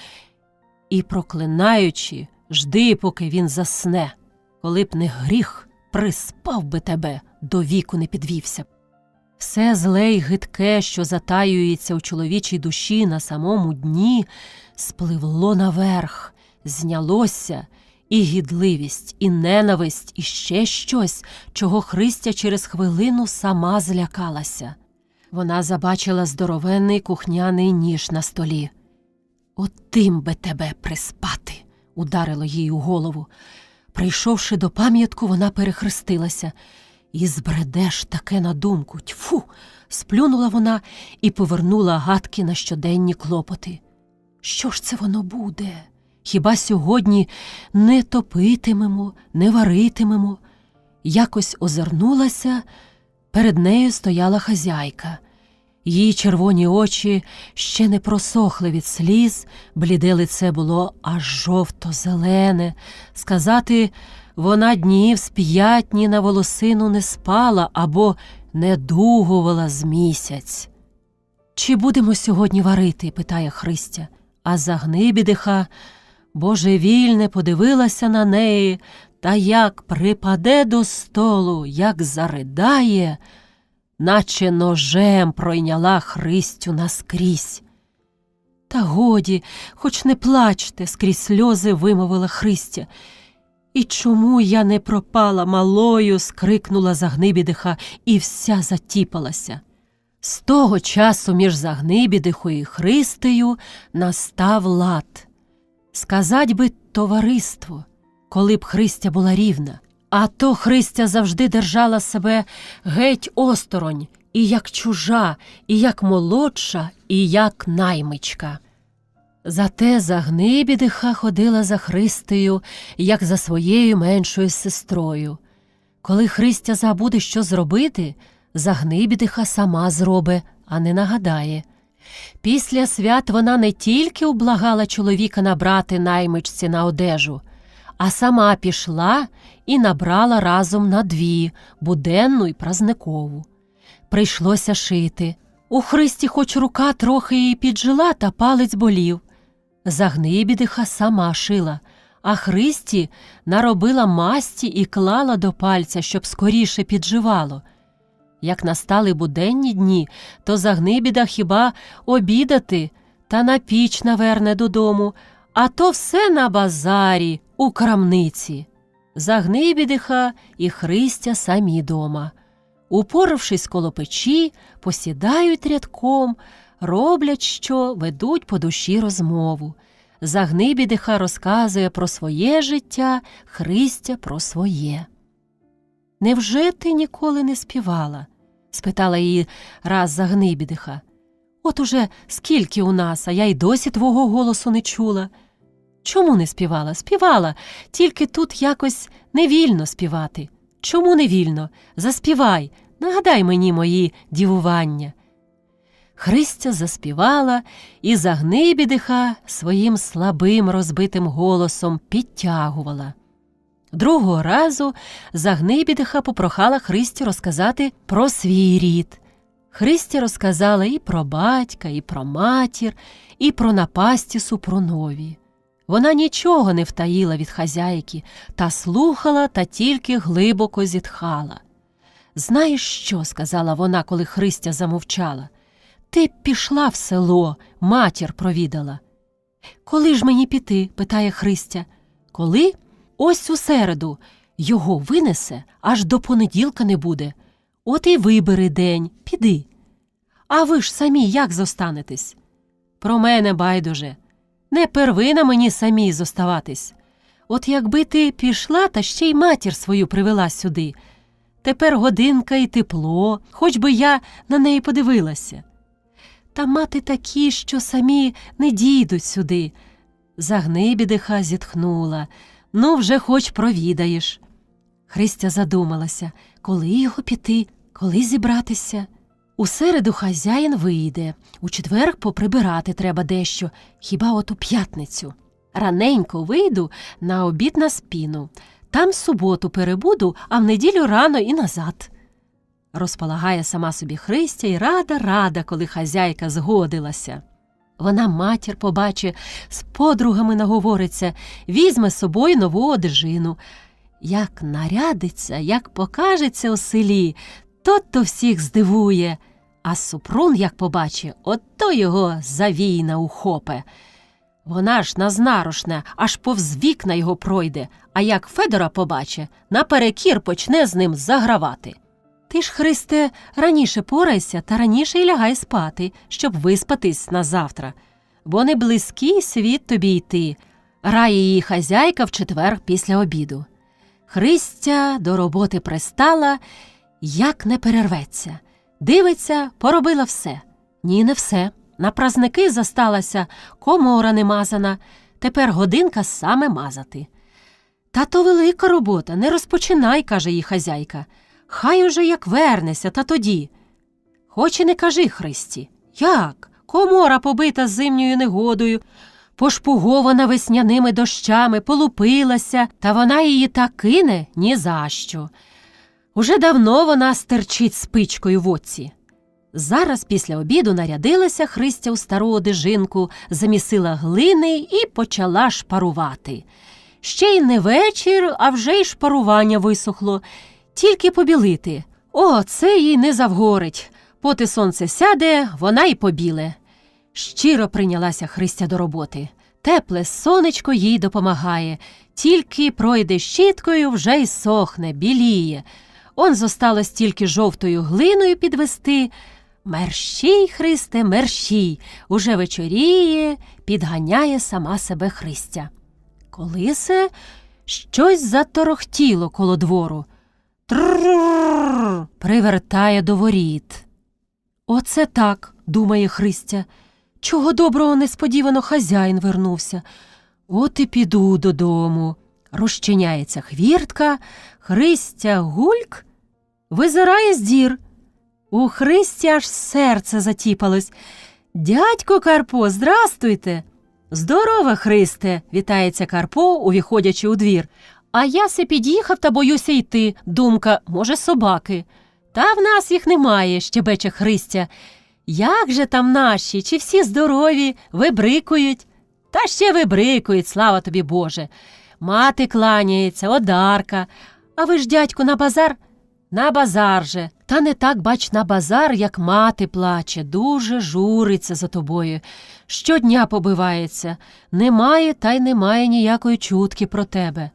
і, проклинаючи, жди, поки він засне. Коли б не гріх, приспав би тебе, до віку не підвівся. Все зле й гидке, що затаюється у чоловічій душі на самому дні, спливло наверх, знялося, і гідливість, і ненависть, і ще щось, чого Христя через хвилину сама злякалася. Вона забачила здоровенний кухняний ніж на столі. «От тим би тебе приспати!» – ударило їй у голову. Прийшовши до пам'ятку, вона перехрестилася. «І збредеш таке на думку! Тьфу!» – сплюнула вона і повернула гадки на щоденні клопоти. «Що ж це воно буде? Хіба сьогодні не топитимемо, не варитимемо?» Якось озирнулася, перед нею стояла хазяйка. Її червоні очі ще не просохли від сліз, бліде лице було аж жовто-зелене. Сказати, Вона днів з 5 ні на волосину не спала або не дугувала з місяць. «Чи будемо сьогодні варити?» – питає Христя. А Загнибідиха божевільне подивилася на неї, та як припаде до столу, як заридає, наче ножем пройняла Христю наскрізь. «Та годі, хоч не плачте!» – скрізь сльози вимовила Христя. «І чому я не пропала малою?» – скрикнула Загнибідиха і вся затіпалася. З того часу між Загнибідихою і Христею настав лад. Сказать би товариство, коли б Христя була рівна. А то Христя завжди держала себе геть осторонь, і як чужа, і як молодша, і як наймичка. Зате Загнибідиха ходила за Христею, як за своєю меншою сестрою. Коли Христя забуде, що зробити, Загнибідиха сама зробить, а не нагадає. Після свят вона не тільки ублагала чоловіка набрати наймичці на одежу, а сама пішла і набрала разом на 2 – буденну і празникову. Прийшлося шити. У Христі хоч рука трохи і піджила, та палець болів. Загнибідиха сама шила, а Христі наробила масті і клала до пальця, щоб скоріше підживало. Як настали буденні дні, то Загнибіда хіба обідати та на піч наверне додому, а то все на базарі, у крамниці. Загнибідиха і Христя самі дома. Упоравшись коло печі, посідають рядком, роблять що, ведуть по душі розмову. Загнибідиха розказує про своє життя, Христя про своє. «Невже ти ніколи не співала?» – спитала її раз Загнибідиха. «От уже скільки у нас, а я й досі твого голосу не чула». «Чому не співала?» «Співала, тільки тут якось невільно співати». «Чому невільно? Заспівай, нагадай мені мої дівування». Христя заспівала, і Загнибідиха своїм слабим розбитим голосом підтягувала. Другого разу Загнибідиха попрохала Христю розказати про свій рід. Христя розказала і про батька, і про матір, і про напасті Супрунові. Вона нічого не втаїла від хазяйки, та слухала, та тільки глибоко зітхала. «Знаєш що?» – сказала вона, коли Христя замовчала. «Ти б пішла в село, матір провідала». «Коли ж мені піти?» – питає Христя. «Коли? Ось у середу. Його винесе, аж до понеділка не буде. От і вибери день, піди». «А ви ж самі як зостанетесь?» «Про мене байдуже. Не первина мені самій зоставатись. От якби ти пішла, та ще й матір свою привела сюди. Тепер годинка і тепло, хоч би я на неї подивилася. Та мати такі, що самі не дійдуть сюди». Загнибідиха зітхнула. «Ну, вже хоч провідаєш». Христя задумалася, коли його піти, коли зібратися. У середу хазяїн вийде, у четвер поприбирати треба дещо, хіба от у п'ятницю. Раненько вийду на обід на спіну, там суботу перебуду, а в неділю рано і назад. Розполагає сама собі Христя і рада, коли хазяйка згодилася. Вона матір побачить, з подругами наговориться, візьме з собою нову одежину. Як нарядиться, як покажеться у селі, то всіх здивує. А Супрун, як побачить, ото його завійна ухопе. Вона ж назнарочне, аж повз вікна його пройде, а як Федора побачить, наперекір почне з ним загравати. Ти ж, Христе, раніше порайся та раніше й лягай спати, щоб виспатись на завтра. Бо не близький світ тобі йти, рає її хазяйка в четвер після обіду. Христя до роботи пристала, як не перерветься. Дивиться, поробила все. Ні, не все. На празники засталася, комора не мазана, тепер годинка саме мазати. Та то велика робота, не розпочинай, каже їй хазяйка. Хай уже як вернеся, та тоді. Хоч і не кажи Христі. Як? Комора побита зимньою негодою. пошпугована весняними дощами, полупилася, та вона її так кине ні за що. Уже давно вона стерчить спичкою в оці. Зараз після обіду нарядилася Христя у стару одежинку, замісила глини і почала шпарувати. Ще й не вечір, а вже й шпарування висохло. Тільки побілити. О, це їй не завгорить. Поти сонце сяде, вона й побіле. Щиро прийнялася Христя до роботи. Тепле сонечко їй допомагає. Тільки пройде щіткою, вже й сохне, біліє. Он зосталось тільки жовтою глиною підвести. Мерщій, Христе, мерщій, уже вечоріє, підганяє сама себе Христя. Колисе щось заторохтіло коло двору. Тррррррр, привертає до воріт. Оце так, думає Христя. Чого доброго несподівано хазяїн вернувся. От і піду додому. Розчиняється хвіртка, Христя гульк визирає з дір. У Христі аж серце затіпалось. «Дядько Карпо, здрастуйте!» «Здорова, Христе!» – вітається Карпо, увіходячи у двір. «А я се під'їхав та боюся йти. Думка, може, собаки?» «Та в нас їх немає», – щебече Христя. «Як же там наші? Чи всі здорові? Вибрикують?» «Та ще вибрикують, слава тобі, Боже!» «Мати кланяється, Одарка. А ви ж, дядьку, на базар?» «На базар же. Та не так, бач, на базар, як мати плаче. Дуже журиться за тобою. Щодня побивається. Немає та й немає ніякої чутки про тебе.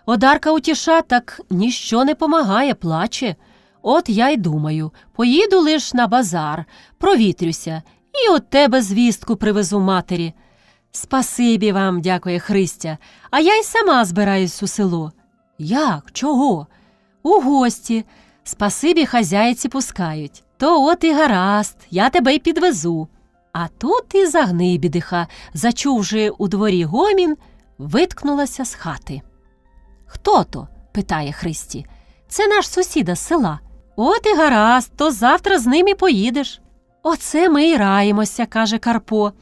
Одарка утіша, так ніщо не помагає, плаче. От я й думаю, поїду лиш на базар, провітрюся, і от тебе звістку привезу матері». «Спасибі вам, дякує Христя, а я й сама збираюсь у село». «Як? Чого?» «У гості. Спасибі хазяйці пускають. То от і гаразд, я тебе й підвезу». А тут і Загнибідиха, зачувши у дворі гомін, виткнулася з хати. «Хто то?» – питає Христі. «Це наш сусіда з села». «От і гаразд, то завтра з ним і поїдеш». «Оце ми й раємося», – каже Карпо.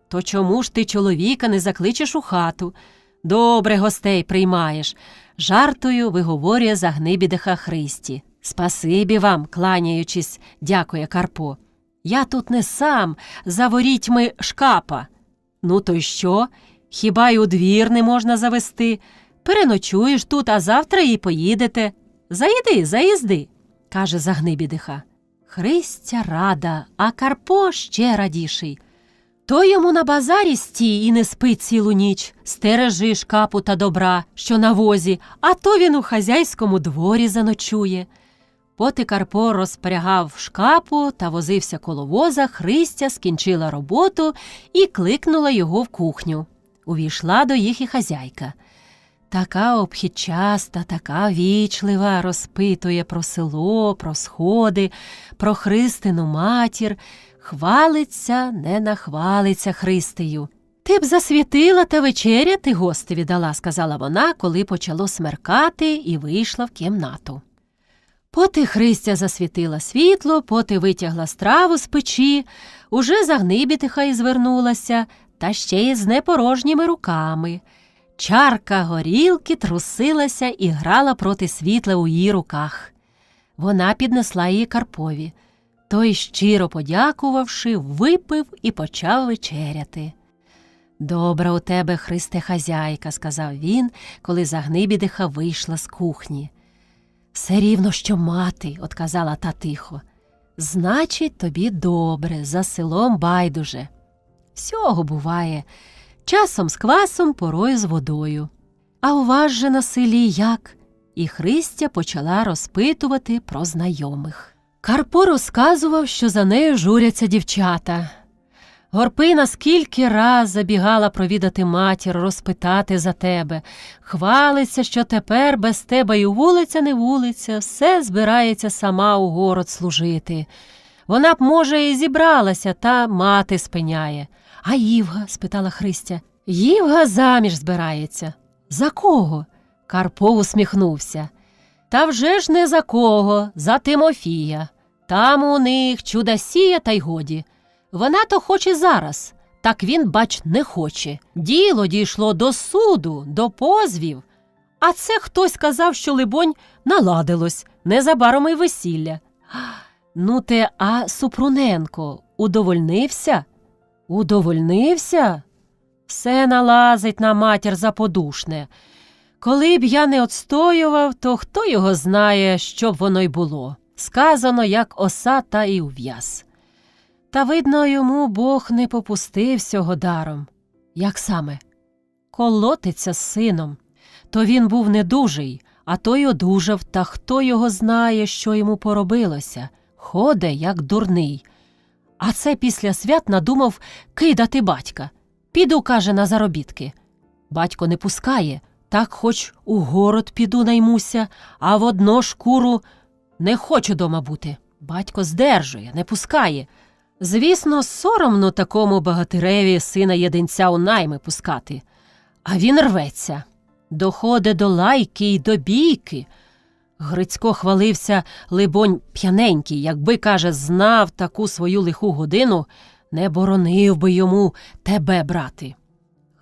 «То чому ж ти чоловіка не закличеш у хату? Добре гостей приймаєш», – жартою виговорює Загнибідиха Христі. «Спасибі вам», – кланяючись, дякує Карпо. «Я тут не сам, за ворітьми шкапа». «Ну то й що? Хіба й у двір не можна завести? Переночуєш тут, а завтра і поїдете. Заїзди», – каже Загнибідиха. Христя рада, а Карпо ще радіший. То йому на базарі стій і не спить цілу ніч, стережи шкапу та добра, що на возі, а то він у хазяйському дворі заночує. Поти Карпо розпрягав шкапу та возився коло воза, Христя скінчила роботу і кликнула його в кухню. Увійшла до їх і хазяйка. Така обхідчаста, така вічлива, розпитує про село, про сходи, про Христину матір. Хвалиться, не нахвалиться Христею. «Ти б засвітила та вечеряти гостеві дала», – сказала вона, коли почало смеркати, і вийшла в кімнату. Поти Христя засвітила світло, поти витягла страву з печі, уже Загнибідиха й звернулася, та ще й з непорожніми руками. Чарка горілки трусилася і грала проти світла у її руках. Вона піднесла її Карпові. Той, щиро подякувавши, випив і почав вечеряти. «Добра у тебе, Христе, хазяйка», – сказав він, коли Загнибідиха вийшла з кухні. «Все рівно, що мати», – отказала та тихо. «Значить, тобі добре, за селом байдуже. Всього буває, часом з квасом, порою з водою. А у вас же на селі як?» І Христя почала розпитувати про знайомих. Карпо розказував, що за нею журяться дівчата. Горпина скільки раз забігала провідати матір, розпитати за тебе. Хвалиться, що тепер без тебе і вулиця не вулиця, все збирається сама у город служити. Вона б, може, і зібралася, та мати спиняє. «А Івга?» – спитала Христя. «Івга заміж збирається». «За кого?» – Карпо усміхнувся. «Та вже ж не за кого, за Тимофія. Там у них чудосія та й годі. Вона то хоче зараз, Так він, бач, не хоче. Діло дійшло до суду, до позвів. А це хтось сказав, що, либонь, наладилось, незабаром і весілля. Ну те, а Супруненко удовольнився? Удовольнився? Все налазить на матір заподушне. Коли б я не отстоював, то хто його знає, що б воно й було. Сказано, як оса, та й ув'яз. Та, видно, йому Бог не попустив сього даром. Як саме? Колотиться з сином. То він був недужий, а той одужав, та хто його знає, що йому поробилося. Ходе, як дурний. А це після свят надумав кидати батька. Піду, каже, на заробітки. Батько не пускає, так хоч у город піду наймуся, а в одно шкуру не хочу дома бути. Батько здержує, не пускає. Звісно, соромно такому богатиреві сина єдинця у найми пускати. А він рветься. Доходить до лайки й до бійки. Грицько хвалився, либонь, п'яненький, якби, каже, знав таку свою лиху годину, не боронив би йому тебе брати.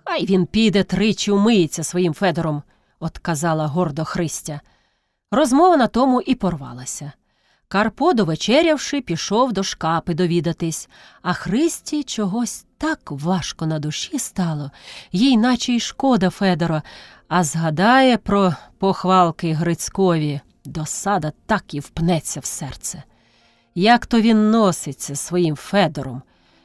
Хай він піде тричі умиється своїм Федором, отказала гордо Христя. Розмова на тому і порвалася. Карпо, довечерявши, пішов до шкапи довідатись, а Христі чогось так важко на душі стало, їй наче й шкода Федора, а згадає про похвалки Грицькові, досада так і впнеться в серце. Як то він носиться своїм Федором?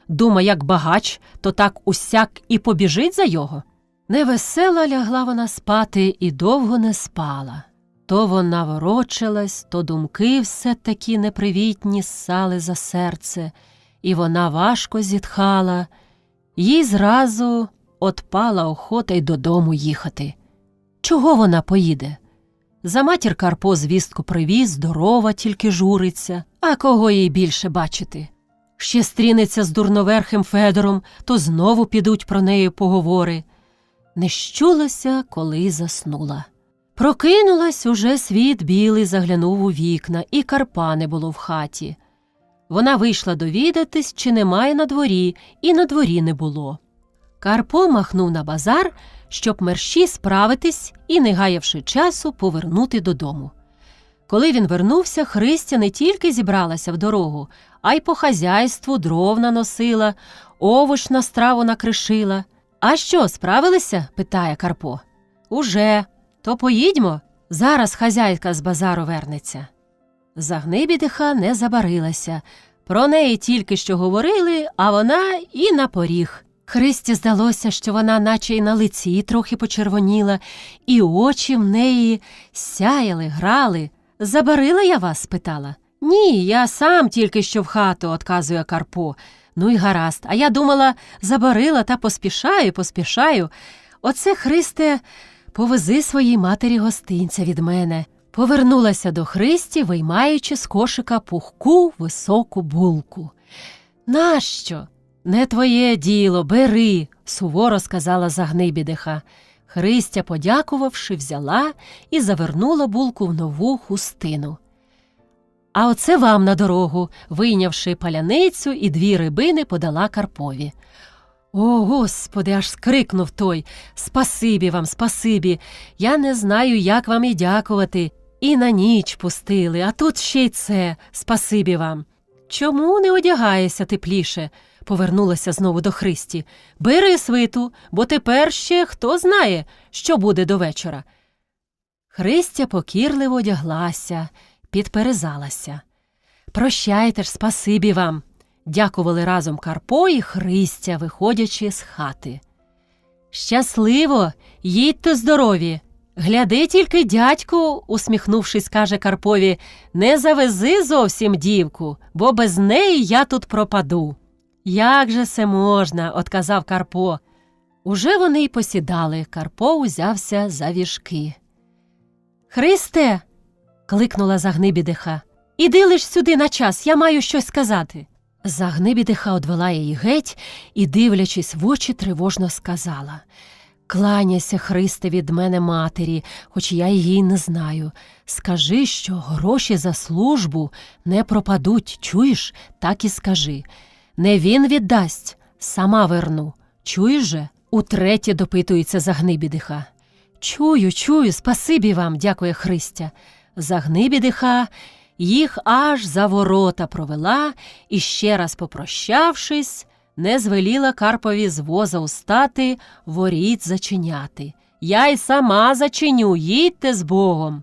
Дума, як багач, то так усяк і побіжить за його? Невесела лягла вона спати і довго не спала. То вона ворочалась, то думки все такі непривітні ссали за серце, і вона важко зітхала. Їй зразу отпала охота й додому їхати. Чого вона поїде? За матір Карпо звістку привіз, здорова, тільки журиться. А кого їй більше бачити? Ще стрінеться з дурноверхим Федором, то знову підуть про неї поговори. Не щулася, коли заснула. Прокинулась, уже світ білий заглянув у вікна, і Карпа не було в хаті. Вона вийшла довідатись, чи немає на дворі, і на дворі не було. Карпо махнув на базар, щоб мерщій справитись і, не гаявши часу, повернути додому. Коли він вернувся, Христя не тільки зібралася в дорогу, а й по хазяйству дров наносила, овоч на страву накришила. «А що, справилися?» – питає Карпо. «Уже. То поїдьмо, зараз хазяйка з базару вернеться». Загнибідиха не забарилася. Про неї тільки що говорили, а вона і на поріг. Христі здалося, що вона наче й на лиці трохи почервоніла, і очі в неї сяяли, грали. «Забарила я вас?» – спитала. «Ні, я сам тільки що в хату», – отказує Карпо. «Ну й гаразд, а я думала, забарила та поспішаю. Оце, Христе, повези своїй матері гостинця від мене». Повернулася до Христі, виймаючи з кошика пухку високу булку. «Нащо? Не твоє діло, бери», – суворо сказала Загнибідиха. Христя, подякувавши, взяла і завернула булку в нову хустину. «А оце вам на дорогу», – вийнявши паляницю і 2 рибини, подала Карпові. «О, Господи!» – аж скрикнув той. «Спасибі вам, спасибі! Я не знаю, як вам і дякувати. І на ніч пустили, а тут ще й це. Спасибі вам!» «Чому не одягаєшся тепліше?» – повернулася знову до Христі. «Бери свиту, бо тепер ще хто знає, що буде до вечора». Христя покірливо одяглася, підперезалася. «Прощайте ж, спасибі вам!» – дякували разом Карпо і Христя, виходячи з хати. «Щасливо! Їдьте здорові! Гляди тільки, дядьку!» – усміхнувшись, каже Карпові, «не завези зовсім дівку, бо без неї я тут пропаду». «Як же се можна?» – отказав Карпо. Уже вони й посідали. Карпо узявся за віжки. «Христе!» – кликнула Загнибідиха. «Іди лиш сюди на час, я маю щось сказати». Загнибідиха одвела її геть і, дивлячись в очі, тривожно сказала: «Кланяйся, Христе, від мене матері, хоч я її не знаю. Скажи, що гроші за службу не пропадуть, чуєш? Так і скажи. Не він віддасть, Сама верну. Чуєш же? Утретє допитується Загнибідиха. Чую, спасибі вам, дякує Христя. Загнибідиха їх аж за ворота провела і, ще раз попрощавшись, не звеліла Карпові з воза устати, воріт зачиняти. Я й сама зачиню, їдьте з Богом.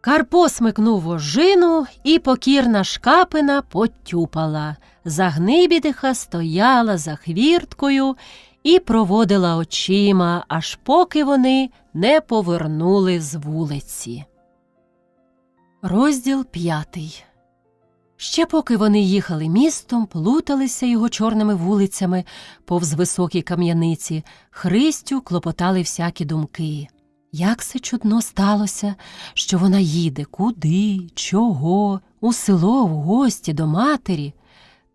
Карпо смикнув вожину, і покірна Шкапина потюпала. Загнибідиха стояла за хвірткою і проводила очима, аж поки вони не повернули з вулиці. Розділ 5. Ще поки вони їхали містом, плуталися його чорними вулицями повз високі кам'яниці, Христю клопотали всякі думки. Як се чудно сталося, що вона їде, куди, чого, у село, в гості до матері.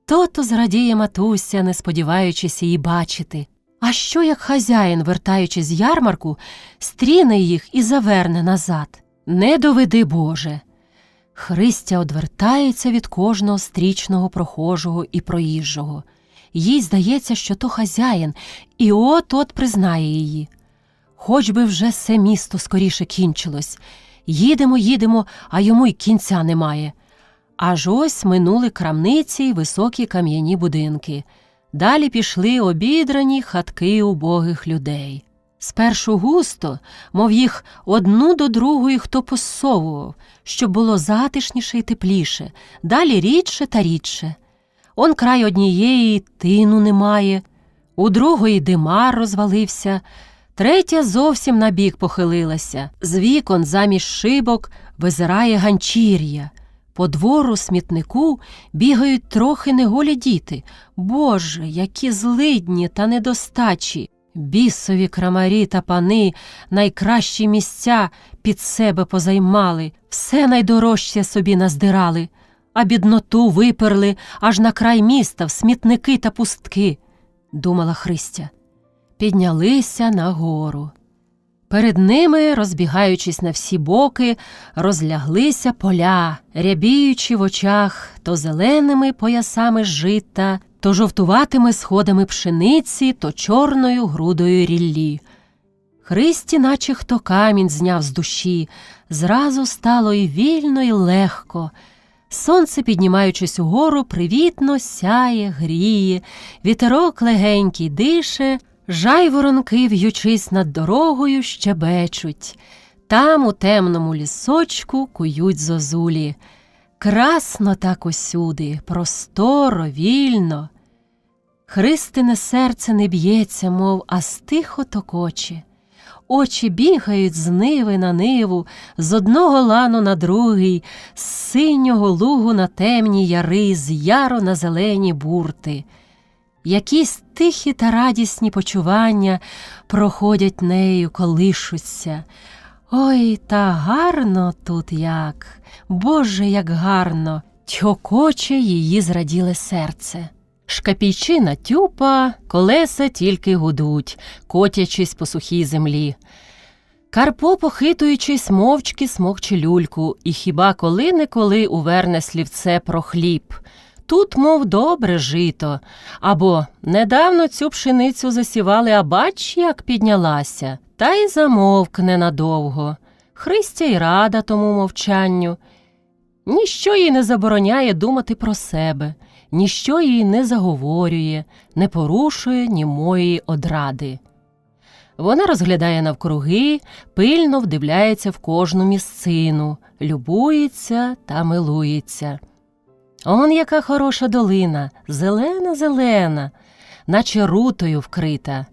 То-то зрадіє матуся, не сподіваючись її бачити. А що, як хазяїн, вертаючись з ярмарку, стріне їх і заверне назад? Не доведи, Боже! Христя одвертається від кожного стрічного прохожого і проїжджого. Їй здається, що то хазяїн, і от-от признає її. Хоч би вже все місто скоріше кінчилось. Їдемо, а йому й кінця немає. Аж ось минули крамниці й високі кам'яні будинки. Далі пішли обідрані хатки убогих людей. Спершу густо, мов їх одну до другої хто посовував, щоб було затишніше й тепліше, далі рідше та рідше. Он край однієї тину немає, у другої димар розвалився, третя зовсім набік похилилася. З вікон заміж шибок визирає ганчір'я. По двору смітнику бігають трохи неголі діти. Боже, які злидні та недостачі! Бісові крамарі та пани найкращі місця під себе позаймали, все найдорожче собі наздирали, а бідноту виперли аж на край міста в смітники та пустки, думала Христя. Піднялися нагору. Перед ними, розбігаючись на всі боки, розляглися поля, рябіючи в очах то зеленими поясами жита, то жовтуватими сходами пшениці, то чорною грудою ріллі. Христі наче хто камінь зняв з душі, зразу стало і вільно, і легко. Сонце, піднімаючись угору, привітно сяє, гріє, вітерок легенький дише, жайворонки, в'ючись над дорогою, щебечуть. Там, у темному лісочку, кують зозулі. Красно так усюди, просторо, вільно. Христине серце не б'ється, мов, а стихо токоче. Очі бігають з ниви на ниву, з одного лану на другий, з синього лугу на темні яри, з яру на зелені бурти. Якісь тихі та радісні почування проходять нею, колишуться. Ой, та гарно тут як! Боже, як гарно! Тьокоче її зраділе серце. Шкапійчина тюпа, колеса тільки гудуть, котячись по сухій землі. Карпо, похитуючись, мовчки смокче люльку, і хіба коли-неколи уверне слівце про хліб. Тут, мов, добре жито, або недавно цю пшеницю засівали, а бач, як піднялася, та й замовкне надовго. Христя й рада тому мовчанню. Ніщо їй не забороняє думати про себе, ніщо їй не заговорює, не порушує німої одради. Вона розглядає навкруги, пильно вдивляється в кожну місцину, любується та милується. Он яка хороша долина, зелена-зелена, наче рутою вкрита.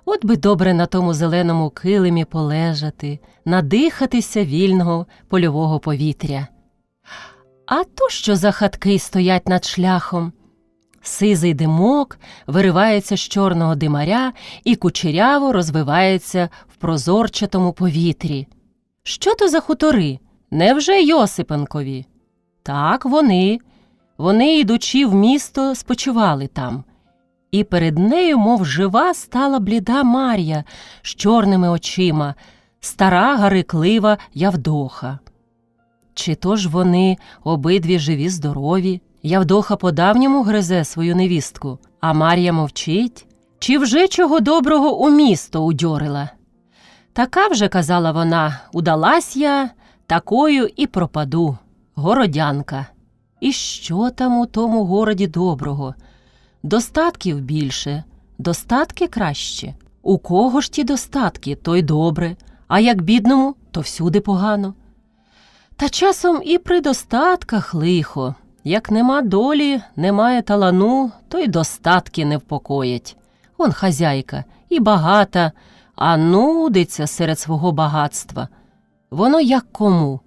От би добре на тому зеленому килимі полежати, надихатися вільного польового повітря. А то що за хатки стоять над шляхом? Сизий димок виривається з чорного димаря і кучеряво розвивається в прозорчатому повітрі. Що то за хутори? Невже Йосипенкові? Так, вони. Вони, йдучи в місто, спочивали там. І перед нею, мов жива, стала бліда Мар'я з чорними очима, стара гариклива Явдоха. Чи то ж вони обидві живі-здорові, Явдоха по-давньому гризе свою невістку, а Мар'я мовчить. Чи вже чого доброго у місто удьорила? Така вже, казала вона, удалась я, такою і пропаду, городянка. І що там у тому городі доброго? Достатків більше, достатки краще. У кого ж ті достатки, то й добре, а як бідному, то всюди погано. Та часом і при достатках лихо. Як нема долі, немає талану, то й достатки не впокоять. Он хазяйка, і багата, а нудиться серед свого багатства. Воно як кому.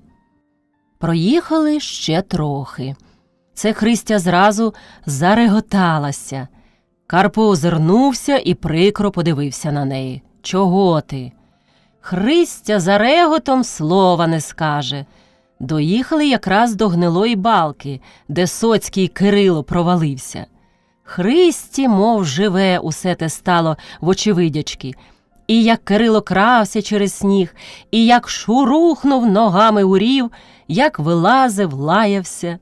Проїхали ще трохи. Це Христя зразу зареготалася. Карпо озирнувся і прикро подивився на неї. «Чого ти?» Христя за реготом слова не скаже. Доїхали якраз до гнилої балки, де соцький Кирило провалився. Христі, мов живе, усе те стало вочевидячки. І як Кирило крався через сніг, і як шурухнув ногами у рів, як вилазив, лаявся.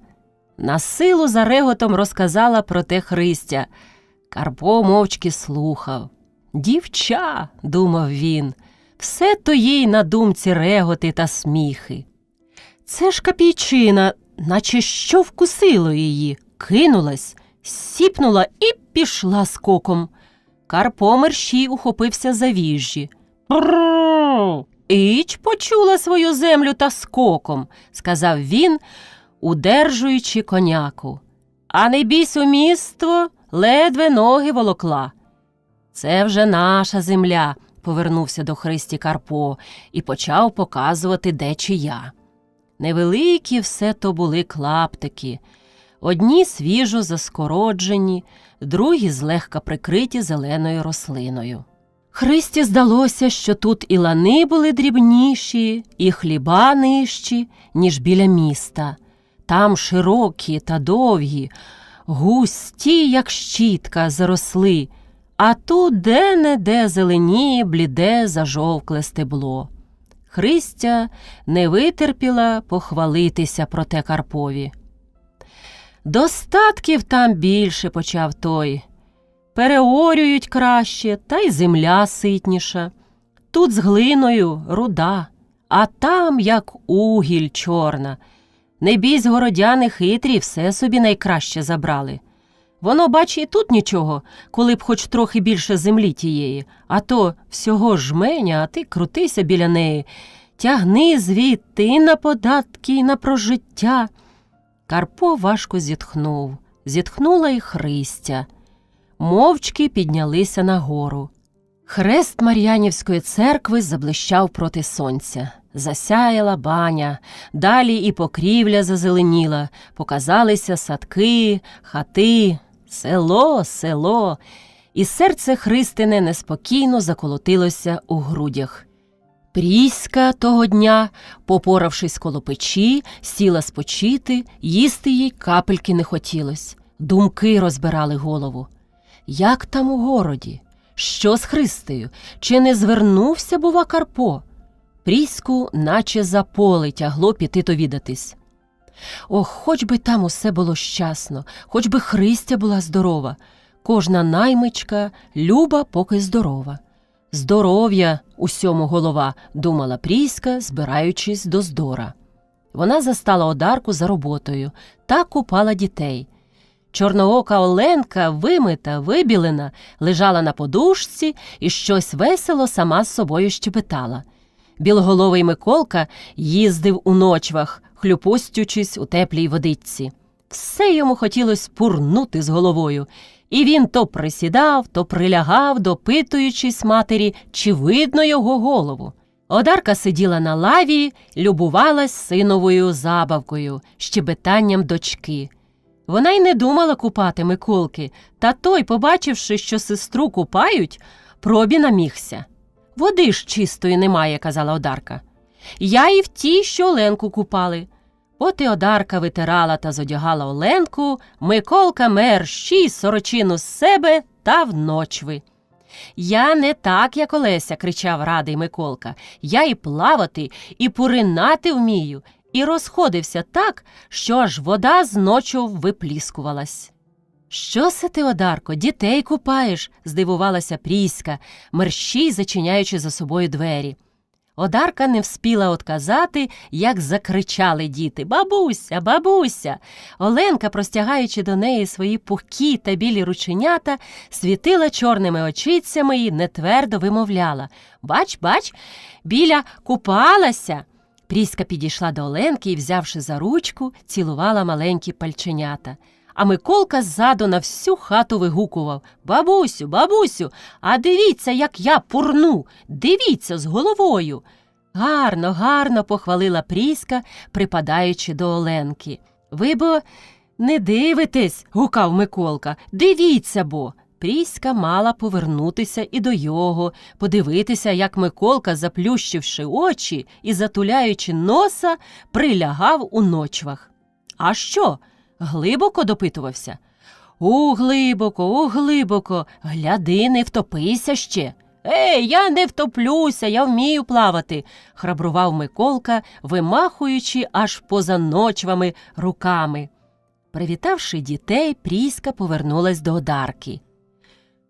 На силу за реготом розказала про те Христя. Карпо мовчки слухав. «Дівча», – думав він, – все то їй на думці реготи та сміхи. Це ж копійчина, наче що вкусило її, кинулась, сіпнула і пішла скоком. Карпо мерщій ухопився за віжжі. «Брррр! Іч почула свою землю та скоком», – сказав він, удержуючи коняку. «А не бійсь у місто, ледве ноги волокла». «Це вже наша земля», – повернувся до Христі Карпо і почав показувати, де чия. Невеликі все то були клаптики. Одні свіжо заскороджені, другі злегка прикриті зеленою рослиною. Христі здалося, що тут і лани були дрібніші, і хліба нижчі, ніж біля міста. Там широкі та довгі, густі, як щітка, заросли, а тут де-не-де зеленіє бліде зажовкле стебло. Христя не витерпіла похвалитися про те Карпові. «Достатків там більше», – почав той. «Переорюють краще, та й земля ситніша. Тут з глиною руда, а там, як угіль чорна. Не бійсь, городяни хитрі, все собі найкраще забрали. Воно, бач, і тут нічого, коли б хоч трохи більше землі тієї, а то всього жменя, а ти крутися біля неї, тягни звідти на податки, і на прожиття». Карпо важко зітхнув. Зітхнула й Христя. Мовчки піднялися нагору. Хрест Мар'янівської церкви заблищав проти сонця. Засяяла баня, далі і покрівля зазеленіла, показалися садки, хати, село, село. І серце Христине неспокійно заколотилося у грудях. Пріська того дня, попоравшись коло печі, сіла спочити, їсти їй капельки не хотілось. Думки розбирали голову. Як там у городі? Що з Христею? Чи не звернувся, бува, Карпо? Пріську наче за поле тягло піти довідатись. Ох, хоч би там усе було щасно, хоч би Христя була здорова. Кожна наймичка, люба, поки здорова. Здоров'я усьому голова, думала Пріська, збираючись до здора. Вона застала Одарку за роботою та купала дітей. Чорноока Оленка, вимита, вибілена, лежала на подушці і щось весело сама з собою щебетала. Білоголовий Миколка їздив у ночвах, хлюпостючись у теплій водичці. Все йому хотілось пурнути з головою, і він то присідав, то прилягав, допитуючись матері, чи видно його голову. Одарка сиділа на лаві, любувалась синовою забавкою, щебетанням дочки. Вона й не думала купати Миколки, та той, побачивши, що сестру купають, пробі намігся. «Води ж чистої немає», – казала Одарка. «Я і в тій, що Оленку купали». От і Одарка витирала та зодягала Оленку, Миколка мерщій сорочину з себе та в ночви. «Я не так, як Олеся», – кричав радий Миколка. «Я і плавати, і поринати вмію, і розходився так, що аж вода з ночу випліскувалась. «Що се ти, Одарко, дітей купаєш?» – здивувалася Пріська, мерщій зачиняючи за собою двері. Одарка не вспіла одказати, як закричали діти: «Бабуся, бабуся!» Оленка, простягаючи до неї свої пухкі та білі рученята, світила чорними очицями і нетвердо вимовляла: «Бач, бач, Біля купалася!» Пріська підійшла до Оленки і, взявши за ручку, цілувала маленькі пальченята. А Миколка ззаду на всю хату вигукував: «Бабусю, бабусю, а дивіться, як я пурну! Дивіться з головою!» «Гарно, гарно!» – похвалила Пріська, припадаючи до Оленки. «Ви бо не дивитесь!» – гукав Миколка. «Дивіться бо!» Пріська мала повернутися і до його, подивитися, як Миколка, заплющивши очі і затуляючи носа, прилягав у ночвах. «А що?» – глибоко допитувався. Глибоко, глибоко, гляди, не втопися ще!» «Ей, я не втоплюся, я вмію плавати!» – храбрував Миколка, вимахуючи аж поза ночвами руками. Привітавши дітей, Пріська повернулась до Одарки.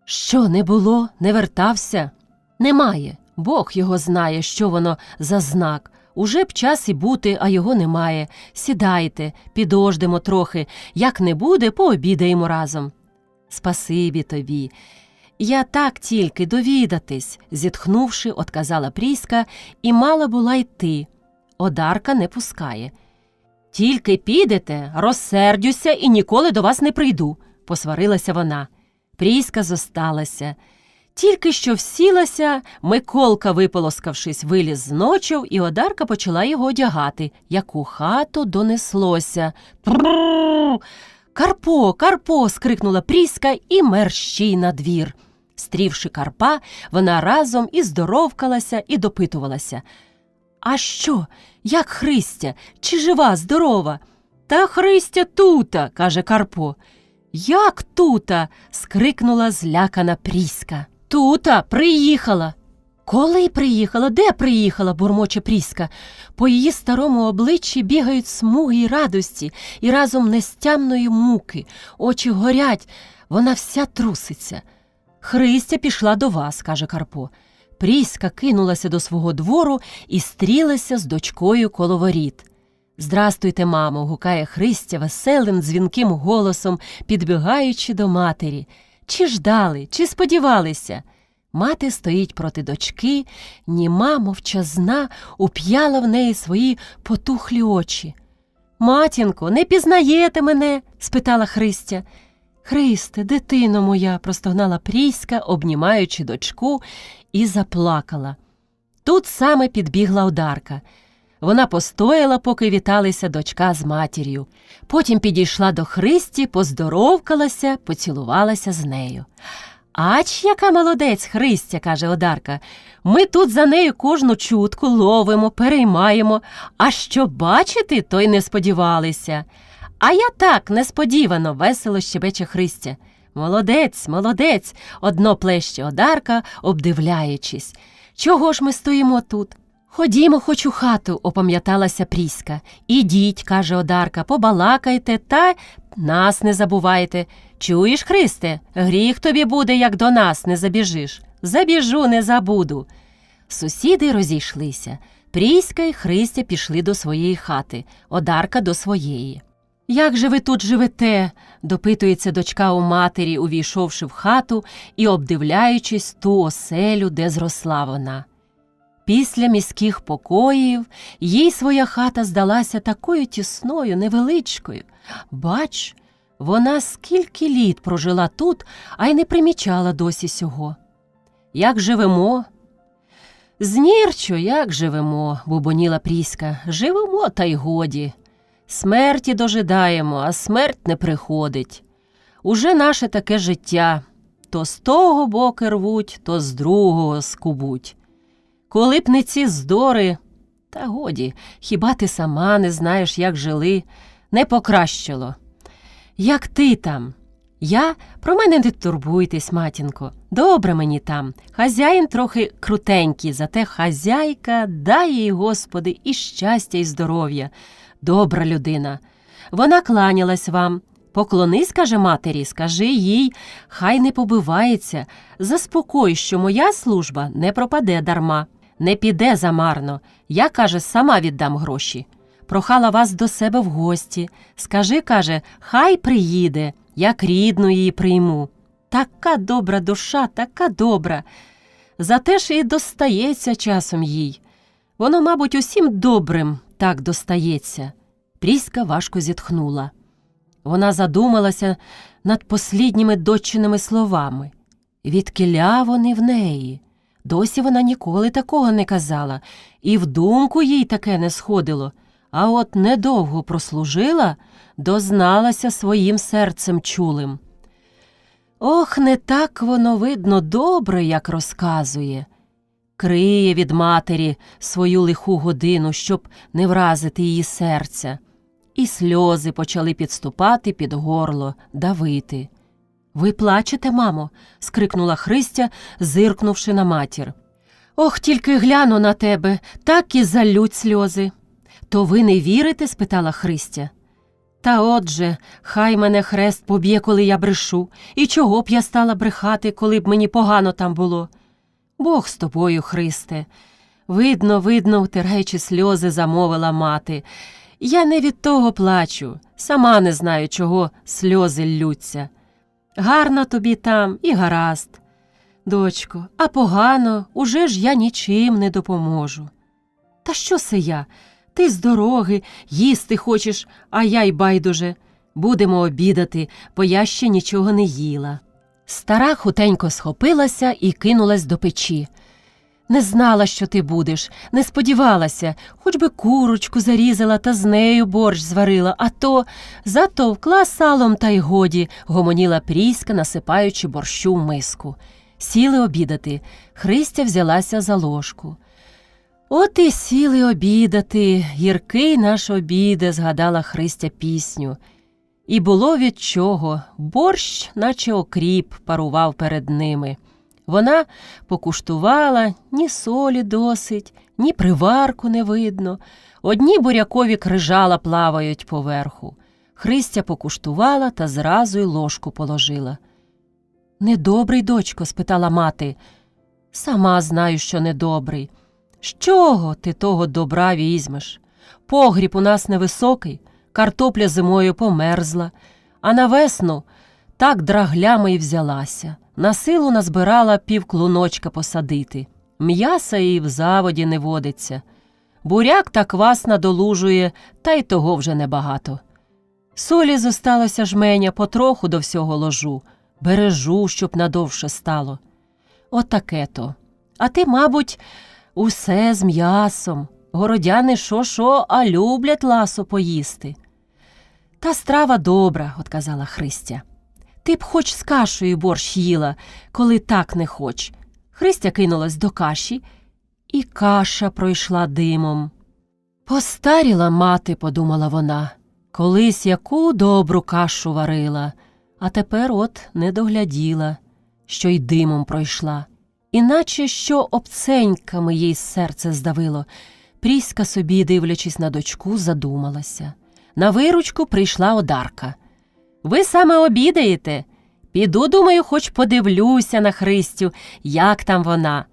«Що, не було? Не вертався?» «Немає. Бог його знає, що воно за знак. Уже б час і бути, а його немає. Сідайте, підождемо трохи. Як не буде, пообідаємо разом». «Спасибі тобі. Я так тільки довідатись», – зітхнувши, одказала Пріська, і мала була йти. Одарка не пускає. «Тільки підете, розсердюся і ніколи до вас не прийду», – посварилася вона. Пріська зосталася. Тільки що всілася, Миколка, виполоскавшись, виліз з ночов, і Одарка почала його одягати, як у хату донеслося. «Трррррр! Карпо, Карпо!» – скрикнула Пріська і мерщій на двір. Стрівши Карпа, вона разом і здоровкалася, і допитувалася: «А що? Як Христя? Чи жива, здорова?» «Та Христя тута!» – каже Карпо. «Як тута?» – скрикнула злякана Пріська. «Тута, приїхала!» «Коли приїхала? Де приїхала?» – бурмоче Пріська. По її старому обличчі бігають смуги й радості, і разом нестямної муки. Очі горять, вона вся труситься. «Христя пішла до вас», – каже Карпо. Пріська кинулася до свого двору і стрілася з дочкою коло воріт. «Здрастуйте, мамо!» – гукає Христя веселим, дзвінким голосом, підбігаючи до матері. «Чи ждали, чи сподівалися?» Мати стоїть проти дочки, німа, мовчазна, уп'яла в неї свої потухлі очі. «Матінко, не пізнаєте мене?» – спитала Христя. «Христе, дитино моя!» – простогнала Пріська, обнімаючи дочку, і заплакала. Тут саме підбігла Одарка. Вона постояла, поки віталися дочка з матір'ю. Потім підійшла до Христі, поздоровкалася, поцілувалася з нею. «Ач, яка молодець Христя!» – каже Одарка. «Ми тут за нею кожну чутку ловимо, переймаємо, а що бачити, то й не сподівалися». «А я так, несподівано!» – весело щебече Христя. «Молодець, молодець!» – одно плеще Одарка, обдивляючись. «Чого ж ми стоїмо тут?» «Ходімо хоч у хату», – опам'яталася Пріська. «Ідіть», – каже Одарка, – «побалакайте та нас не забувайте. Чуєш, Христе, гріх тобі буде, як до нас не забіжиш». «Забіжу, не забуду». Сусіди розійшлися. Пріська й Христя пішли до своєї хати, Одарка до своєї. «Як же ви тут живете?» – допитується дочка у матері, увійшовши в хату і обдивляючись ту оселю, де зросла вона. Після міських покоїв їй своя хата здалася такою тісною, невеличкою. Бач, вона скільки літ прожила тут, а й не примічала досі сього. «Як живемо?» «Знірчо, як живемо», – бубоніла Пріська. «Живемо, та й годі. Смерті дожидаємо, а смерть не приходить. Уже наше таке життя. То з того боку рвуть, то з другого скубуть. Коли б не ці здори, та годі, хіба ти сама не знаєш, як жили, не покращило. Як ти там? Про мене не турбуйтесь, матінко. Добре мені там. Хазяїн трохи крутенький, зате хазяйка, дай їй, Господи, і щастя, і здоров'я. Добра людина. Вона кланялась вам. Поклонись, каже матері, скажи їй, хай не побивається. Заспокой, що моя служба не пропаде дарма, не піде замарно. Я, каже, сама віддам гроші. Прохала вас до себе в гості. Скажи, каже, хай приїде, як рідну її прийму. Така добра душа, така добра. Зате ж і достається часом їй. Воно, мабуть, усім добрим так достається. Пріська важко зітхнула. Вона задумалася над послідніми доччиними словами. Відкіля вони в неї? Досі вона ніколи такого не казала, і в думку їй таке не сходило. А от недовго прослужила, дозналася своїм серцем чулим. Ох, не так воно, видно, добре, як розказує. Криє від матері свою лиху годину, щоб не вразити її серця. І сльози почали підступати під горло, давити. «Ви плачете, мамо?» – скрикнула Христя, зиркнувши на матір. «Ох, тільки гляну на тебе, так і залють сльози». «То ви не вірите?» – спитала Христя. «Та отже, хай мене хрест поб'є, коли я брешу. І чого б я стала брехати, коли б мені погано там було?» «Бог з тобою, Христе!» Видно, втираючи сльози, замовила мати. «Я не від того плачу, сама не знаю, чого сльози ллються. Гарно тобі там і гаразд. Дочко, а погано, уже ж я нічим не допоможу». «Та що се я? Ти з дороги, їсти хочеш, а я й байдуже. Будемо обідати, бо я ще нічого не їла». Стара хутенько схопилася і кинулась до печі. «Не знала, що ти будеш, не сподівалася, хоч би курочку зарізала та з нею борщ зварила, а то затовкла салом та й годі», – гомоніла Пріська, насипаючи борщу в миску. Сіли обідати. Христя взялася за ложку. «От і сіли обідати, гіркий наш обіде», – згадала Христя пісню. І було від чого, борщ, наче окріп, парував перед ними. Вона покуштувала, ні солі досить, ні приварку не видно. Одні бурякові крижала плавають поверху. Христя покуштувала та зразу й ложку положила. «Недобрий, дочко?» – спитала мати. «Сама знаю, що недобрий. З чого ти того добра візьмеш? Погріб у нас невисокий, картопля зимою померзла, а на весну так драглями й взялася. На силу назбирала півклуночка посадити. М'яса і в заводі не водиться. Буряк та квас надолужує, та й того вже небагато. Солі зосталося жменя, потроху до всього ложу. Бережу, щоб надовше стало. Отаке-то. А ти, мабуть, усе з м'ясом. Городяни шо-шо, а люблять ласо поїсти». «Та страва добра», – отказала Христя. «Ти б хоч з кашею борщ їла, коли так не хоч». Христя кинулась до каші, і каша пройшла димом. «Постаріла мати», – подумала вона, – «колись яку добру кашу варила, а тепер от не догляділа, що й димом пройшла. Іначе що обценьками їй серце здавило». Пріська собі, дивлячись на дочку, задумалася. На виручку прийшла Одарка. «Ви саме обідаєте? Піду, думаю, хоч подивлюся на Христю, як там вона».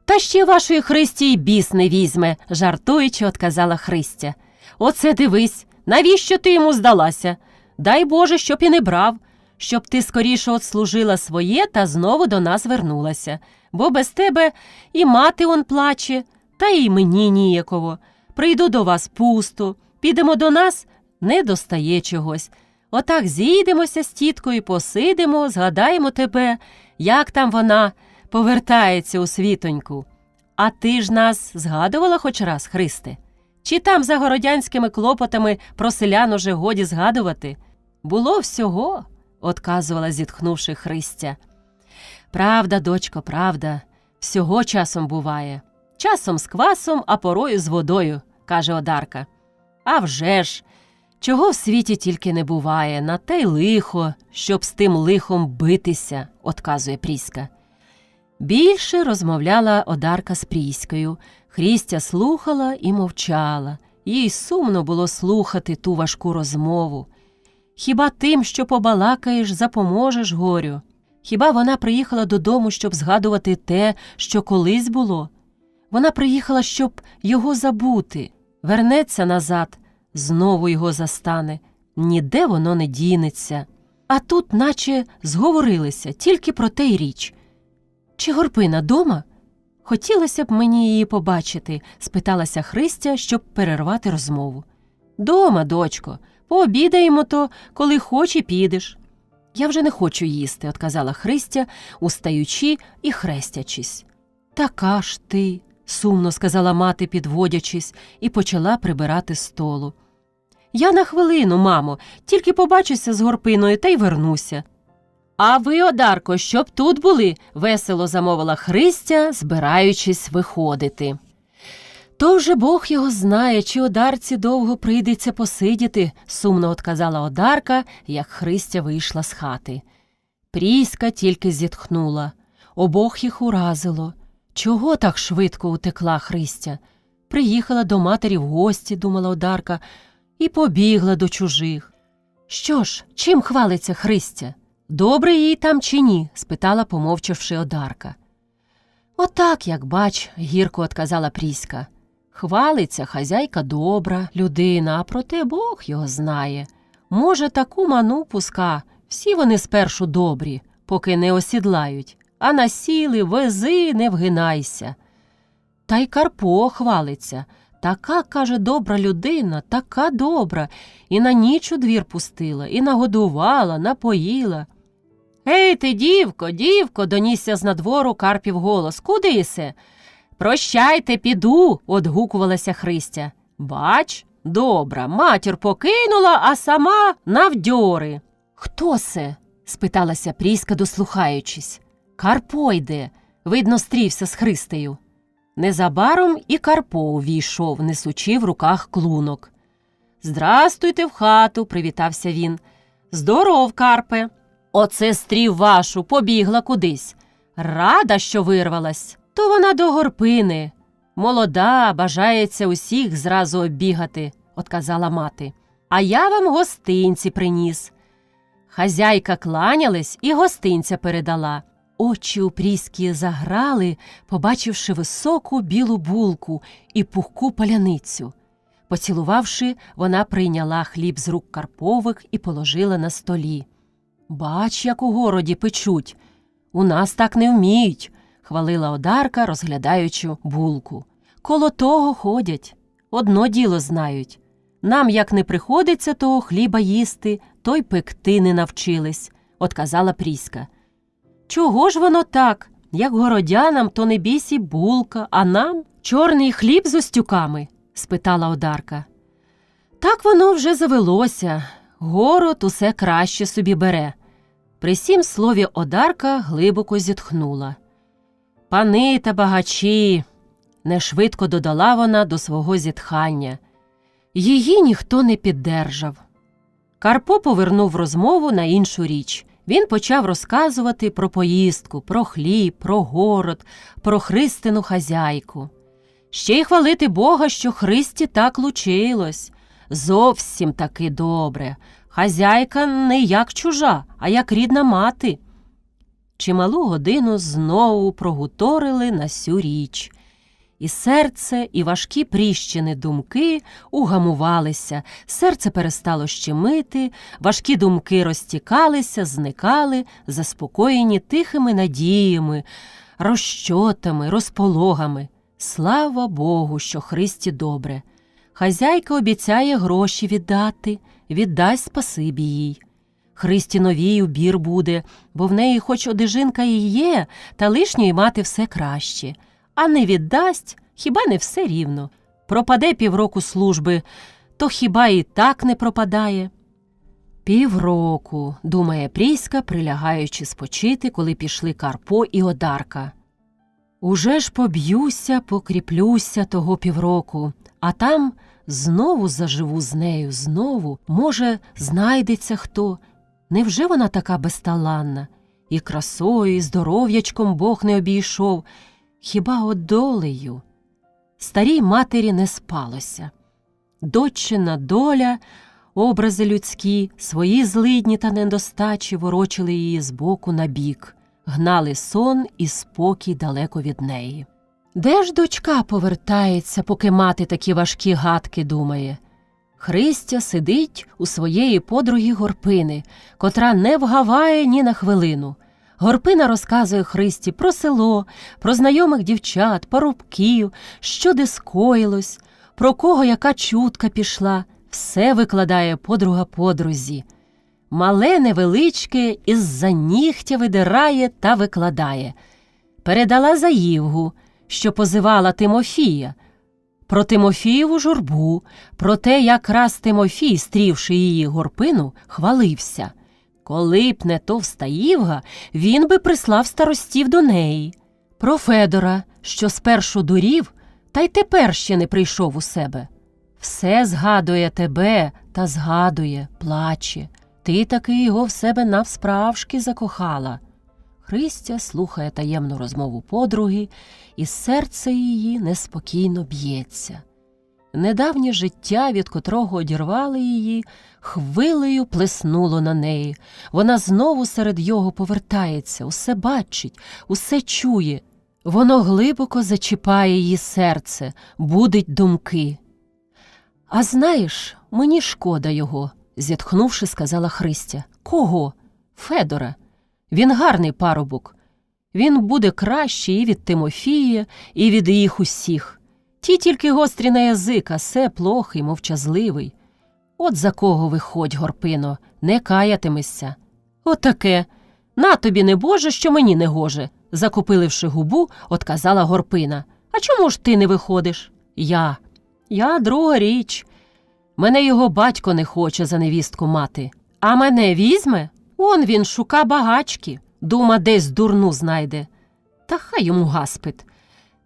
«Та ще вашої Христі й біс не візьме», – жартуючи, отказала Христя. «Оце дивись, навіщо ти йому здалася? Дай Боже, щоб і не брав, щоб ти скоріше отслужила своє та знову до нас вернулася. Бо без тебе і мати он плаче, та й мені ніяково. Прийду до вас пусто, підемо до нас – не достає чогось. Отак зійдемося з тіткою, посидимо, згадаємо тебе, як там вона повертається у світоньку. А ти ж нас згадувала хоч раз, Христе? Чи там за городянськими клопотами про селян уже годі згадувати? Було всього», – отказувала, зітхнувши Христя. «Правда, дочко, правда, всього часом буває. Часом з квасом, а порою з водою», – каже Одарка. «А вже ж! Чого в світі тільки не буває, на те й лихо, щоб з тим лихом битися, отказує Пріська. Більше розмовляла Одарка з Пріською. Христя слухала і мовчала. Їй сумно було слухати ту важку розмову. Хіба тим, що побалакаєш, запоможеш горю? Хіба вона приїхала додому, щоб згадувати те, що колись було? Вона приїхала, щоб його забути. Вернеться назад, знову його застане. Ніде воно не дінеться. А тут наче зговорилися, тільки про те й річ. Чи Горпина дома? Хотілося б мені її побачити, спиталася Христя, щоб перервати розмову. Дома, дочко, пообідаємо то, коли хоч і підеш. Я вже не хочу їсти, отказала Христя, устаючи і хрестячись. Така ж ти, сумно сказала мати, підводячись, і почала прибирати столу. Я на хвилину, мамо, тільки побачуся з Горпиною та й вернуся. А ви, Одарко, щоб тут були, весело замовила Христя, збираючись виходити. То вже Бог його знає, чи Одарці довго прийдеться посидіти, сумно отказала Одарка, як Христя вийшла з хати. Пріська тільки зітхнула. Обох їх уразило. Чого так швидко утекла Христя? Приїхала до матері в гості, думала Одарка, і побігла до чужих. Що ж, чим хвалиться Христя? Добре їй там чи ні? Спитала, помовчавши, Одарка. Отак, як бач, гірко отказала Пріська. Хвалиться, хазяйка добра людина, а проте Бог його знає. Може, таку ману пуска, всі вони спершу добрі, поки не осідлають, а насіли, вези, не вгинайся. Та й Карпо хвалиться. Така, каже, добра людина, така добра, і на ніч у двір пустила, і нагодувала, напоїла. «Ей ти, дівко, донісся знадвору Карпів голос. Куди єсе?» «Прощайте, піду», – одгукувалася Христя. «Бач, добра, матір покинула, а сама навдьори». «Хто се?» – спиталася Пріська, дослухаючись. «Карпо йде», – видно, стрівся з Христею. Незабаром і Карпо увійшов, несучи в руках клунок. «Здрастуйте в хату», – привітався він. «Здоров, Карпе. Оце стрів вашу побігла кудись. Рада, що вирвалась. То вона до Горпини. Молода, бажається усіх зразу оббігати», – отказала мати. «А я вам гостинці приніс». Хазяйка кланялась і гостинця передала. Очі у Пріськи заграли, побачивши високу білу булку і пухку паляницю. Поцілувавши, вона прийняла хліб з рук Карпових і положила на столі. «Бач, як у городі печуть. У нас так не вміють», – хвалила Одарка, розглядаючи булку. «Коло того ходять. Одно діло знають. Нам, як не приходиться того хліба їсти, то й пекти не навчились», – отказала Пріська. «Чого ж воно так? Як городянам, то не бісі булка, а нам чорний хліб з остюками?» – спитала Одарка. «Так воно вже завелося. Город усе краще собі бере». При сім слові Одарка глибоко зітхнула. «Пани та багачі», – нешвидко додала вона до свого зітхання. Її ніхто не піддержав. Карпо повернув розмову на іншу річ. Він почав розказувати про поїздку, про хліб, про город, про Христину хазяйку. Ще й хвалити Бога, що Христі так лучилось. Зовсім таки добре. Хазяйка не як чужа, а як рідна мати. Чималу годину знову прогуторили на сю річ. І серце, і важкі пріщини думки угамувалися, серце перестало щемити, важкі думки розтікалися, зникали, заспокоєні тихими надіями, розчотами, розпологами. Слава Богу, що Христі добре. Хазяйка обіцяє гроші віддати, віддасть спасибі їй. Христі новій убір буде, бо в неї хоч одежинка і є, та лишньої мати все краще. А не віддасть, хіба не все рівно. Пропаде півроку служби, то хіба і так не пропадає? «Півроку», – думає Пріська, прилягаючи спочити, коли пішли Карпо і Одарка. Уже ж поб'юся, покріплюся того півроку, а там знову заживу з нею, знову, може, знайдеться хто. Невже вона така безталанна? І красою, і здоров'ячком Бог не обійшов, хіба от долею? Старій матері не спалося. Доччина доля, образи людські, свої злидні та недостачі ворочили її з боку на бік, гнали сон і спокій далеко від неї. Де ж дочка повертається, поки мати такі важкі гадки думає? Христя сидить у своєї подруги Горпини, котра не вгаває ні на хвилину. Горпина розказує Христі про село, про знайомих дівчат, парубків, що де скоїлось, про кого яка чутка пішла. Все викладає подруга подрузі. Мале невеличке із-за нігтя видирає та викладає. Передала за Євгу, що позивала Тимофія, про Тимофієву журбу, про те, як раз Тимофій, стрівши її Горпину, хвалився. Коли б не товста Євга, він би прислав старостів до неї. Про Федора, що спершу дурів, та й тепер ще не прийшов у себе. Все згадує тебе та згадує, плаче. Ти таки його в себе навсправжки закохала. Христя слухає таємну розмову подруги, і серце її неспокійно б'ється. Недавнє життя, від котрого одірвали її, хвилею плеснуло на неї. Вона знову серед його повертається, усе бачить, усе чує. Воно глибоко зачіпає її серце, будить думки. «А знаєш, мені шкода його», – зітхнувши, сказала Христя. «Кого?» «Федора. Він гарний парубок. Він буде кращий і від Тимофія, і від їх усіх. Ті тільки гострі на язик, а се плохий, мовчазливий. От за кого виходь, Горпино, не каятимешся». «Отаке. На тобі не боже, що мені не гоже», – закупиливши губу, отказала Горпина. «А чому ж ти не виходиш?» Я друга річ. Мене його батько не хоче за невістку мати. А мене візьме? Он він шука багачки. Дума, десь дурну знайде. Та хай йому гаспит.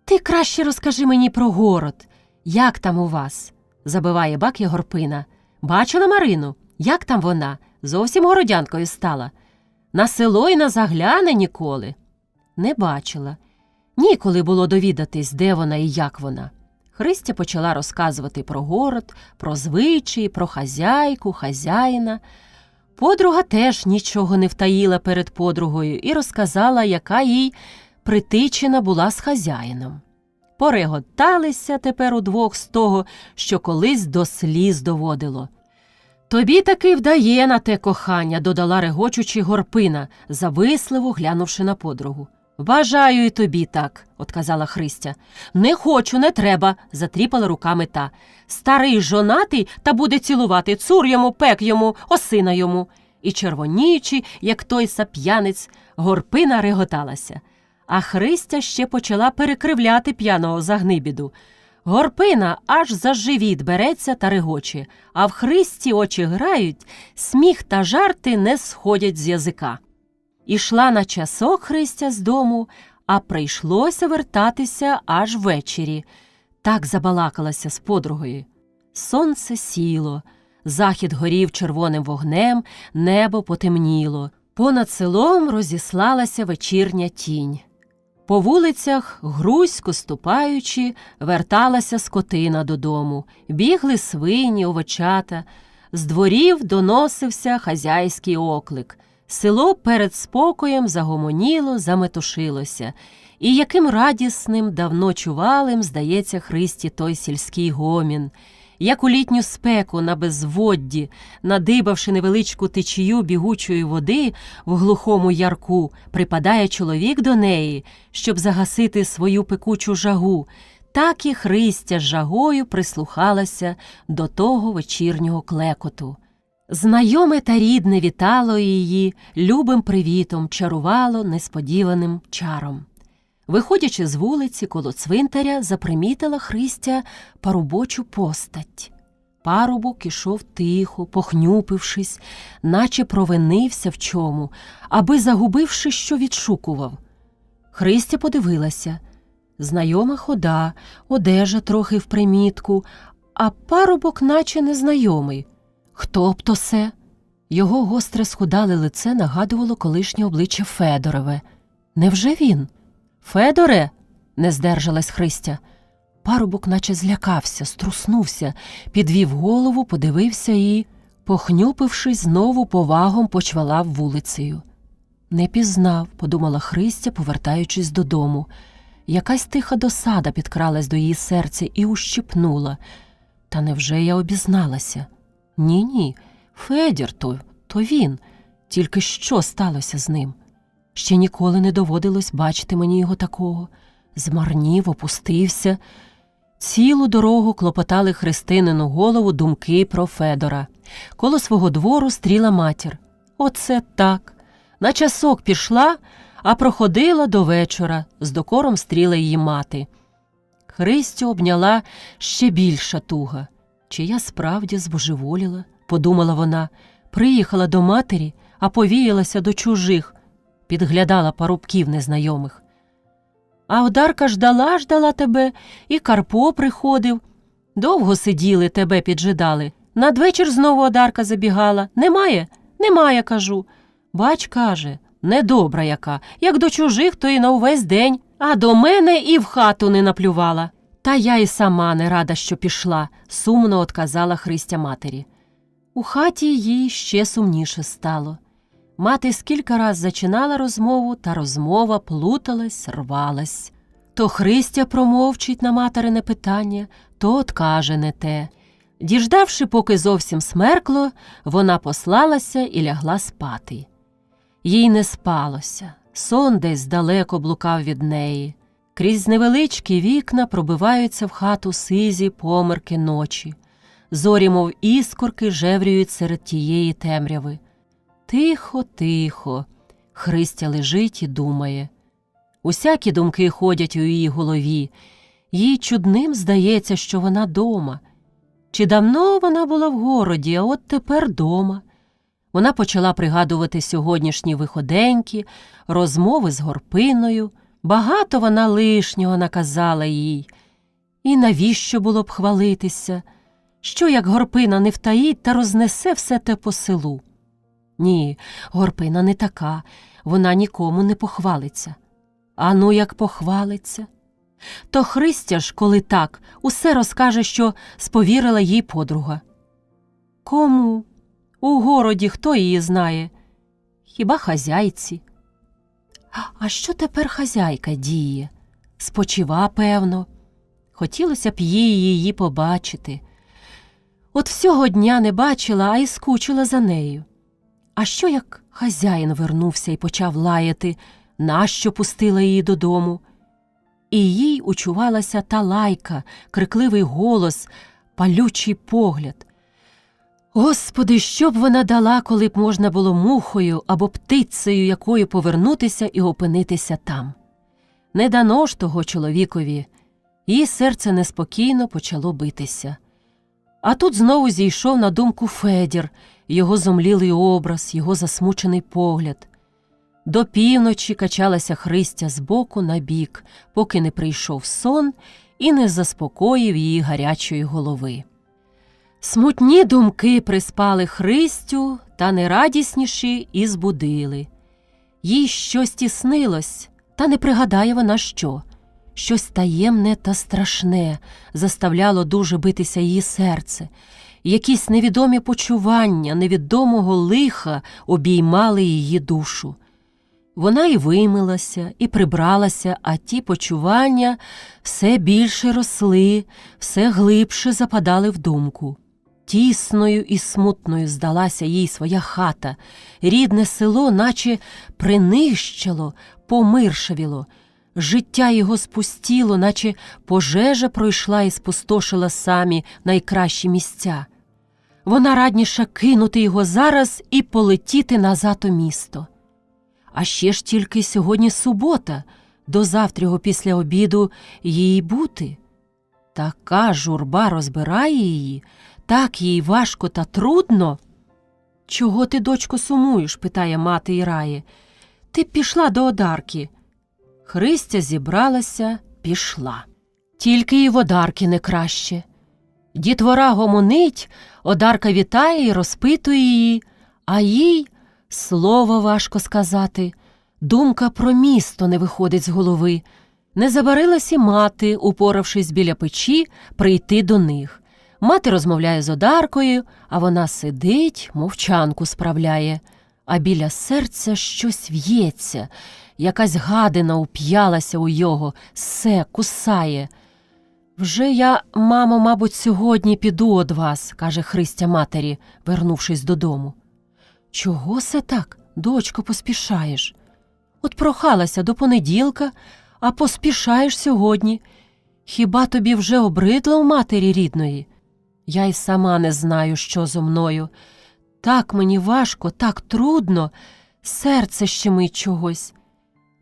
Ти краще розкажи мені про город. Як там у вас?» Забиває бак'я Горпина. «Бачила Марину? Як там вона? Зовсім городянкою стала. На село й не загляне ніколи». «Не бачила. Ніколи було довідатись, де вона і як вона». Христя почала розказувати про город, про звичаї, про хазяйку, хазяїна. Подруга теж нічого не втаїла перед подругою і розказала, яка їй притичина була з хазяїном. Пореготалися тепер удвох з того, що колись до сліз доводило. «Тобі таки вдає на те кохання», – додала регочучи Горпина, зависливо глянувши на подругу. «Бажаю і тобі так», – отказала Христя. «Не хочу, не треба», – затріпала руками та. «Старий жонатий та буде цілувати, цур йому, пек йому, осина йому». І червоніючи, як той сап'янець, Горпина реготалася. А Христя ще почала перекривляти п'яного загнибіду. Горпина аж за живіт береться та регоче, а в Христі очі грають, сміх та жарти не сходять з язика. Ішла на часок Христя з дому, а прийшлося вертатися аж ввечері. Так забалакалася з подругою. Сонце сіло, захід горів червоним вогнем, небо потемніло. Понад селом розіслалася вечірня тінь. По вулицях, грузько ступаючи, верталася скотина додому. Бігли свині, овечата. З дворів доносився хазяйський оклик. Село перед спокоєм загомоніло, заметушилося. І яким радісним, давно чувалим здається Христі той сільський гомін. Як у літню спеку на безводді, надибавши невеличку течію бігучої води в глухому ярку, припадає чоловік до неї, щоб загасити свою пекучу жагу, так і Христя з жагою прислухалася до того вечірнього клекоту. Знайоме та рідне вітало її любим привітом, чарувало несподіваним чаром. Виходячи з вулиці коло цвинтаря, запримітила Христя парубочу постать. Парубок ішов тихо, похнюпившись, наче провинився в чому, аби загубивши, що відшукував. Христя подивилася. Знайома хода, одежа трохи впримітку, а парубок наче незнайомий. Хто б то се? Його гостре схудале лице нагадувало колишнє обличчя Федорове. Невже він? Федоре? Не здержалась Христя. Парубок наче злякався, струснувся, підвів голову, подивився і, похнюпившись, знову повагом почвалав вулицею. Не пізнав, подумала Христя, повертаючись додому. Якась тиха досада підкралась до її серця і ущипнула. Та невже я обізналася? Ні, Федір то він. Тільки що сталося з ним? Ще ніколи не доводилось бачити мені його такого. Змарнів, опустився. Цілу дорогу клопотали Христинину голову думки про Федора. Коло свого двору стріла матір. Оце так. На часок пішла, а проходила до вечора, з докором стріла її мати. Христю обняла ще більша туга. Чи я справді збожеволіла, подумала вона, приїхала до матері, а повіялася до чужих, підглядала парубків незнайомих. А Одарка ждала тебе, і Карпо приходив. Довго сиділи, тебе піджидали. Надвечір знову Одарка забігала. Немає, кажу. Бач, каже, недобра яка. Як до чужих, то і на увесь день, а до мене і в хату не наплювала. Та я і сама не рада, що пішла, сумно отказала Христя матері. У хаті їй ще сумніше стало. Мати скільки раз зачинала розмову, та розмова плуталась, рвалась. То Христя промовчить на материне питання, то откаже не те. Діждавши, поки зовсім смеркло, вона послалася і лягла спати. Їй не спалося, сон десь далеко блукав від неї. Крізь невеличкі вікна пробиваються в хату сизі померки ночі. Зорі, мов іскорки, жевріють серед тієї темряви. Тихо, тихо, Христя лежить і думає. Усякі думки ходять у її голові. Їй чудним здається, що вона дома. Чи давно вона була в городі, а от тепер дома. Вона почала пригадувати сьогоднішні виходеньки, розмови з Горпиною. Багато вона лишнього наказала їй. І навіщо було б хвалитися? Що, як Горпина не втаїть та рознесе все те по селу? Ні, Горпина не така, вона нікому не похвалиться. А ну, як похвалиться? То Христя ж, коли так, усе розкаже, що сповірила їй подруга. Кому? У городі хто її знає? Хіба хазяйці? А що тепер хазяйка діє? Спочива, певно. Хотілося б її побачити. От всього дня не бачила, а й скучила за нею. А що, як хазяїн вернувся і почав лаяти, нащо пустила її додому? І їй учувалася та лайка, крикливий голос, палючий погляд. Господи, що б вона дала, коли б можна було мухою або птицею якою повернутися і опинитися там? Не дано ж того чоловікові. Її серце неспокійно почало битися. А тут знову зійшов на думку Федір, його зомлілий образ, його засмучений погляд. До півночі качалася Христя з боку на бік, поки не прийшов сон і не заспокоїв її гарячої голови. Смутні думки приспали Христю, та нерадісніші і збудили. Їй щось тіснилось, та не пригадає вона що. Щось таємне та страшне заставляло дуже битися її серце. Якісь невідомі почування невідомого лиха обіймали її душу. Вона і вимилася, і прибралася, а ті почування все більше росли, все глибше западали в думку. Тісною і смутною здалася їй своя хата, рідне село наче принищило, помиршавіло. Життя його спустіло, наче пожежа пройшла і спустошила самі найкращі місця. Вона радніша кинути його зараз і полетіти назад у місто. А ще ж тільки сьогодні субота, до завтрього після обіду їй бути. Така журба розбирає її, так їй важко та трудно. «Чого ти, дочко, сумуєш?» – питає мати і рає. «Ти б пішла до Одарки». Христя зібралася пішла. Тільки і в Одарки не краще. Дітвора гомонить, Одарка вітає і розпитує її, а їй слово важко сказати. Думка про місто не виходить з голови. Не забарилась і мати, упоравшись біля печі, прийти до них. Мати розмовляє з Одаркою, а вона сидить, мовчанку справляє. А біля серця щось в'ється, якась гадина уп'ялася у його, ссе, кусає. «Вже я, мамо, мабуть, сьогодні піду од вас», – каже Христя матері, вернувшись додому. «Чого се так, дочко, поспішаєш? От прохалася до понеділка, а поспішаєш сьогодні. Хіба тобі вже обридло у матері рідної? Я й сама не знаю, що зо мною. Так мені важко, так трудно, серце щемить чогось.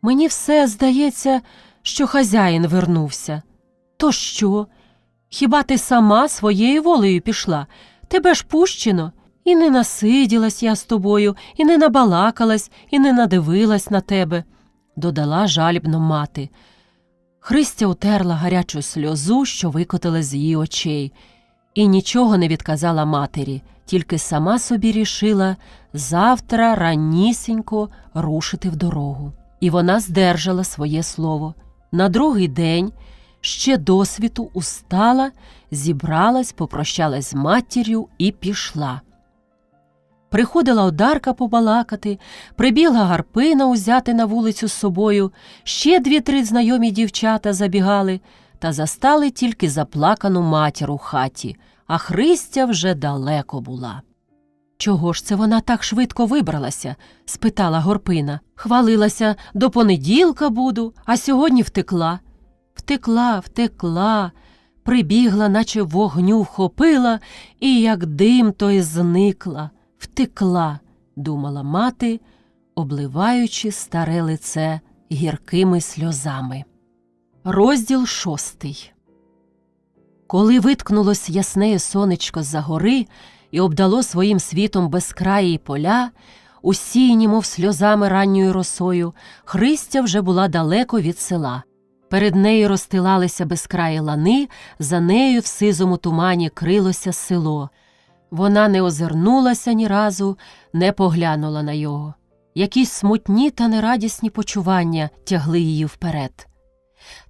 Мені все здається, що хазяїн вернувся. То що? Хіба ти сама своєю волею пішла? Тебе ж пущено. І не насиділась я з тобою, і не набалакалась, і не надивилась на тебе», – додала жалібно мати. Христя утерла гарячу сльозу, що викотилась з її очей, і нічого не відказала матері, тільки сама собі рішила завтра раннісінько рушити в дорогу. І вона здержала своє слово. На другий день ще досвіту устала, зібралась, попрощалась з матір'ю і пішла. Приходила Одарка побалакати, прибігла Гарпина узяти на вулицю з собою, ще 2-3 знайомі дівчата забігали, та застали тільки заплакану матір у хаті, а Христя вже далеко була. «Чого ж це вона так швидко вибралася?» – спитала Горпина. «Хвалилася, до понеділка буду, а сьогодні втекла». Втекла, прибігла, наче вогню вхопила, і як дим, то й зникла. Втекла, думала мати, обливаючи старе лице гіркими сльозами. Розділ 6. Коли виткнулось яснеє сонечко з-за гори і обдало своїм світом безкраї поля, усіяні, мов сльозами ранньою росою, Христя вже була далеко від села. Перед нею розстилалися безкраї лани, за нею в сизому тумані крилося село. Вона не озирнулася ні разу, не поглянула на його. Якісь смутні та нерадісні почування тягли її вперед.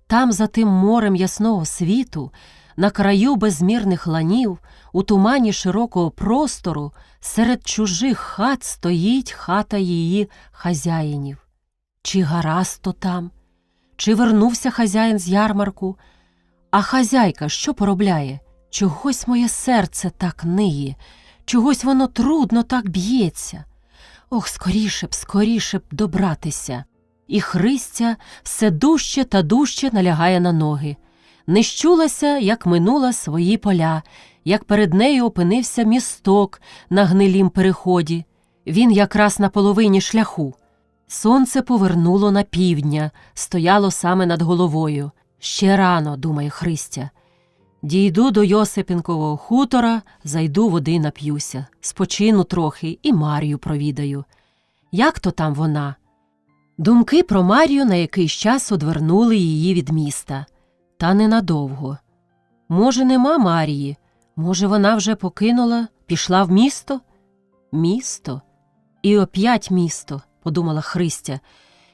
Там, за тим морем ясного світу, на краю безмірних ланів, у тумані широкого простору, серед чужих хат стоїть хата її хазяїнів. Чи гаразд то там? Чи вернувся хазяїн з ярмарку? А хазяйка що поробляє? Чогось моє серце так ниє, чогось воно трудно так б'ється. Ох, скоріше б добратися. І Христя все дужче та дужче налягає на ноги. Не щулася, як минула свої поля, як перед нею опинився місток на гнилім переході. Він якраз на половині шляху. Сонце повернуло на півдня, стояло саме над головою. Ще рано, думає Христя. Дійду до Йосипенкового хутора, зайду води нап'юся, спочину трохи і Мар'ю провідаю. Як то там вона? Думки про Мар'ю на якийсь час одвернули її від міста. Та ненадовго. Може, нема Мар'ї? Може, вона вже покинула, пішла в місто? Місто? І оп'ять місто, подумала Христя,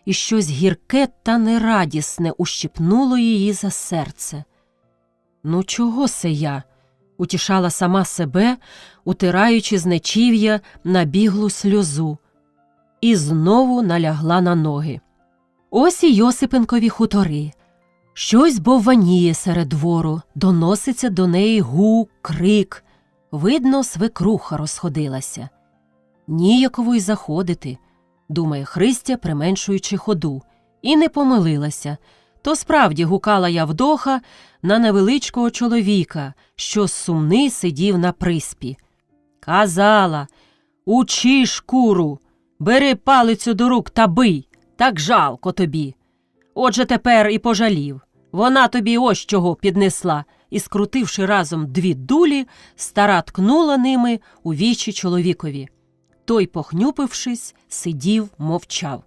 і щось гірке та нерадісне ущипнуло її за серце. «Ну чого се я?» – утішала сама себе, утираючи з нечів'я набіглу сльозу. І знову налягла на ноги. Ось і Йосипенкові хутори. Щось бовваніє серед двору, доноситься до неї гук, крик. Видно, свекруха розходилася. Ніяково й заходити, думає Христя, применшуючи ходу. І не помилилася. То справді гукала Явдоха на невеличкого чоловіка, що сумний сидів на приспі. Казала: «Учи шкуру, бери палицю до рук та бий, так жалко тобі». Отже тепер і пожалів. Вона тобі ось чого піднесла. І, скрутивши разом 2 дулі, стара ткнула ними у вічі чоловікові. Той, похнюпившись, сидів, мовчав.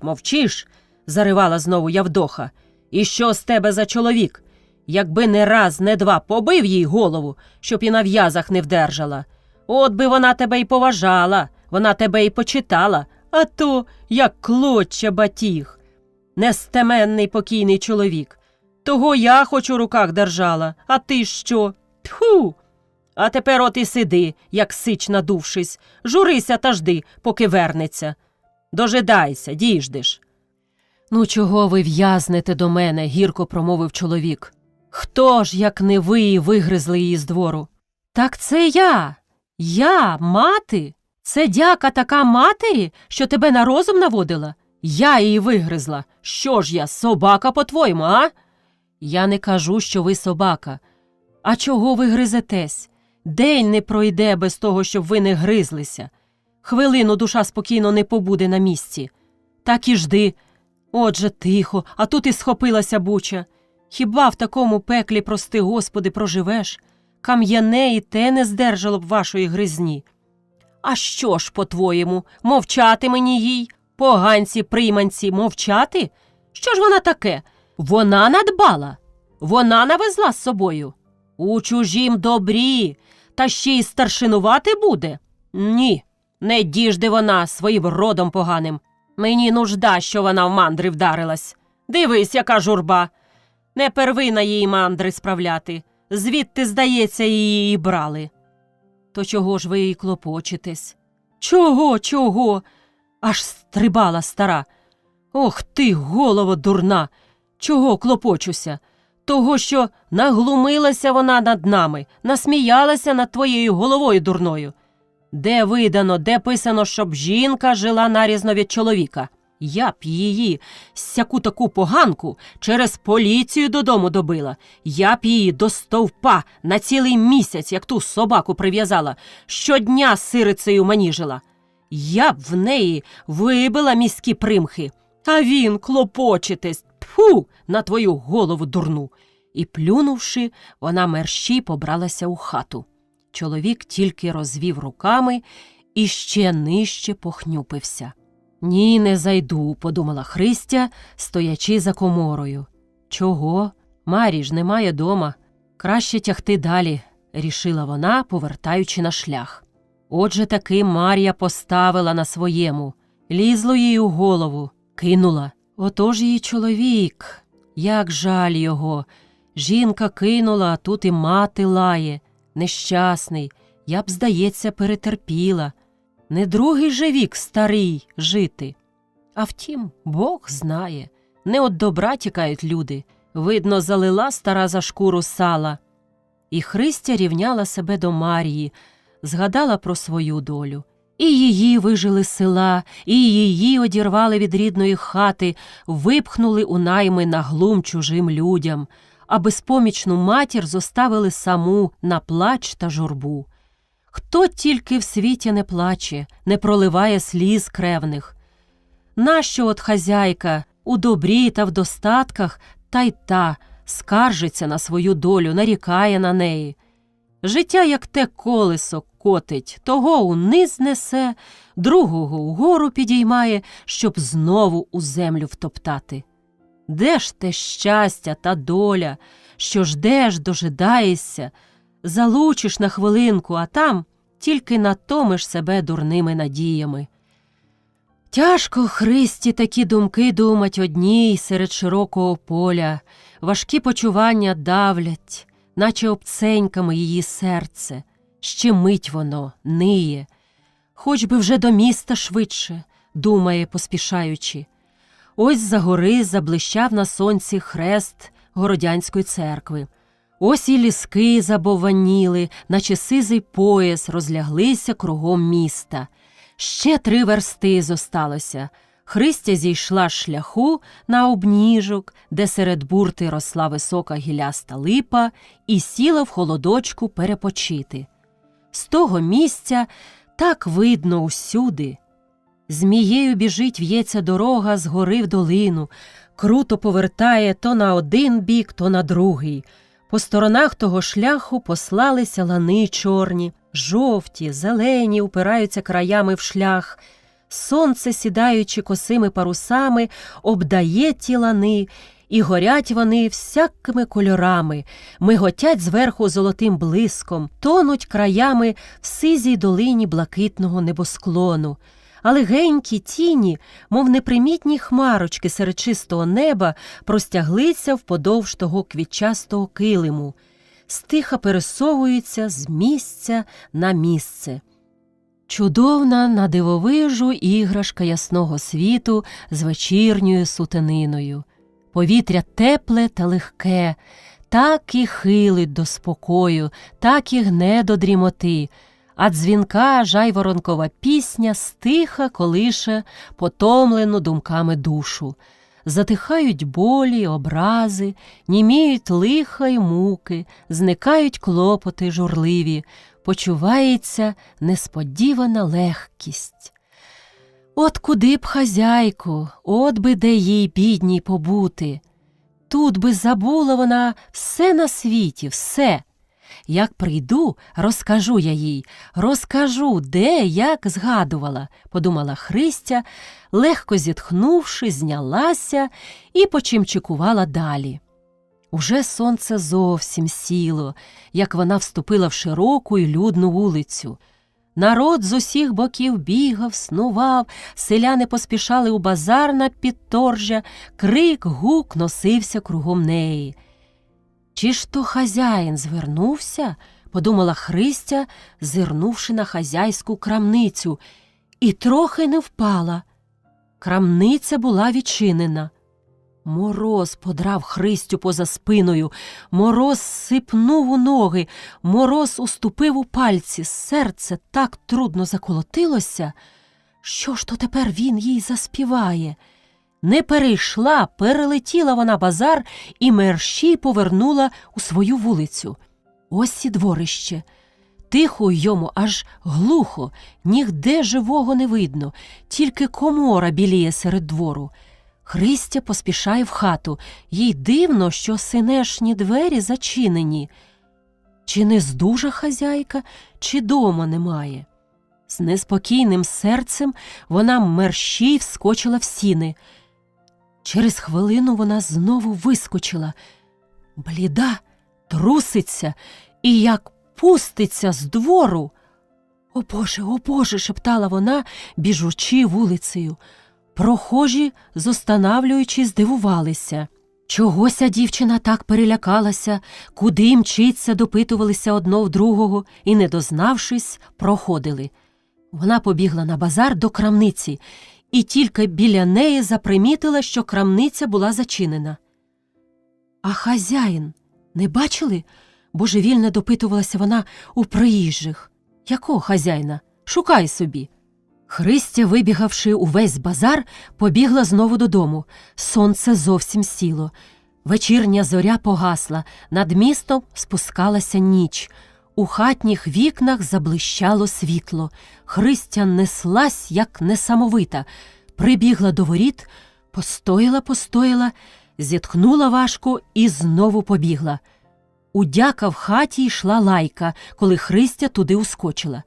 Мовчиш, заривала знову Явдоха. І що з тебе за чоловік? Якби не раз, не два побив їй голову, щоб і на в'язах не вдержала. От би вона тебе й поважала, вона тебе й почитала, а то, як клоччя батіг. Нестеменний покійний чоловік. Того я хоч у руках держала, а ти що? Тьфу! А тепер от і сиди, як сич надувшись, журися та жди, поки вернеться. Дожидайся, діждеш. Ну, чого ви в'язнете до мене, гірко промовив чоловік. Хто ж, як не ви, вигризли її з двору? Так це я, мати. Це дяка така матері, що тебе на розум наводила? Я її вигризла. Що ж я, собака по-твоєму, а? Я не кажу, що ви собака. А чого ви гризетесь? День не пройде без того, щоб ви не гризлися. Хвилину душа спокійно не побуде на місці. Так і жди. Отже, тихо, а тут і схопилася буча. Хіба в такому пеклі, прости Господи, проживеш? Кам'яне і те не здержало б вашої гризні. А що ж, по-твоєму, мовчати мені їй? Поганці-прийманці, мовчати? Що ж вона таке? Вона надбала? Вона навезла з собою? У чужім добрі, та ще й старшинувати буде? Ні, не діжде вона своїм родом поганим. Мені нужда, що вона в мандри вдарилась. Дивись, яка журба. Не первина її мандри справляти. Звідти, здається, її і брали. То чого ж ви їй клопочетесь? Чого? Аж стрибала стара. Ох ти, голово дурна! Чого клопочуся? Того, що наглумилася вона над нами, насміялася над твоєю головою дурною. Де видано, де писано, щоб жінка жила нарізно від чоловіка? Я б її, сяку таку поганку, через поліцію додому добила. Я б її до стовпа на цілий місяць, як ту собаку прив'язала, щодня сирицею маніжила. Я б в неї вибила міські примхи. А він, клопочетесь, тьфу, на твою голову дурну. І, плюнувши, вона мерщій побралася у хату. Чоловік тільки розвів руками і ще нижче похнюпився. «Ні, не зайду», – подумала Христя, стоячи за коморою. «Чого? Марі ж немає дома. Краще тягти далі», – рішила вона, повертаючи на шлях. Отже таки Мар'я поставила на своєму. Лізло їй у голову, кинула. Отож її чоловік. Як жаль його. Жінка кинула, а тут і мати лає. Нещасний. Я б, здається, перетерпіла. Не другий же вік старий жити. А втім, Бог знає. Не от добра тікають люди. Видно, залила стара за шкуру сала. І Христя рівняла себе до Марії, згадала про свою долю. І її вижили з села, і її одірвали від рідної хати, випхнули у найми на глум чужим людям, а безпомічну матір зоставили саму на плач та журбу. Хто тільки в світі не плаче, не проливає сліз кревних? Нащо от хазяйка у добрі та в достатках та скаржиться на свою долю, нарікає на неї? Життя, як те колесо, котить, того униз несе, другого угору підіймає, щоб знову у землю втоптати. Де ж те щастя та доля, що ждеш, дожидаєшся, залучиш на хвилинку, а там тільки натомиш себе дурними надіями. Тяжко Христі такі думки думать одній серед широкого поля, важкі почування давлять, наче обценьками її серце. Щемить воно, ниє. Хоч би вже до міста швидше, думає, поспішаючи. Ось за гори заблищав на сонці хрест Городянської церкви. Ось і ліски забовваніли, наче сизий пояс розляглися кругом міста. Ще 3 версти зосталося. Христя зійшла з шляху на обніжок, де серед бурти росла висока гіляста липа, і сіла в холодочку перепочити. З того місця так видно усюди. Змією біжить, в'ється дорога з гори в долину, круто повертає то на один бік, то на другий. По сторонах того шляху послалися лани чорні, жовті, зелені, упираються краями в шлях. Сонце, сідаючи косими парусами, обдає ті лани, і горять вони всякими кольорами, миготять зверху золотим блиском, тонуть краями в сизій долині блакитного небосклону. А легенькі тіні, мов непримітні хмарочки серед чистого неба, простяглися вподовж того квітчастого килиму, стиха пересовуються з місця на місце. Чудовна надивовижу іграшка ясного світу з вечірньою сутениною. Повітря тепле та легке, так і хилить до спокою, так і гне до дрімоти, а дзвінка жайворонкова пісня стиха колише потомлену думками душу. Затихають болі, образи, німіють лиха й муки, зникають клопоти журливі, почувається несподівана легкість. От куди б хазяйку, от би де їй бідній побути. Тут би забула вона все на світі, все. Як прийду, розкажу я їй, розкажу, де, як згадувала, подумала Христя, легко зітхнувши, знялася і почимчикувала далі. Уже сонце зовсім сіло, як вона вступила в широку й людну вулицю. Народ з усіх боків бігав, снував, селяни поспішали у базар на підторжя, крик, гук носився кругом неї. «Чи ж то хазяїн звернувся?» – подумала Христя, зирнувши на хазяйську крамницю, і трохи не впала. Крамниця була відчинена. Мороз подрав Христю поза спиною, мороз сипнув у ноги, мороз уступив у пальці, серце так трудно заколотилося. Що ж то тепер він їй заспіває? Не перейшла, перелетіла вона базар і мерщій повернула у свою вулицю. Ось і дворище. Тихо йому, аж глухо, нігде живого не видно, тільки комора біліє серед двору. Христя поспішає в хату. Їй дивно, що синешні двері зачинені. Чи не здужа хазяйка, чи дома немає? З неспокійним серцем вона мерщій вскочила в сіни. Через хвилину вона знову вискочила. Бліда, труситься і як пуститься з двору. О Боже!» – шептала вона, біжучи вулицею. Прохожі, зостанавлюючи, здивувалися. Чогося дівчина так перелякалася, куди мчиться, допитувалися одно в другого і, не дознавшись, проходили. Вона побігла на базар до крамниці і тільки біля неї запримітила, що крамниця була зачинена. «А хазяїн не бачили?» – божевільно допитувалася вона у приїжджих. «Якого хазяїна? Шукай собі!» Христя, вибігавши увесь базар, побігла знову додому. Сонце зовсім сіло. Вечірня зоря погасла, над містом спускалася ніч. У хатніх вікнах заблищало світло. Христя неслась, як несамовита. Прибігла до воріт, постояла, зітхнула важко і знову побігла. У дяка в хаті йшла лайка, коли Христя туди ускочила.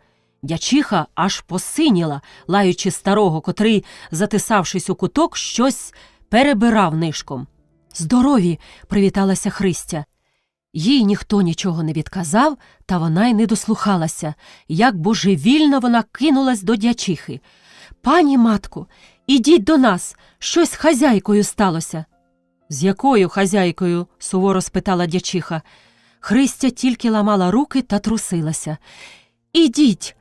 Дячиха аж посиніла, лаючи старого, котрий, затисавшись у куток, щось перебирав нишком. «Здорові!» – привіталася Христя. Їй ніхто нічого не відказав, та вона й не дослухалася. Як божевільно вона кинулась до дячихи. «Пані матко, ідіть до нас, щось з хазяйкою сталося». «З якою хазяйкою?» – суворо спитала дячиха. Христя тільки ламала руки та трусилася. «Ідіть,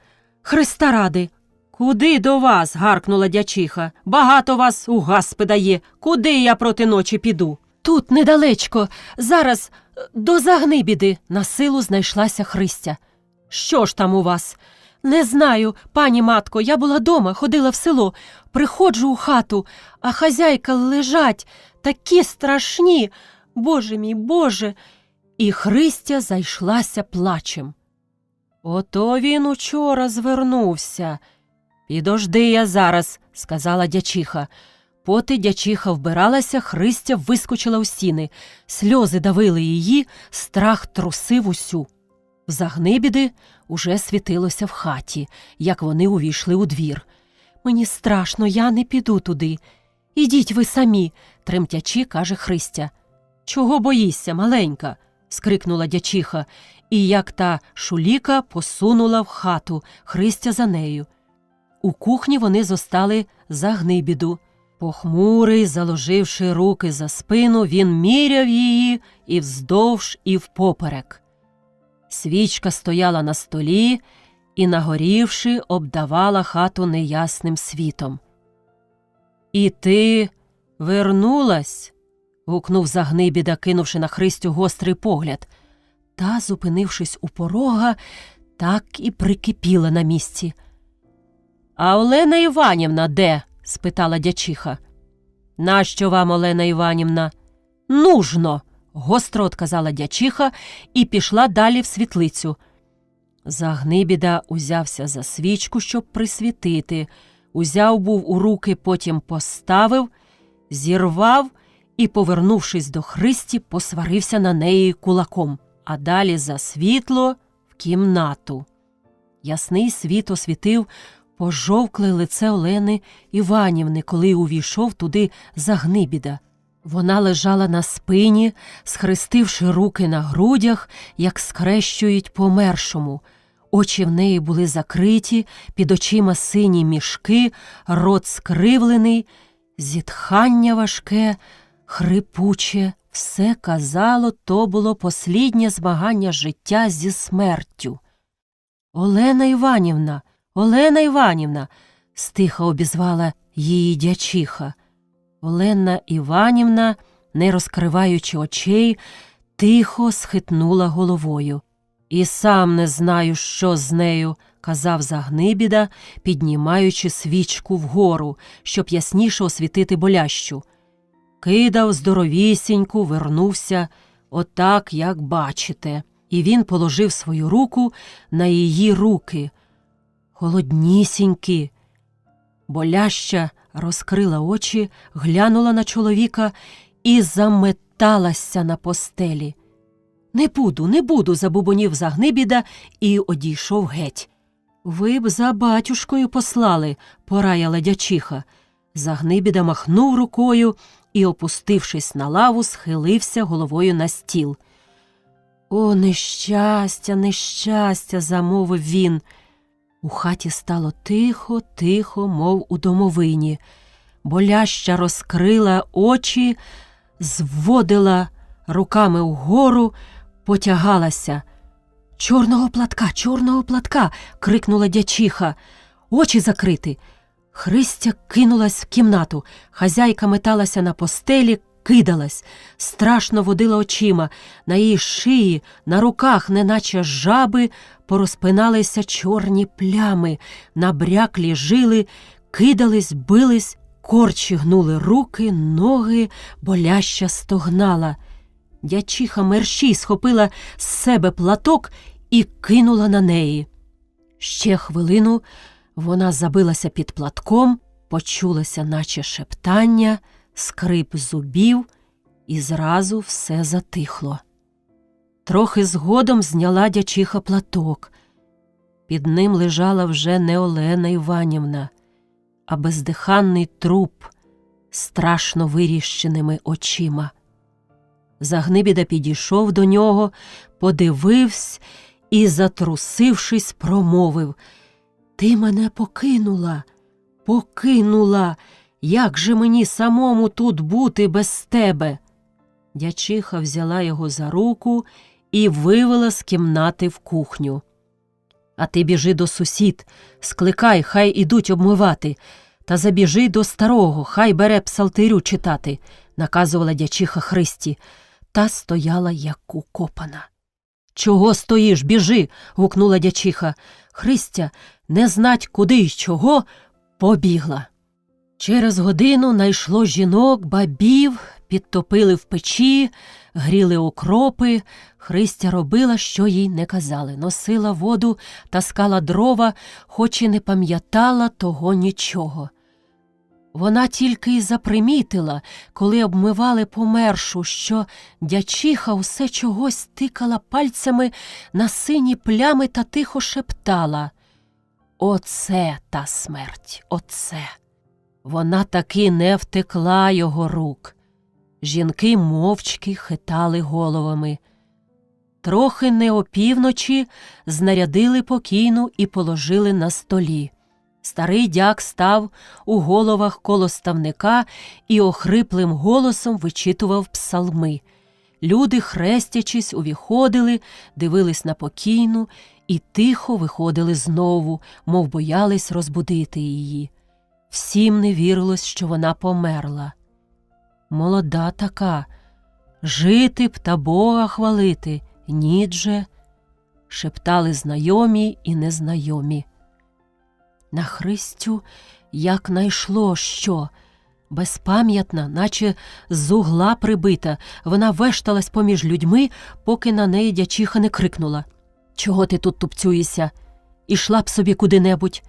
Христа ради!» «Куди до вас?» – гаркнула дячиха. «Багато вас у гаспида є. Куди я проти ночі піду?» «Тут недалечко. Зараз до Загнибіди», – насилу знайшлася Христя. «Що ж там у вас?» «Не знаю, пані матко, я була дома, ходила в село. Приходжу у хату, а хазяйка лежать, такі страшні. Боже мій, Боже!» І Христя зайшлася плачем. «Ото він учора звернувся. Підожди я зараз», – сказала дячиха. Поти дячиха вбиралася, Христя вискочила у сіни. Сльози давили її, страх трусив усю. В Загнибіди уже світилося в хаті, як вони увійшли у двір. «Мені страшно, я не піду туди». Ідіть ви самі, тремтячи, каже Христя. Чого боїшся, маленька? Скрикнула дячиха, і як та шуліка посунула в хату, Христя за нею. У кухні вони зостали Загнибіду. Похмурий, заложивши руки за спину, він міряв її і вздовж, і впоперек. Свічка стояла на столі і, нагорівши, обдавала хату неясним світом. «І ти вернулась?» – гукнув Загнибіда, кинувши на Христю гострий погляд. Та, зупинившись у порога, так і прикипіла на місці. «А Олена Іванівна де?» – спитала дячиха. «Нащо вам, Олена Іванівна?» «Нужно!» – гостро отказала дячиха і пішла далі в світлицю. Загнибіда узявся за свічку, щоб присвітити. Узяв був у руки, потім поставив, зірвав і, повернувшись до Христі, посварився на неї кулаком, а далі за світло в кімнату. Ясний світ освітив пожовкле лице Олени Іванівни, коли увійшов туди Загнибіда. Вона лежала на спині, схрестивши руки на грудях, як скрещують помершому. Очі в неї були закриті, під очима сині мішки, рот скривлений, зітхання важке, хрипуче. Все казало, то було посліднє змагання життя зі смертю. «Олена Іванівна! Олена Іванівна!» – стиха обізвала її дячиха. Олена Іванівна, не розкриваючи очей, тихо схитнула головою. «І сам не знаю, що з нею», – казав Загнибіда, піднімаючи свічку вгору, щоб ясніше освітити болящу. Кидав здоровісіньку, вернувся, отак, як бачите. І він положив свою руку на її руки. Холоднісінькі. Боляща розкрила очі, глянула на чоловіка і заметалася на постелі. Не буду», – забубонів Загнибіда і одійшов геть. «Ви б за батюшкою послали», – пораяла дячиха. Загнибіда махнув рукою і, опустившись на лаву, схилився головою на стіл. «О, нещастя, нещастя!» – замовив він. У хаті стало тихо, тихо, мов у домовині. Боляща розкрила очі, зводила руками вгору, потягалася. Чорного платка!» – крикнула дячиха. «Очі закрити!» Христя кинулась в кімнату. Хазяйка металася на постелі, кидалась, страшно водила очима. На її шиї, на руках, неначе жаби, порозпиналися чорні плями, набряклі жили, кидались, бились, корчі гнули руки, ноги, боляща стогнала. Дячиха мерщій схопила з себе платок і кинула на неї. Ще хвилину вона забилася під платком, почулося наче шептання, скрип зубів, і зразу все затихло. Трохи згодом зняла дячиха платок. Під ним лежала вже не Олена Іванівна, а бездиханний труп з страшно виріщеними очима. Загнибіда підійшов до нього, подивився і, затрусившись, промовив: «Ти мене покинула! Як же мені самому тут бути без тебе?» Дячиха взяла його за руку і вивела з кімнати в кухню. «А ти біжи до сусід, скликай, хай ідуть обмивати, та забіжи до старого, хай бере псалтирю читати», – наказувала дячиха Христі. Та стояла, як укопана. «Чого стоїш? Біжи!» – гукнула дячиха. Христя, не знать куди й чого, побігла. Через годину найшло жінок, бабів, підтопили в печі, гріли окропи. Христя робила, що їй не казали. Носила воду, таскала дрова, хоч і не пам'ятала того нічого. Вона тільки й запримітила, коли обмивали помершу, що дячиха усе чогось тикала пальцями на сині плями та тихо шептала: «Оце та смерть, оце!» Вона таки не втекла його рук. Жінки мовчки хитали головами. Трохи не опівночі знарядили покійну і положили на столі. Старий дяк став у головах коло ставника і охриплим голосом вичитував псалми. Люди, хрестячись, увіходили, дивились на покійну і тихо виходили знову, мов боялись розбудити її. Всім не вірилось, що вона померла. Молода така, жити б та Бога хвалити, ніт же, шептали знайомі і незнайомі. На Христю як найшло що. Безпам'ятна, наче з угла прибита, вона вешталась поміж людьми, поки на неї дячиха не крикнула: «Чого ти тут тупцюєшся? Ішла б собі куди-небудь!»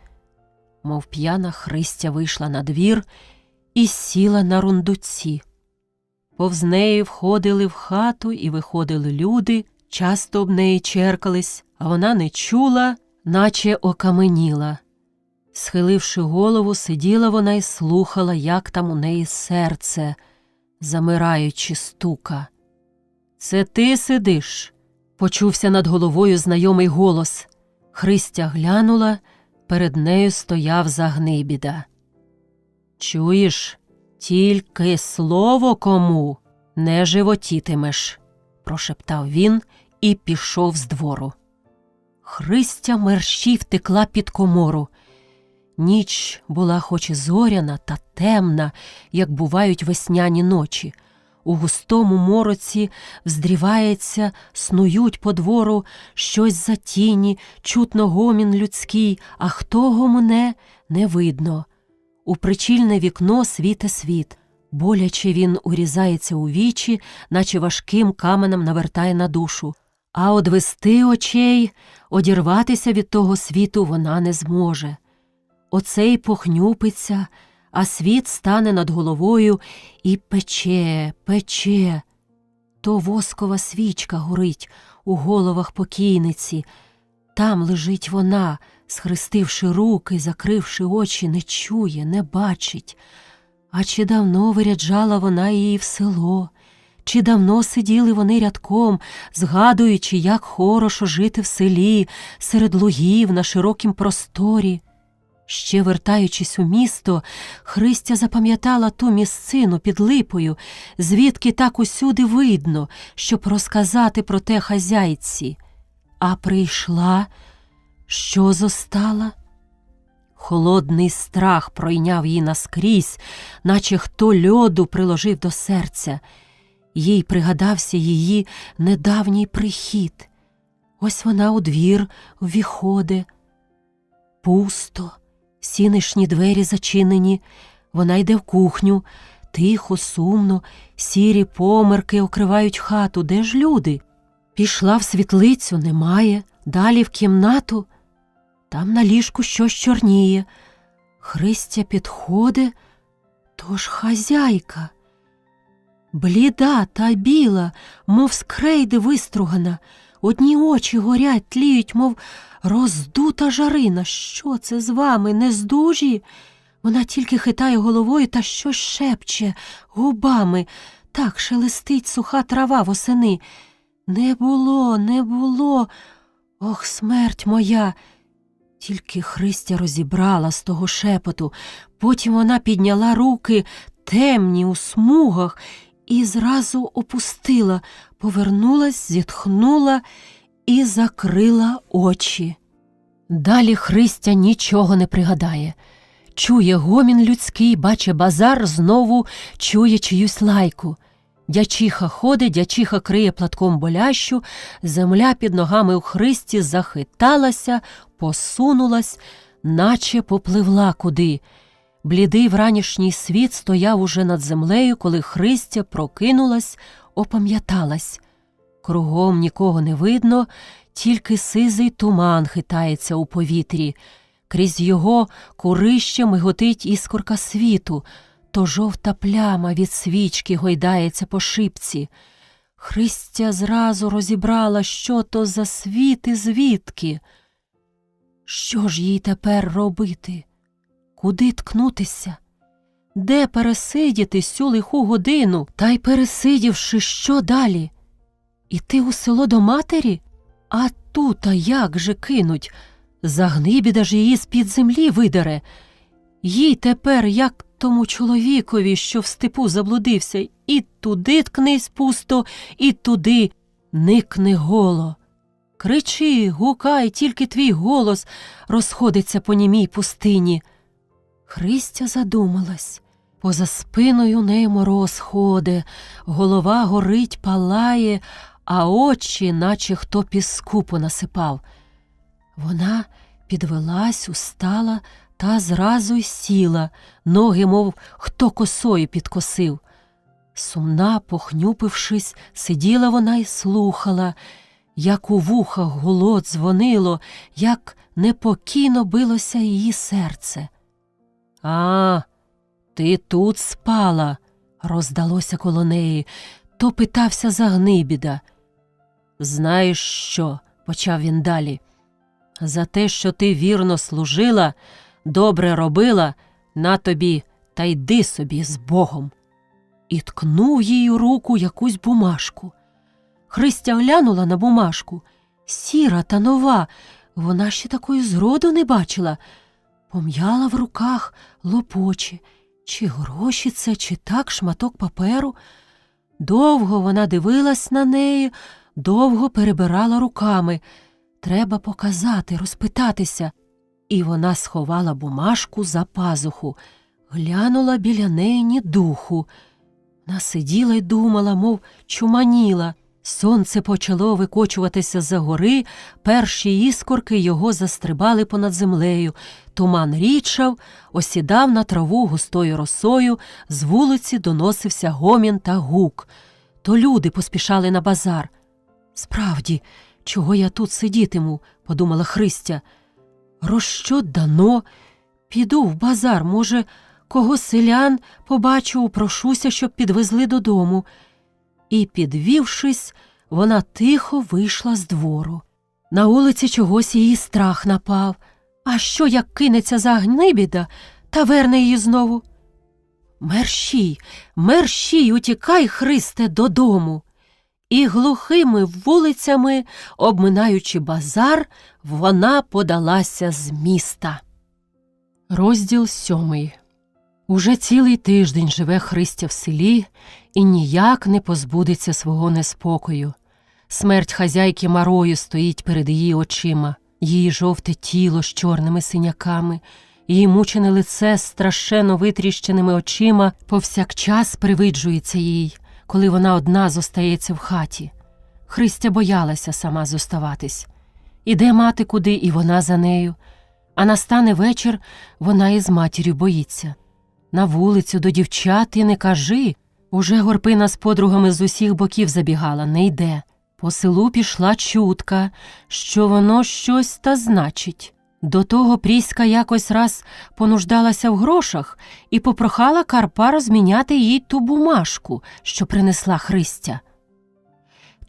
Мов п'яна, Христя вийшла на двір і сіла на рундуці. Повз неї входили в хату і виходили люди, часто об неї черкались, а вона не чула, наче окаменіла. Схиливши голову, сиділа вона і слухала, як там у неї серце, замираючи, стука. «Це ти сидиш?» – почувся над головою знайомий голос. Христя глянула, перед нею стояв Загнибіда. «Чуєш, тільки слово кому не животітимеш», – прошептав він і пішов з двору. Христя мерщій втекла під комору. Ніч була хоч і зоряна та темна, як бувають весняні ночі. У густому мороці вздрівається, снують по двору щось за тіні, чутно гомін людський, а хто гомоне – не видно. У причільне вікно світе світ. Боляче він урізається у вічі, наче важким каменем навертає на душу. А одвести очей, одірватися від того світу вона не зможе. Оцей похнюпиться, а світ стане над головою і пече, пече. То воскова свічка горить у головах покійниці. Там лежить вона, схрестивши руки, закривши очі, не чує, не бачить. А чи давно виряджала вона її в село? Чи давно сиділи вони рядком, згадуючи, як хорошо жити в селі, серед лугів, на широкім просторі? Ще вертаючись у місто, Христя запам'ятала ту місцину під липою, звідки так усюди видно, щоб розказати про те хазяйці. А прийшла, що зостала? Холодний страх пройняв її наскрізь, наче хто льоду приложив до серця. Їй пригадався її недавній прихід. Ось вона у двір ввіходить. Пусто. Сінишні двері зачинені, вона йде в кухню, тихо, сумно, сірі померки окривають хату. Де ж люди? Пішла в світлицю, немає, далі в кімнату, там на ліжку щось чорніє. Христя підходить, то ж хазяйка. Бліда та біла, мов з крейди вистругана, одні очі горять, тліють, мов роздута жарина. Що це з вами, нездужі? Вона тільки хитає головою та щось шепче губами. Так шелестить суха трава восени. Не було, не було. Ох, смерть моя! Тільки Христя розібрала з того шепоту. Потім вона підняла руки, темні у смугах, і зразу опустила, повернулась, зітхнула і закрила очі. Далі Христя нічого не пригадає. Чує гомін людський, баче базар, знову чує чиюсь лайку. Дячиха ходить, дячиха криє платком болящу, земля під ногами у Христі захиталася, посунулась, наче попливла куди. Блідий вранішній світ стояв уже над землею, коли Христя прокинулась, опам'яталась. Кругом нікого не видно, тільки сизий туман хитається у повітрі. Крізь його курище миготить іскорка світу, то жовта пляма від свічки гойдається по шибці. Христя зразу розібрала, що то за світ і звідки. Що ж їй тепер робити? Куди ткнутися? Де пересидіти сю лиху годину? Та й пересидівши, що далі? Іти у село до матері? А тута як же кинуть? Загнибіда ж її з-під землі видере. Їй тепер, як тому чоловікові, що в степу заблудився, і туди ткнись пусто, і туди никни голо. Кричи, гукай, тільки твій голос розходиться по німій пустині. Христя задумалась. Поза спиною неї мороз ходе, голова горить, палає, а очі, наче хто піску понасипав. Вона підвелась, устала та зразу й сіла, ноги, мов хто косою підкосив. Сумна, похнюпившись, сиділа вона й слухала, як у вухах гуло дзвонило, як непокійно билося її серце. «А, ти тут спала», – роздалося коло неї, то питався Загнибіда. «Знаєш що?» – почав він далі. «За те, що ти вірно служила, добре робила, на тобі та йди собі з Богом». І ткнув їй у руку якусь бумажку. Христя глянула на бумажку. Сіра та нова, вона ще такої зроду не бачила. Пом'яла в руках, лопоче. Чи гроші це, чи так шматок паперу? Довго вона дивилась на неї, довго перебирала руками. Треба показати, розпитатися. І вона сховала бумажку за пазуху. Глянула біля неї ні духу. Вона сиділа й думала, мов чуманіла. Сонце почало викочуватися за гори, перші іскорки його застрибали понад землею. Туман річав, осідав на траву густою росою, з вулиці доносився гомін та гук. То люди поспішали на базар. «Справді, чого я тут сидітиму?» – подумала Христя. «Розщо дано? Піду в базар, може, кого селян побачу, упрошуся, щоб підвезли додому». І, підвівшись, вона тихо вийшла з двору. На вулиці чогось її страх напав. А що, як кинеться Загнибіда та верне її знову? «Мерщій, мерщій, утікай, Христе, додому!» І глухими вулицями, обминаючи базар, вона подалася з міста. Розділ 7. Уже цілий тиждень живе Христя в селі і ніяк не позбудеться свого неспокою. Смерть хазяйки Марої стоїть перед її очима, її жовте тіло з чорними синяками, її мучене лице з страшенно витріщеними очима повсякчас привиджується їй, коли вона одна зостається в хаті. Христя боялася сама зоставатись. Іде мати куди, і вона за нею. А настане вечір, вона із матір'ю боїться. На вулицю до дівчат і не кажи. Уже Горпина з подругами з усіх боків забігала, не йде. По селу пішла чутка, що воно щось та значить. До того Пріська якось раз понуждалася в грошах і попрохала Карпа розміняти їй ту бумажку, що принесла Христя.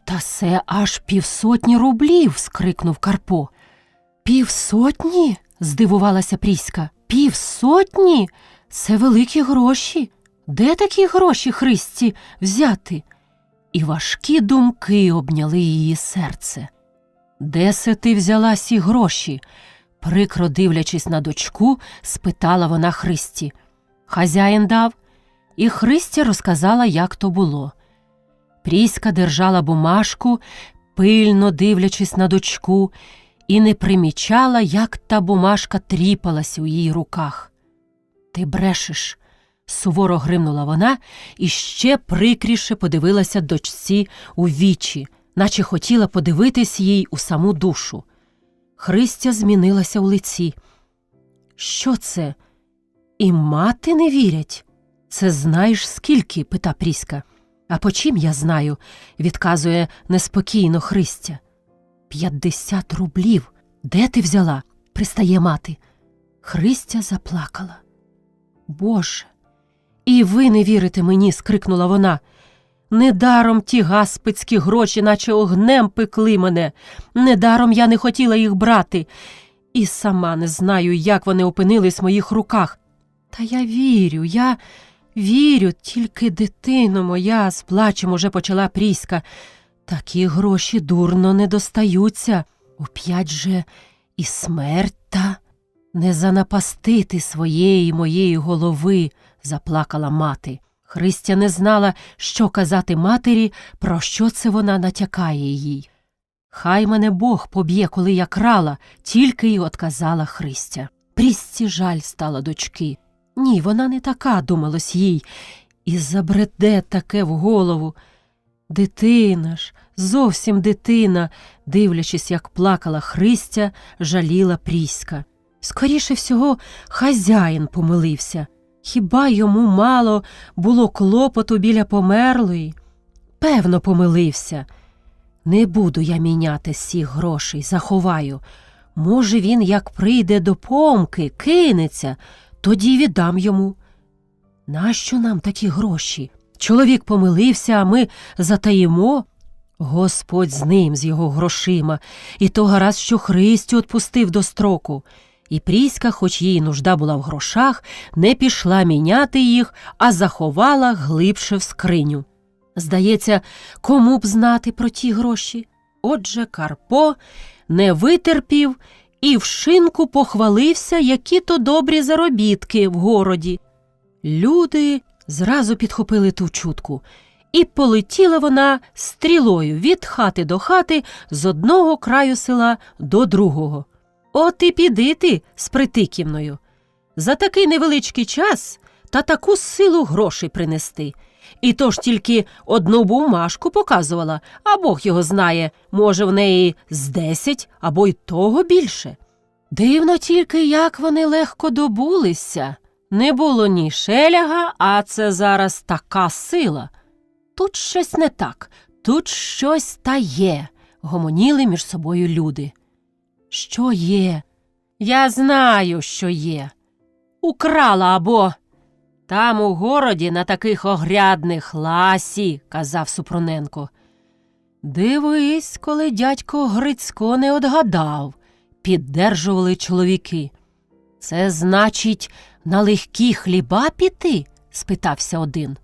«Та це аж 500 рублів!» – скрикнув Карпо. «500? – здивувалася Пріська. «500? Це великі гроші. Де такі гроші Христі взяти?» І важкі думки обняли її серце. «Де се ти взяла сі гроші?» – прикро дивлячись на дочку, спитала вона Христі. «Хазяїн дав?» І Христя розказала, як то було. Пріська держала бумажку, пильно дивлячись на дочку, і не примічала, як та бумажка тріпалась у її руках. «Ти брешеш!» – суворо гримнула вона і ще прикріше подивилася дочці у вічі, наче хотіла подивитись їй у саму душу. Христя змінилася в лиці. «Що це? І мати не вірять?» «Це знаєш скільки?» – пита Пріська. «А по чим я знаю?» – відказує неспокійно Христя. 50 рублів. Де ти взяла?» – пристає мати. Христя заплакала. «Боже, і ви не вірите мені!» – скрикнула вона. «Недаром ті гаспицькі гроші, наче огнем пекли мене. Недаром я не хотіла їх брати. І сама не знаю, як вони опинились в моїх руках. Та я вірю, тільки дитино моя, з плачем уже почала Пріська. Такі гроші дурно не достаються. Оп'ять же і смерть та. Не занапастити своєї моєї голови, заплакала мати. Христя не знала, що казати матері, про що це вона натякає їй. Хай мене Бог поб'є, коли я крала, тільки й отказала Христя. Прісці жаль стало дочки. Ні, вона не така, думалось їй, і забреде таке в голову. Дитина ж, зовсім дитина, дивлячись, як плакала Христя, жаліла Пріська. Скоріше всього, хазяїн помилився. Хіба йому мало було клопоту біля померлої? Певно, помилився. Не буду я міняти всіх грошей, заховаю. Може, він, як прийде до помки, кинеться, тоді віддам йому. Нащо нам такі гроші? Чоловік помилився, а ми затаїмо? Господь з ним, з його грошима, і то гаразд, що Христю отпустив до строку. І Пріська, хоч їй нужда була в грошах, не пішла міняти їх, а заховала глибше в скриню. Здається, кому б знати про ті гроші? Отже, Карпо не витерпів і в шинку похвалився, які то добрі заробітки в городі. Люди зразу підхопили ту чутку, і полетіла вона стрілою від хати до хати, з одного краю села до другого. От і піди ти з Притиківною. За такий невеличкий час та таку силу грошей принести. І то ж тільки одну бумажку показувала, а Бог його знає, може в неї з 10 або й того більше. Дивно тільки, як вони легко добулися. Не було ні шеляга, а це зараз така сила. Тут щось не так, тут щось та є, гомоніли між собою люди. Що є? Я знаю, що є. Украла або... Там у городі на таких огрядних ласі, казав Супруненко. Дивись, коли дядько Грицько не одгадав, піддержували чоловіки. Це значить, на легкі хліба піти? Спитався один.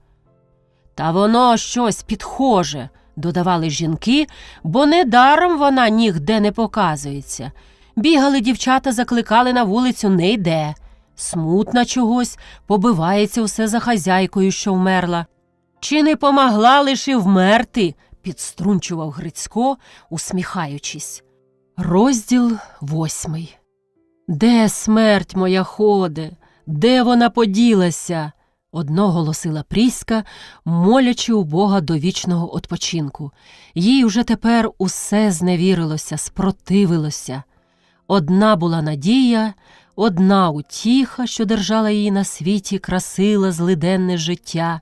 Та воно щось підхоже, додавали жінки, бо недаром вона нігде не показується. Бігали дівчата, закликали на вулицю, не йде. Смутна чогось, побивається усе за хазяйкою, що вмерла. Чи не помогла лише вмерти? Підструнчував Грицько, усміхаючись. Розділ 8. Де смерть моя ходе? Де вона поділася? Одно голосила Пріська, молячи у Бога до вічного odpoczynku. Їй уже тепер усе зневірилося, спротивилося. Одна була надія, одна утіха, що держала її на світі, красила злиденне життя.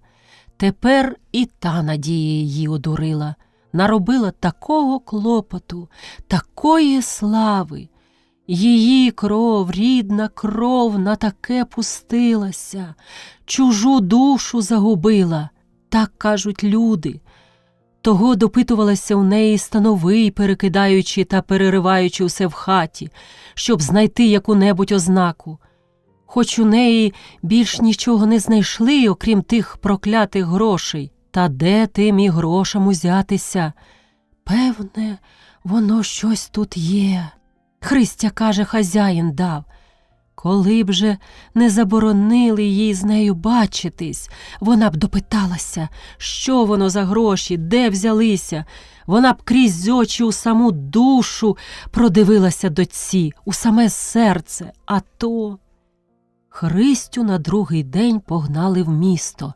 Тепер і та надія її одурила, наробила такого клопоту, такої слави. Її кров, рідна кров, на таке пустилася, чужу душу загубила, так кажуть люди. Того допитувалася у неї Становий, перекидаючи та перериваючи усе в хаті, щоб знайти яку-небудь ознаку. Хоч у неї більш нічого не знайшли, окрім тих проклятих грошей. Та де тим і грошам узятися? Певне, воно щось тут є. Христя каже, хазяїн дав. Коли б же не заборонили їй з нею бачитись, вона б допиталася, що воно за гроші, де взялися. Вона б крізь очі у саму душу продивилася дочці, у саме серце. А то... Христю на другий день погнали в місто,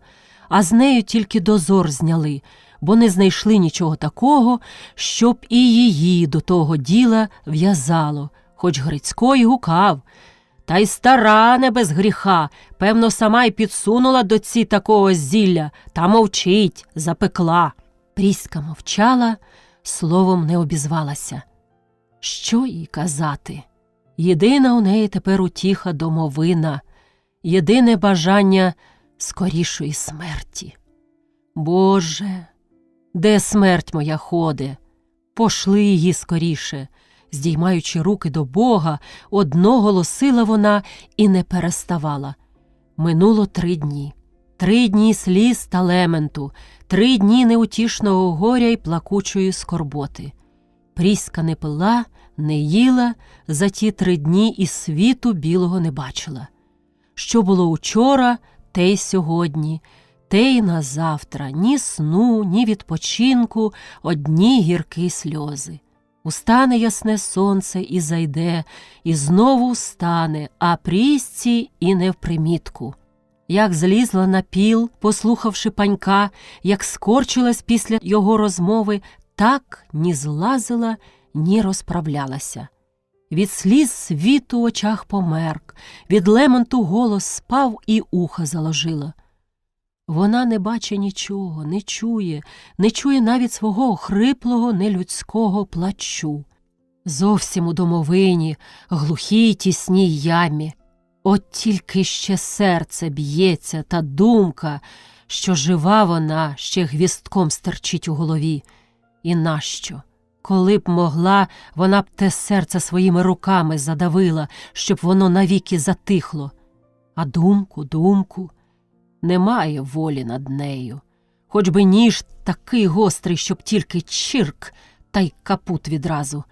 а з нею тільки дозор зняли, бо не знайшли нічого такого, щоб і її до того діла в'язало, хоч Грицько й гукав. Та й стара не без гріха, певно, сама й підсунула доці такого зілля, та мовчить, запекла. Пріська мовчала, словом не обізвалася. Що їй казати? Єдина у неї тепер утіха домовина, єдине бажання скорішої смерті. Боже, де смерть моя ходе? Пошли її скоріше. Здіймаючи руки до Бога, одно голосила вона і не переставала. Минуло 3 дні. 3 дні сліз та лементу, 3 дні неутішного горя й плакучої скорботи. Пріска не пила, не їла, за ті 3 дні і світу білого не бачила. Що було учора, те й сьогодні, те й назавтра, ні сну, ні відпочинку, одні гіркі сльози. Устане ясне сонце і зайде, і знову встане, а Прісці і не впримітку. Як злізла на піл, послухавши панька, як скорчилась після його розмови, так ні злазила, ні розправлялася. Від сліз світ у очах померк, від лементу голос спав і уха заложила. Вона не бачить нічого, не чує навіть свого охриплого нелюдського плачу. Зовсім у домовині, глухій тісній ямі. От тільки ще серце б'ється та думка, що жива вона ще гвістком стерчить у голові. І нащо? Коли б могла, вона б те серце своїми руками задавила, щоб воно навіки затихло. А думку, немає волі над нею. Хоч би ніж такий гострий, щоб тільки чирк, та й капут відразу.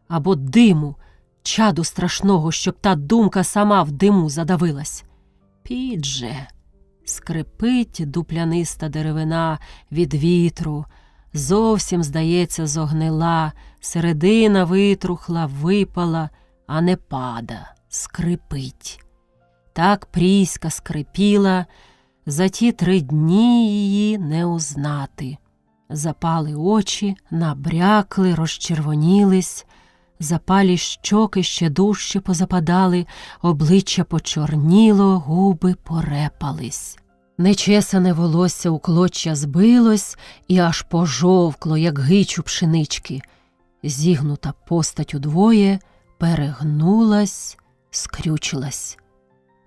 Або диму, чаду страшного, щоб та думка сама в диму задавилась. Підже, скрипить дупляниста деревина від вітру, зовсім, здається, зогнила, середина витрухла, випала, а не пада, скрипить. Так Пріська скрипіла, за ті 3 дні її не узнати. Запали очі, набрякли, розчервонілись, запалі щоки ще дужче позападали, обличчя почорніло, губи порепались. Нечесане волосся у клоччя збилось і аж пожовкло, як гич у пшенички. Зігнута постать удвоє перегнулась, скрючилась.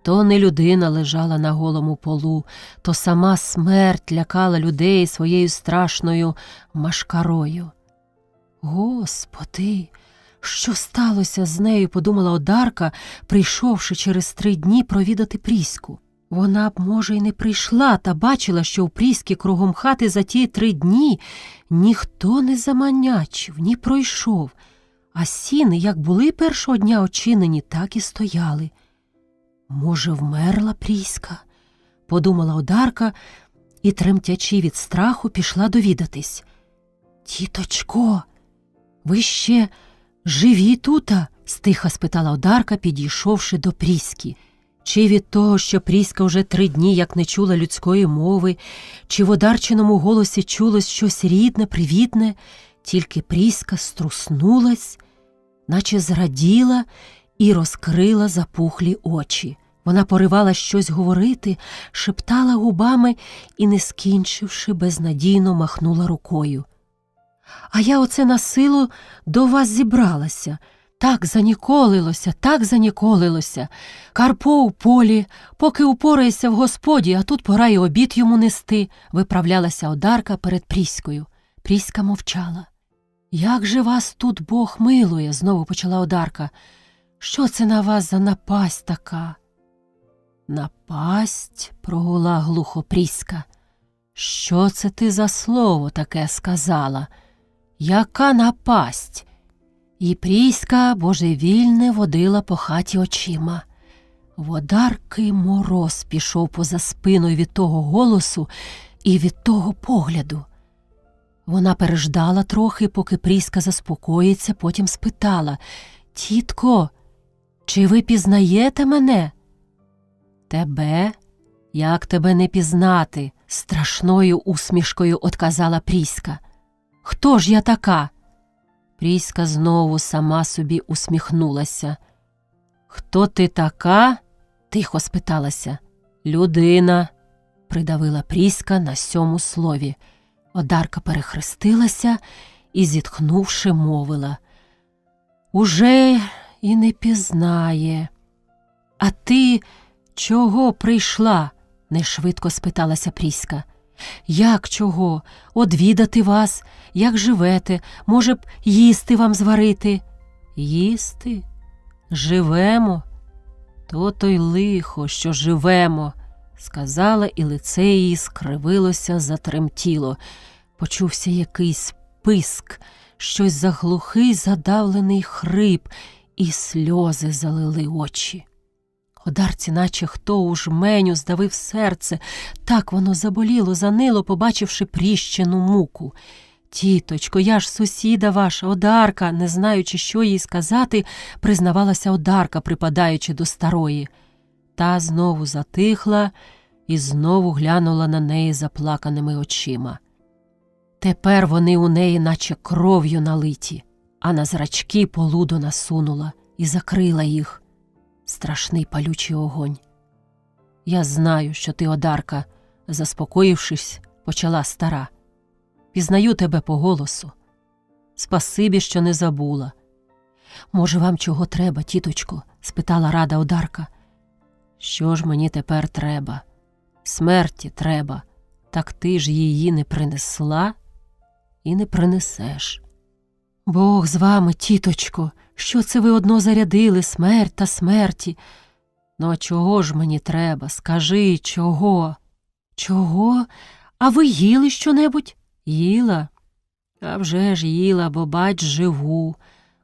То не людина лежала на голому полу, то сама смерть лякала людей своєю страшною машкарою. Господи, що сталося з нею, подумала Одарка, прийшовши через 3 дні провідати Пріську. Вона б, може, й не прийшла, та бачила, що у Пріськи кругом хати за ті 3 дні ніхто не заманячив, ні пройшов, а сіни, як були першого дня очинені, так і стояли. Може, вмерла Пріська? Подумала Одарка і, тремтячи від страху, пішла довідатись. Тіточко, ви ще живі тута? Стиха спитала Одарка, підійшовши до Пріськи. Чи від того, що Пріська вже 3 дні як не чула людської мови, чи в Одарчиному голосі чулось щось рідне, привітне, тільки Пріська струснулась, наче зраділа і розкрила запухлі очі. Вона поривала щось говорити, шептала губами і, не скінчивши, безнадійно махнула рукою. «А я оце на силу до вас зібралася. Так заніколилося. Карпо у полі, поки упораєшся в господі, а тут пора й обід йому нести», – виправлялася Одарка перед Пріською. Пріська мовчала. «Як же вас тут Бог милує?» – знову почала Одарка. «Що це на вас за напасть така?» «Напасть?» – прогула глухо Пріська. «Що це ти за слово таке сказала? Яка напасть?» І Пріська божевільне водила по хаті очима. В Одарки мороз пішов поза спиною від того голосу і від того погляду. Вона переждала трохи, поки Пріська заспокоїться, потім спитала: «Тітко, чи ви пізнаєте мене?» «Тебе? Як тебе не пізнати?» – страшною усмішкою одказала Пріська. «Хто ж я така?» Пріська знову сама собі усміхнулася. «Хто ти така?» – тихо спиталася. «Людина», – придавила Пріська на 7-му слові. Одарка перехрестилася і, зітхнувши, мовила: «Уже і не пізнає. А ти чого прийшла?» – нешвидко спиталася Пріська. «Як чого? Одвідати вас, як живете, може б їсти вам зварити?» «Їсти? Живемо? То-то й лихо, що живемо. сказала, і лице її скривилося, затремтіло. Почувся якийсь писк, щось заглухий, задавлений хрип, і сльози залили очі. Одарці, наче хто у жменю здавив серце, так воно заболіло, занило, побачивши пріщену муку. «Тіточко, я ж сусіда ваша, Одарка», не знаючи, що їй сказати, признавалася Одарка, припадаючи до старої. Та знову затихла і знову глянула на неї заплаканими очима. Тепер вони у неї наче кров'ю налиті, а на зрачки полудо насунула і закрила їх. Страшний палючий огонь. «Я знаю, що ти, Одарка», – заспокоївшись, почала стара. «Пізнаю тебе по голосу. Спасибі, що не забула». «Може, вам чого треба, тіточко?» – спитала рада Одарка. «Що ж мені тепер треба? Смерті треба. Так ти ж її не принесла і не принесеш». «Бог з вами, тіточко, що це ви одно зарядили, смерть та смерті? Ну, а чого ж мені треба? Скажи, чого?» «Чого? А ви їли що-небудь?» «Їла? А вже ж їла, бо, бач, живу.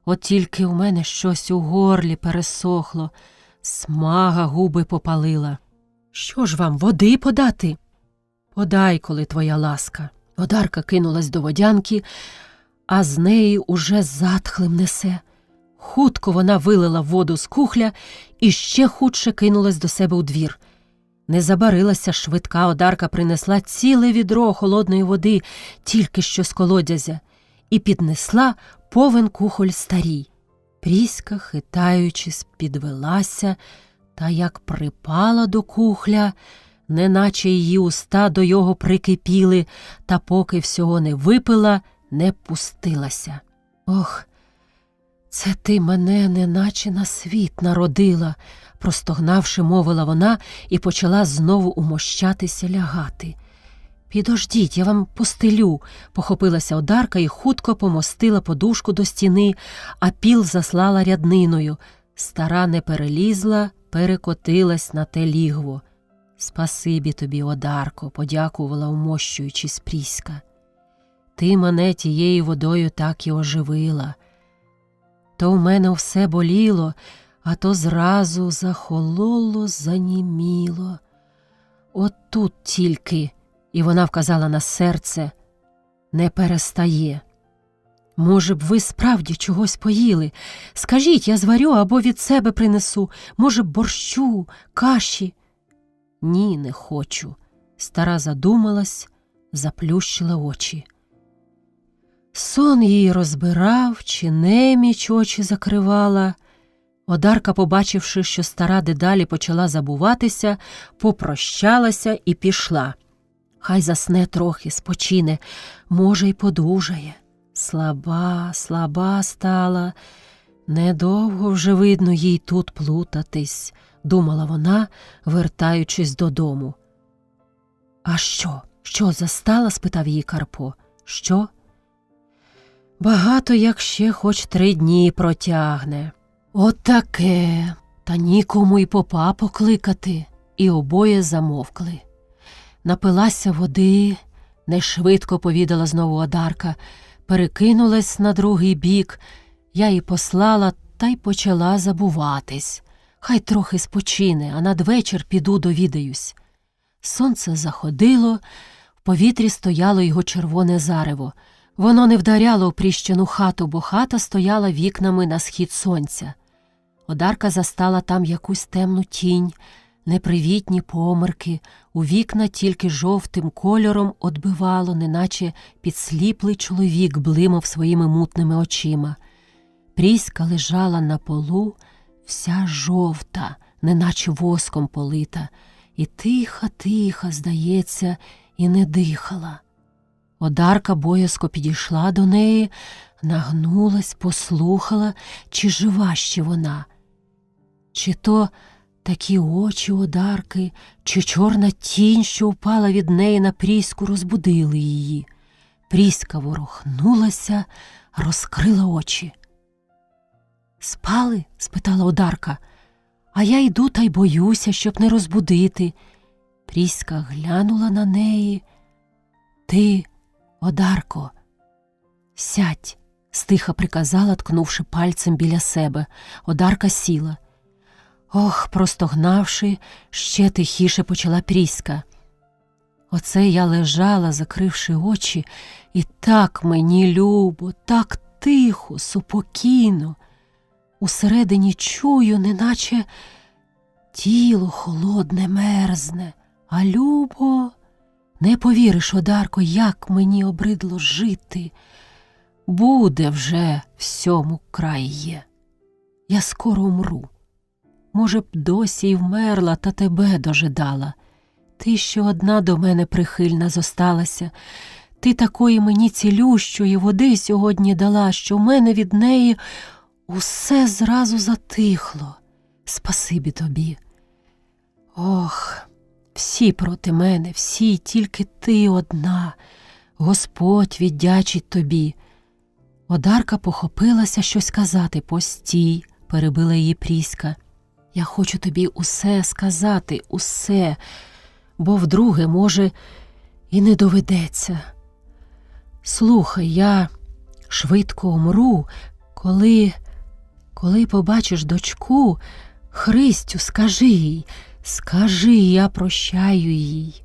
От тільки у мене щось у горлі пересохло, смага губи попалила». «Що ж вам, води подати?» «Подай, коли твоя ласка». Одарка кинулась до водянки, а з неї уже затхлим несе. Хутко вона вилила воду з кухля і ще хутше кинулась до себе у двір. Не забарилася швидка, Одарка принесла ціле відро холодної води, тільки що з колодязя, і піднесла повен кухоль старій. Пріська, хитаючись, підвелася, та як припала до кухля, неначе її уста до його прикипіли, та поки всього не випила, не пустилася. «Ох, це ти мене неначе на світ народила», – простогнавши, мовила вона і почала знову умощатися лягати. «Підождіть, я вам постелю», – похопилася Одарка і хутко помостила подушку до стіни, а піл заслала рядниною. Стара не перелізла, перекотилась на те лігво. «Спасибі тобі, Одарко», – подякувала, умощуючись Пріська. «Ти мене тією водою так і оживила. То в мене все боліло, а то зразу захололо, заніміло. От тут тільки», – і вона вказала на серце, – «не перестає. Може б, ви справді чогось поїли? Скажіть, я зварю або від себе принесу. Може б, борщу, каші?» «Ні, не хочу». Стара задумалась, заплющила очі. Сон її розбирав, чи неміч очі закривала. Одарка, побачивши, що стара дедалі почала забуватися, попрощалася і пішла. Хай засне трохи, спочине, може, й подужає. Слаба стала, недовго вже видно їй тут плутатись, думала вона, вертаючись додому. «А що? Що застала?» – спитав її Карпо. «Що?» «Багато, як ще хоч 3 дні протягне». «От таке, та нікому й попа покликати». І обоє замовкли. Напилася води, нешвидко повідала знову Одарка, перекинулась на другий бік, я її послала та й почала забуватись. Хай трохи спочине, а надвечір піду довідаюсь. Сонце заходило, в повітрі стояло його червоне зарево. Воно не вдаряло в пріщену хату, бо хата стояла вікнами на схід сонця. Одарка застала там якусь темну тінь, непривітні померки, у вікна тільки жовтим кольором одбивало, неначе підсліплий чоловік блимав своїми мутними очима. Пріська лежала на полу, вся жовта, неначе воском полита, і тиха, здається, і не дихала. Одарка боязко підійшла до неї, нагнулась, послухала, чи жива ще вона. Чи то такі очі Одарки, чи чорна тінь, що впала від неї на Пріську, розбудили її. Пріська ворухнулася, розкрила очі. «Спали?» – спитала Одарка. «А я йду та й боюся, щоб не розбудити». Пріська глянула на неї. «Ти, Одарко, сядь», – стиха приказала, ткнувши пальцем біля себе. Одарка сіла. Ох, простогнавши, ще тихіше почала Пріська. Оце я лежала, закривши очі, і так мені любо, так тихо, супокійно. Усередині чую, неначе тіло холодне мерзне, а любо. Не повіриш, Одарко, як мені обридло жити. Буде вже всьому край є. Я скоро умру. Може б, досі й вмерла, та тебе дожидала. Ти ще одна до мене прихильна зосталася. Ти такої мені цілющої води сьогодні дала, що в мене від неї усе зразу затихло. Спасибі тобі. Ох, всі проти мене, всі, тільки ти одна. Господь віддячить тобі. Одарка похопилася щось казати. «Постій», – перебила її Пріська. «Я хочу тобі усе сказати, усе, бо вдруге, може, і не доведеться. Слухай, я швидко умру, коли побачиш дочку, Христю, скажи, я прощаю їй.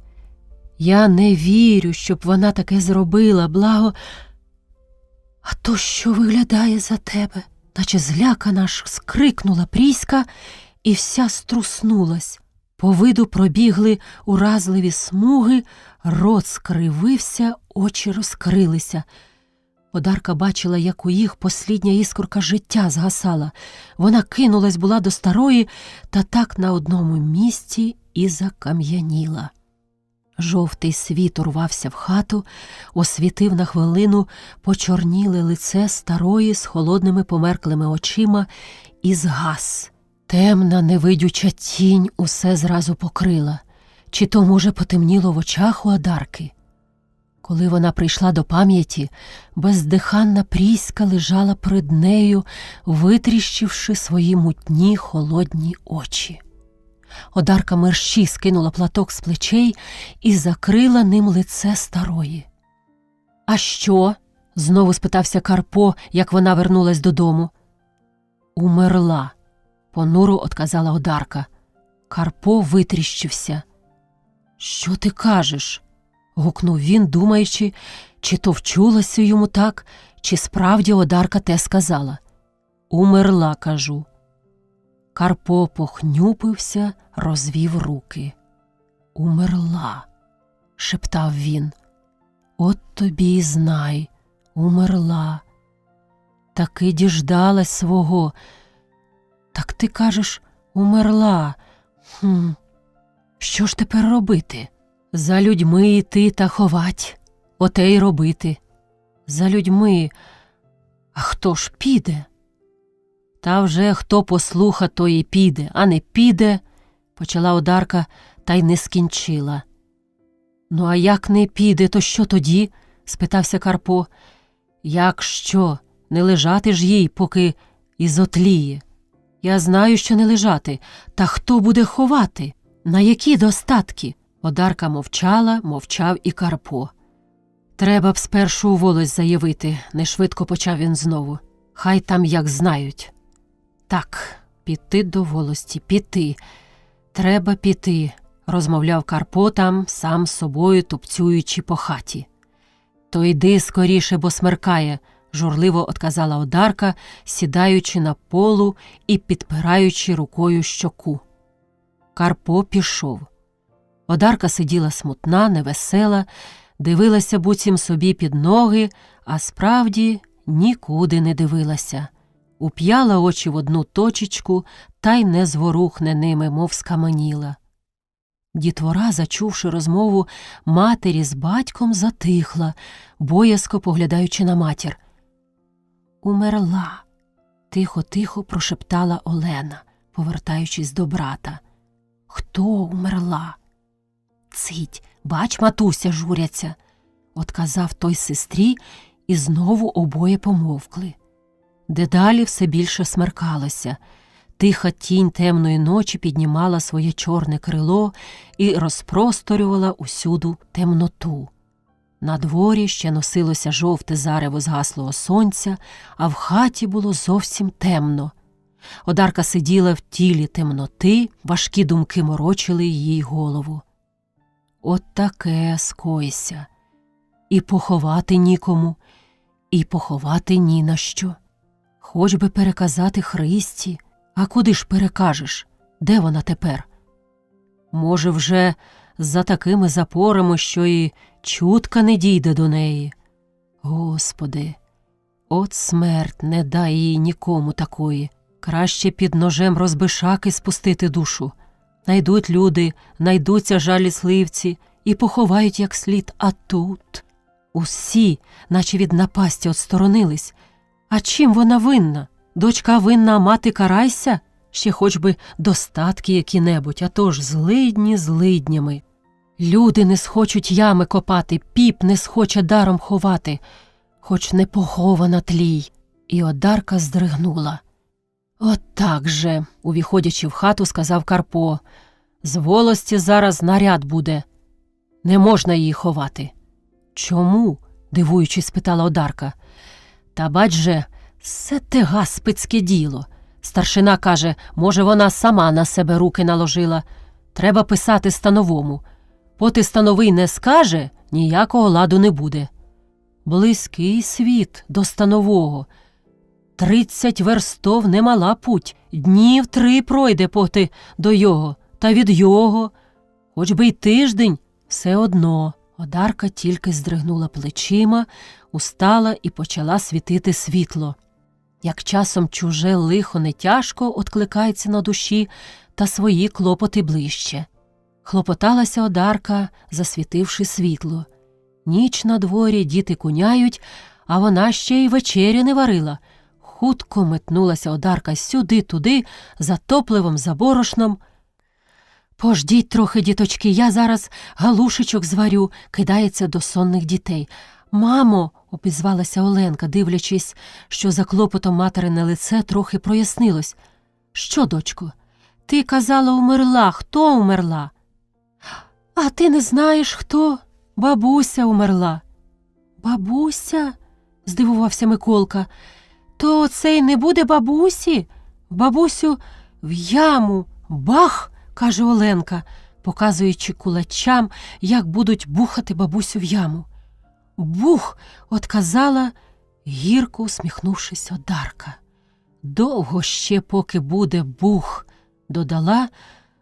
Я не вірю, щоб вона таке зробила, благо. А то що виглядає за тебе?» Наче злякана аж скрикнула Пріська і вся струснулась. По виду пробігли уразливі смуги, рот скривився, очі розкрилися. Одарка бачила, як у їх послідня іскорка життя згасала. Вона кинулась була до старої, та так на одному місці і закам'яніла. Жовтий світ урвався в хату, освітив на хвилину почорніле лице старої з холодними померклими очима і згас. Темна невидюча тінь усе зразу покрила. Чи то, може, потемніло в очах у Одарки? Коли вона прийшла до пам'яті, бездиханна Пріська лежала перед нею, витріщивши свої мутні холодні очі. Одарка мерщій скинула платок з плечей і закрила ним лице старої. «А що?» – знову спитався Карпо, як вона вернулась додому. «Умерла», – понуро одказала Одарка. Карпо витріщився. «Що ти кажеш?» – гукнув він, думаючи, чи то вчулося йому так, чи справді Одарка те сказала. «Умерла, кажу». Карпо похнюпився, розвів руки. «Умерла», – шептав він. «От тобі й знай, умерла. Таки діждалась свого. Так ти кажеш, умерла. Що ж тепер робити? За людьми йти та ховать, оте й робити. За людьми, а хто ж піде?» «Та вже хто послуха, то і піде, а не піде», – почала Одарка, та й не скінчила. «Ну, а як не піде, то що тоді?» – спитався Карпо. «Як що? Не лежати ж їй, поки і зотліє. Я знаю, що не лежати, та хто буде ховати? На які достатки?» Одарка мовчала, мовчав і Карпо. «Треба б спершу у волость заявити», – нешвидко почав він знову. «Хай там як знають». «Так, піти до волості, піти. Треба піти», – розмовляв Карпо там, сам з собою тупцюючи по хаті. «То йди скоріше, бо смеркає», – журливо одказала Одарка, сідаючи на полу і підпираючи рукою щоку. Карпо пішов. Одарка сиділа смутна, невесела, дивилася буцім собі під ноги, а справді нікуди не дивилася. Уп'яла очі в одну точечку та й не зворухне ними, мов скаменіла. Дітвора, зачувши розмову матері з батьком, затихла, боязко поглядаючи на матір. «Умерла», – тихо-тихо прошептала Олена, повертаючись до брата. «Хто умерла?» «Цить, бач, матуся журяться», – одказав той сестрі, і знову обоє помовкли. Дедалі все більше смеркалося. Тиха тінь темної ночі піднімала своє чорне крило і розпросторювала усюду темноту. На дворі ще носилося жовте зарево згаслого сонця, а в хаті було зовсім темно. Одарка сиділа в тілі темноти, важкі думки морочили їй голову. От таке скоїся. І поховати нікому, і поховати ні на що. Хоч би переказати Христі, а куди ж перекажеш? Де вона тепер? Може, вже за такими запорами, що і чутка не дійде до неї. Господи, от смерть не дай їй нікому такої. Краще під ножем розбишаки спустити душу. Найдуть люди, найдуться жалісливці і поховають як слід, а тут усі, наче від напасті, отсторонились. А чим вона винна? Дочка винна, а мати карайся? Ще хоч би достатки які-небудь, а то ж злидні злиднями. Люди не схочуть ями копати, піп не схоче даром ховати, хоч не похована тлій. І Одарка здригнула. «От так же», – увіходячи в хату, сказав Карпо, – «з волості зараз наряд буде. Не можна її ховати». «Чому?» – дивуючись, спитала Одарка. «Та бач же, все те гаспицьке діло. Старшина каже, може, вона сама на себе руки наложила. Треба писати становому. Поти становий не скаже, ніякого ладу не буде. Близький світ до станового. 30 верстов немала путь, днів 3 пройде поти до його, та від його. Хоч би й тиждень, все одно». Одарка тільки здригнула плечима, устала і почала світити світло. Як часом чуже лихо не тяжко откликається на душі, та свої клопоти ближче. Хлопоталася Одарка, засвітивши світло. Ніч на дворі, діти куняють, а вона ще й вечеря не варила. Хутко метнулася Одарка сюди-туди, за топливом, за борошном. «Пождіть трохи, діточки, я зараз галушечок зварю», кидається до сонних дітей. «Мамо», – обізвалася Оленка, дивлячись, що за клопотом материне лице трохи прояснилось. «Що, дочко? Ти казала, умерла. Хто умерла?» «А ти не знаєш, хто? Бабуся умерла». «Бабуся?» – здивувався Миколка. «То це й не буде бабусі? Бабусю в яму. Бах!» – каже Оленка, показуючи кулачам, як будуть бухати бабусю в яму. «Бух!» – отказала, гірко усміхнувшись, Одарка. «Довго ще поки буде бух», – додала,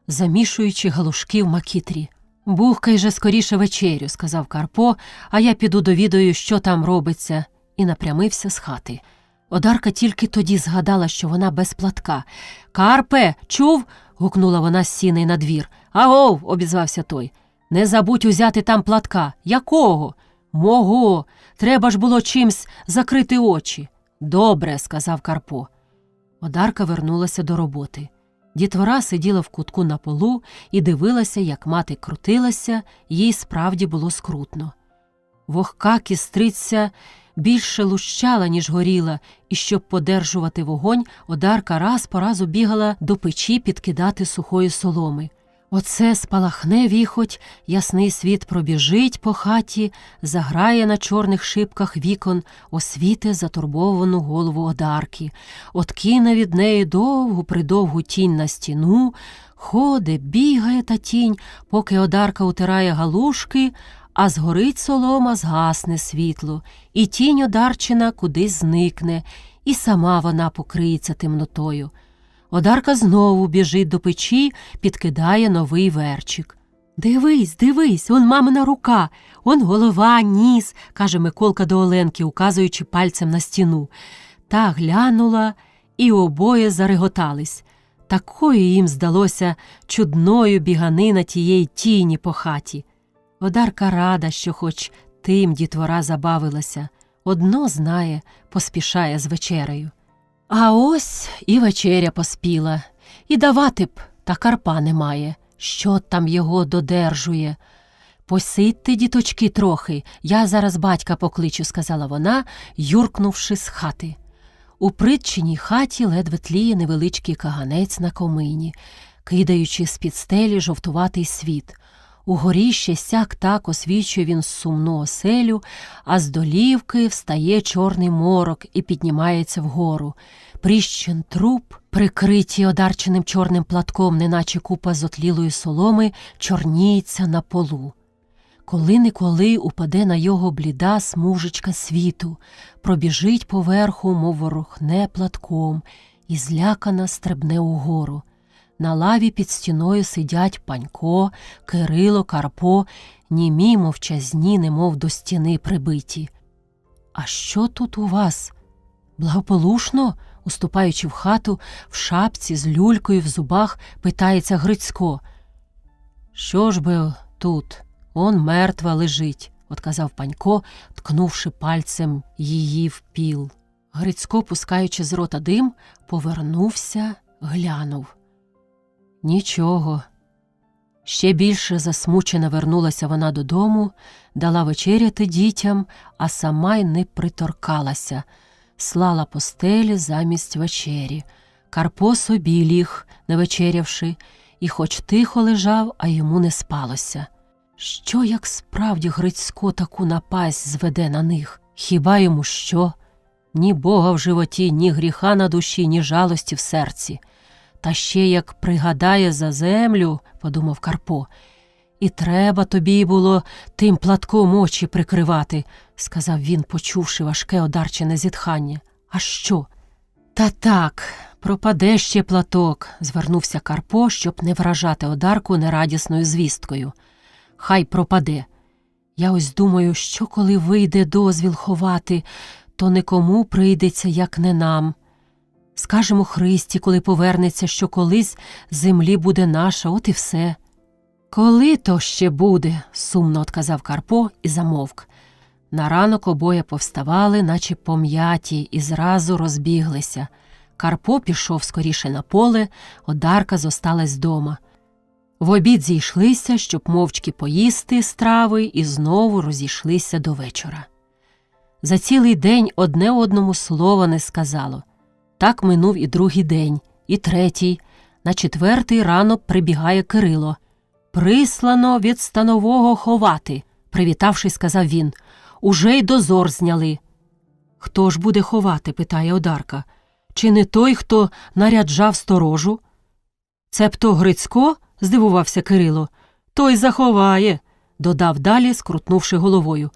замішуючи галушки в макітрі. «Бухкай же скоріше вечерю», – сказав Карпо, «а я піду довідаю, що там робиться», і напрямився з хати. Одарка тільки тоді згадала, що вона без платка. «Карпе, чув?» – гукнула вона з сіней на двір. «Агов!» – обізвався той. «Не забудь узяти там платка». «Якого?» «Мого! Треба ж було чимсь закрити очі». «Добре», – сказав Карпо. Одарка вернулася до роботи. Дітвора сиділа в кутку на полу і дивилася, як мати крутилася, їй справді було скрутно. Вогка кістриця більше лущала, ніж горіла, і щоб подержувати вогонь, Одарка раз по разу бігала до печі підкидати сухої соломи. Оце спалахне віхоть, ясний світ пробіжить по хаті, заграє на чорних шибках вікон, освіте затурбовану голову Одарки, откине від неї довгу-придовгу тінь на стіну, ходить, бігає та тінь, поки Одарка утирає галушки, а згорить солома, згасне світло, і тінь Одарчина кудись зникне, і сама вона покриється темнотою. Одарка знову біжить до печі, підкидає новий верчик. «Дивись, дивись, он мамина рука, он голова, ніс», – каже Миколка до Оленки, указуючи пальцем на стіну. Та глянула, і обоє зареготались. Такою їм здалося чудною біганина тієї тіні по хаті. Одарка рада, що хоч тим дітвора забавилася. Одно знає, поспішає з вечерею. А ось і вечеря поспіла. І давати б, та Карпа немає. Що там його додержує? «Посидьте, діточки, трохи, я зараз батька покличу», – сказала вона, юркнувши з хати. У притчиній хаті ледве тліє невеличкий каганець на комині, кидаючи з-під стелі жовтуватий світ. Угорі ще сяк-так освічує він сумну оселю, а з долівки встає чорний морок і піднімається вгору. Пріщин труп, прикритий одарченим чорним платком, неначе купа зотлілої соломи, чорніється на полу. Коли-неколи упаде на його бліда смужечка світу, пробіжить поверху, мов ворохне платком, і злякана стрибне угору. На лаві під стіною сидять Панько, Кирило, Карпо, німі мовчазні, немов до стіни прибиті. «А що тут у вас? Благополучно?» Уступаючи в хату, в шапці, з люлькою в зубах, питається Грицько. «Що ж би тут? Он мертва лежить», – отказав Панько, ткнувши пальцем її в піл. Грицько, пускаючи з рота дим, повернувся, глянув. Нічого. Ще більше засмучена вернулася вона додому, дала вечеряти дітям, а сама й не приторкалася. Слала постелі замість вечері. Карпо собі ліг, не вечерявши, і хоч тихо лежав, а йому не спалося. Що, як справді Грицько таку напасть зведе на них? Хіба йому що? Ні Бога в животі, ні гріха на душі, ні жалості в серці. Та ще як пригадає за землю, подумав Карпо, і треба тобі було тим платком очі прикривати, сказав він, почувши важке одарчене зітхання. А що? Та так, пропаде ще платок, звернувся Карпо, щоб не вражати одарку нерадісною звісткою. Хай пропаде. Я ось думаю, що коли вийде дозвіл ховати, то никому прийдеться, як не нам. Скажемо Христі, коли повернеться, що колись землі буде наша, от і все. Коли то ще буде, сумно отказав Карпо і замовк. На ранок обоє повставали, наче пом'яті, і зразу розбіглися. Карпо пішов скоріше на поле, одарка зосталась дома. В обід зійшлися, щоб мовчки поїсти страви, і знову розійшлися до вечора. За цілий день одне одному слова не сказало. Так минув і другий день, і третій. На четвертий рано прибігає Кирило. «Прислано від станового ховати», – привітавшись, сказав він. «Уже й дозор зняли». «Хто ж буде ховати?» – питає одарка. «Чи не той, хто наряджав сторожу?» «Цебто Грицько?» – здивувався Кирило. «Той заховає», – додав далі, скрутнувши головою.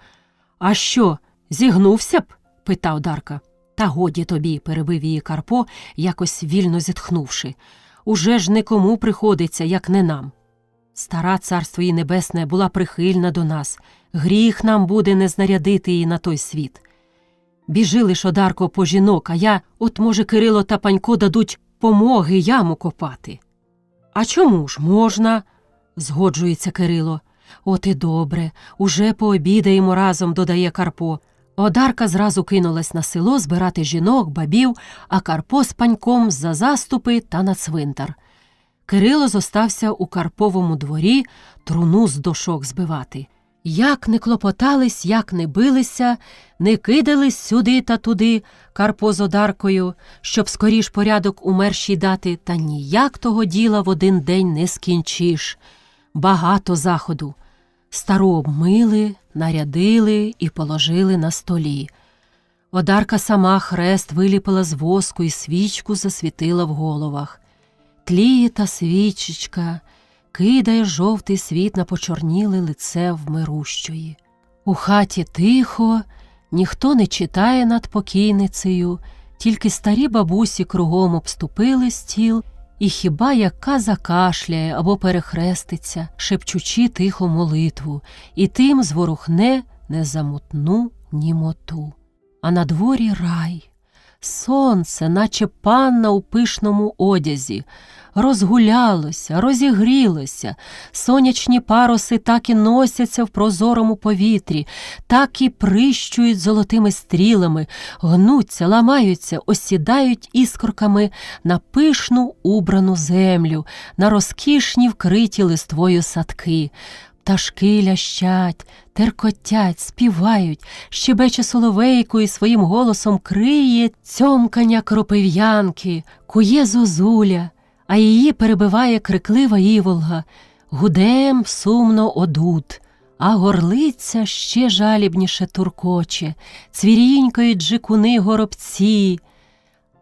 «А що, зігнувся б?» – питав Дарка. «Та годі тобі», – перебив її Карпо, якось вільно зітхнувши. «Уже ж никому приходиться, як не нам. Стара, царство її небесне, була прихильна до нас. Гріх нам буде не знарядити її на той світ. Біжи лиш, Одарко, по жінок, а я, от, може, Кирило та Панько дадуть помоги яму копати». «А чому ж можна?» – згоджується Кирило. «От і добре, уже пообідаємо разом», – додає Карпо. Одарка зразу кинулась на село збирати жінок, бабів, а Карпо з Паньком за заступи та на цвинтар. Кирило зостався у Карповому дворі труну з дошок збивати. Як не клопотались, як не билися, не кидались сюди та туди Карпо з Одаркою, щоб скоріш порядок умершій дати, та ніяк того діла в один день не скінчиш. Багато заходу. Стару обмили, нарядили і положили на столі. Одарка сама хрест виліпила з воску і свічку засвітила в головах. Тліє та свічечка, кидає жовтий світ на почорніле лице вмирущої. У хаті тихо, ніхто не читає над покійницею, тільки старі бабусі кругом обступили стіл, і хіба яка закашляє або перехреститься, шепчучи тихо молитву, і тим зворухне незамутну німоту. А на дворі рай. Сонце, наче панна у пишному одязі, розгулялося, розігрілося, сонячні паруси так і носяться в прозорому повітрі, так і прищують золотими стрілами, гнуться, ламаються, осідають іскорками на пишну убрану землю, на розкішні вкриті листвою садки. Пташки лящать, теркотять, співають, щебече соловейко і своїм голосом криє цьомкання кропив'янки, кує зозуля, а її перебиває криклива іволга, гудем сумно одут, а горлиця ще жалібніше туркоче, цвірінькають джикуни-горобці,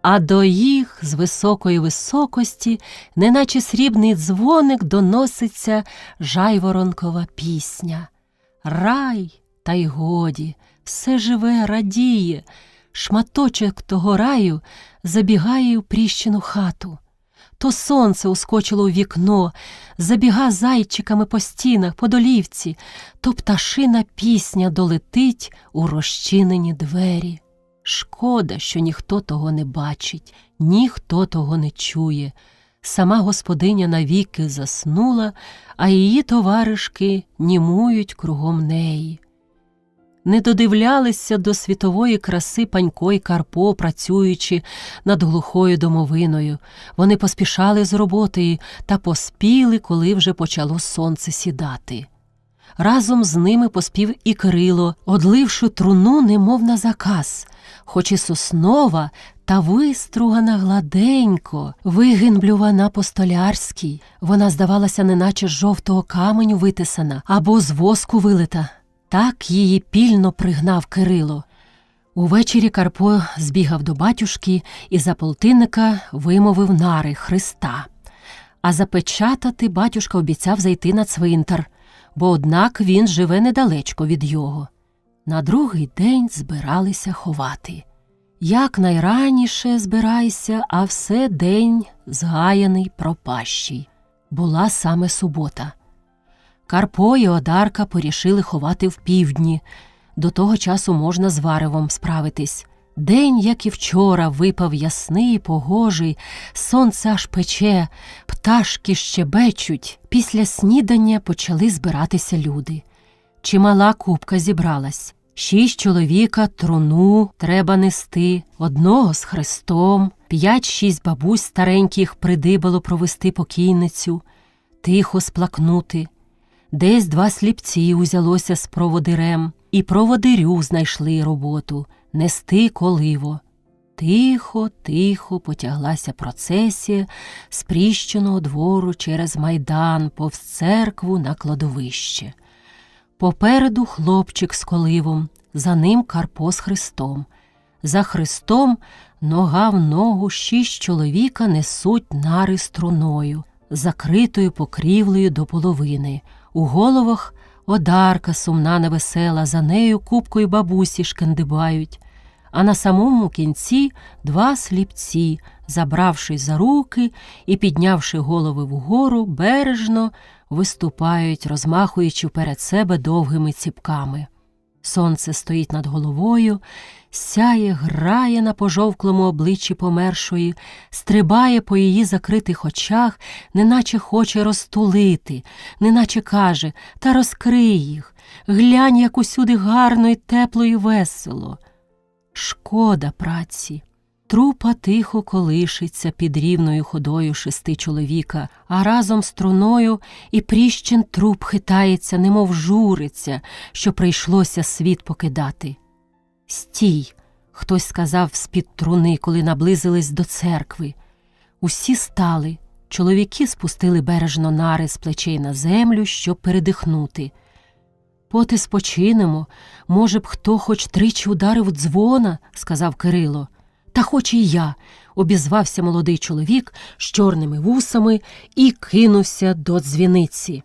а до їх з високої високості, неначе срібний дзвоник, доноситься жайворонкова пісня. Рай, та й годі, все живе, радіє, шматочок того раю забігає у пріщину хату. То сонце ускочило у вікно, забіга зайчиками по стінах, по долівці, то пташина пісня долетить у розчинені двері. Шкода, що ніхто того не бачить, ніхто того не чує. Сама господиня навіки заснула, а її товаришки німують кругом неї. Не додивлялися до світової краси Панько й Карпо, працюючи над глухою домовиною. Вони поспішали з роботи та поспіли, коли вже почало сонце сідати. Разом з ними поспів і Кирило, одливши труну немов на заказ, хоч і соснова та вистругана гладенько, вигинблювана по-столярській. Вона здавалася неначе з жовтого каменю витисана або з воску вилита. Так її пільно пригнав Кирило. Увечері Карпо збігав до батюшки і за полтинника вимовив нари Христа. А запечатати батюшка обіцяв зайти на цвинтар, бо однак він живе недалечко від його. На другий день збиралися ховати. Як найраніше збирайся, а все день згаяний пропащий. Була саме субота. Карпо і Одарка порішили ховати впівдні. До того часу можна з варевом справитись. День, як і вчора, випав ясний, погожий, сонце аж пече, пташки щебечуть. Після снідання почали збиратися люди. Чимала купка зібралась. 6 чоловіка труну треба нести, одного з хрестом, 5-6 бабусь стареньких придибало провести покійницю, тихо сплакнути. Десь 2 сліпці узялося з проводирем, і проводирю знайшли роботу – нести коливо. Тихо потяглася процесія з Пріщиного двору через майдан, повз церкву на кладовище. Попереду хлопчик з коливом, за ним Карпо з хрестом. За хрестом нога в ногу 6 чоловіка несуть нари з труною, закритою покрівлею до половини. У головах Одарка сумна невесела, за нею купкою бабусі шкандибають. А на самому кінці 2 сліпці, забравшись за руки і піднявши голови вгору, бережно виступають, розмахуючи перед себе довгими ціпками. Сонце стоїть над головою, сяє, грає на пожовклому обличчі помершої, стрибає по її закритих очах, неначе хоче розтулити, неначе каже: «Та розкрий їх, глянь, як усюди гарно і тепло і весело». Шкода праці. Трупа тихо колишиться під рівною ходою 6 чоловіка, а разом з труною і Пріщин труп хитається, немов журиться, що прийшлося світ покидати. «Стій!» – хтось сказав з-під труни, коли наблизились до церкви. Усі стали. Чоловіки спустили бережно нари з плечей на землю, щоб передихнути. «Поти спочинемо, може б хто хоч 3 ударив дзвона», – сказав Кирило. «Та хоч і я», – обізвався молодий чоловік з чорними вусами і кинувся до дзвіниці.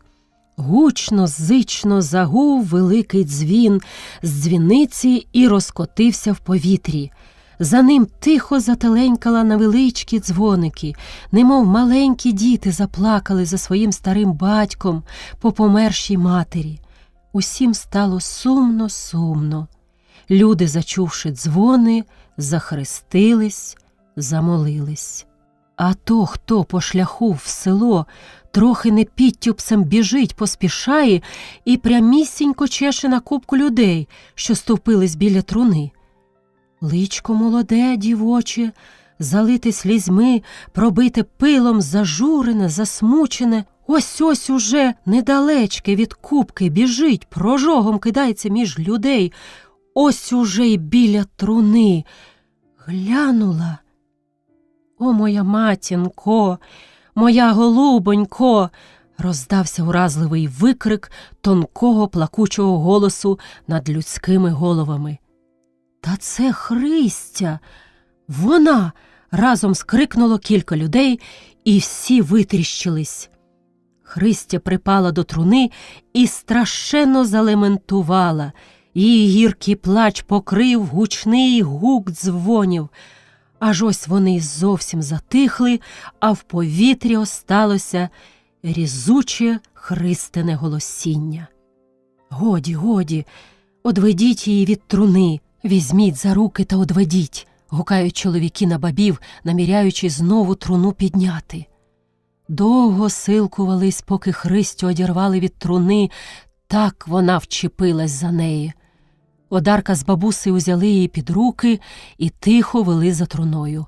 Гучно, зично загув великий дзвін з дзвіниці і розкотився в повітрі. За ним тихо зателенькала на величкі дзвоники, немов маленькі діти заплакали за своїм старим батьком по помершій матері. Усім стало сумно. Люди, зачувши дзвони, захрестились, замолились. А то, хто по шляху в село трохи не підтюпцем біжить, поспішає і прямісінько чеше на купку людей, що стовпились біля труни. Личко молоде, дівоче, залите слізьми, пробите пилом, зажурене, засмучене, Ось-ось уже недалечки від купки біжить, прожогом кидається між людей. Ось уже й біля труни. Глянула. О, моя матінко, моя голубонько! Роздався уразливий викрик тонкого плакучого голосу над людськими головами. Та це Христя! Вона! Разом скрикнуло кілька людей, і всі витріщились. Христя припала до труни і страшенно залементувала. Її гіркий плач покрив гучний гук дзвонів. Аж ось вони зовсім затихли, а в повітрі осталося різуче Христине голосіння. Годі, годі, одведіть її від труни, візьміть за руки та одведіть, гукають чоловіки на бабів, наміряючи знову труну підняти. Довго силкувались, поки Христю одірвали від труни, так вона вчепилась за неї. Одарка з бабусею узяли її під руки і тихо вели за труною.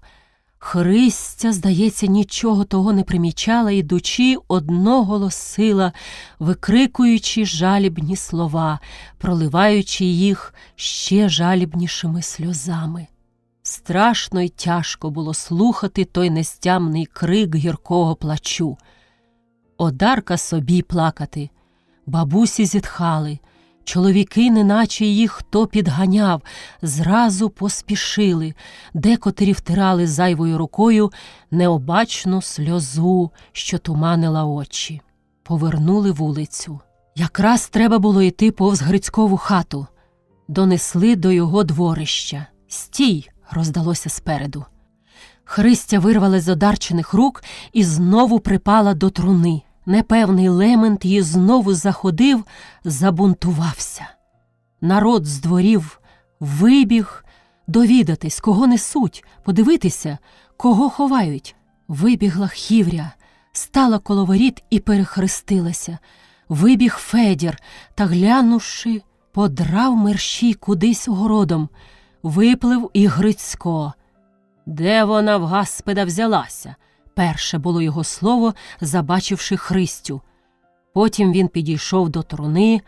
Христя, здається, нічого того не примічала, ідучи, одно голосила, викрикуючи жалібні слова, проливаючи їх ще жалібнішими сльозами. Страшно й тяжко було слухати той нестямний крик гіркого плачу. Одарка собі плакати, бабусі зітхали, чоловіки, неначе їх хто підганяв, зразу поспішили, декотрі втирали зайвою рукою необачну сльозу, що туманила очі. Повернули вулицю. Якраз треба було йти повз Грицькову хату. Донесли до його дворища. «Стій!» – роздалося спереду. Христя вирвалась з Одарчиних рук і знову припала до труни. Непевний лемент її знову заходив, забунтувався. Народ з дворів вибіг довідатись, кого несуть, подивитися, кого ховають. Вибігла Хівря, стала коло воріт і перехрестилася. Вибіг Федір та, глянувши, подрав мерщій кудись городом. Виплив і Грицько. «Де вона в гаспеда взялася?» Перше було його слово, забачивши Христю. Потім він підійшов до труни,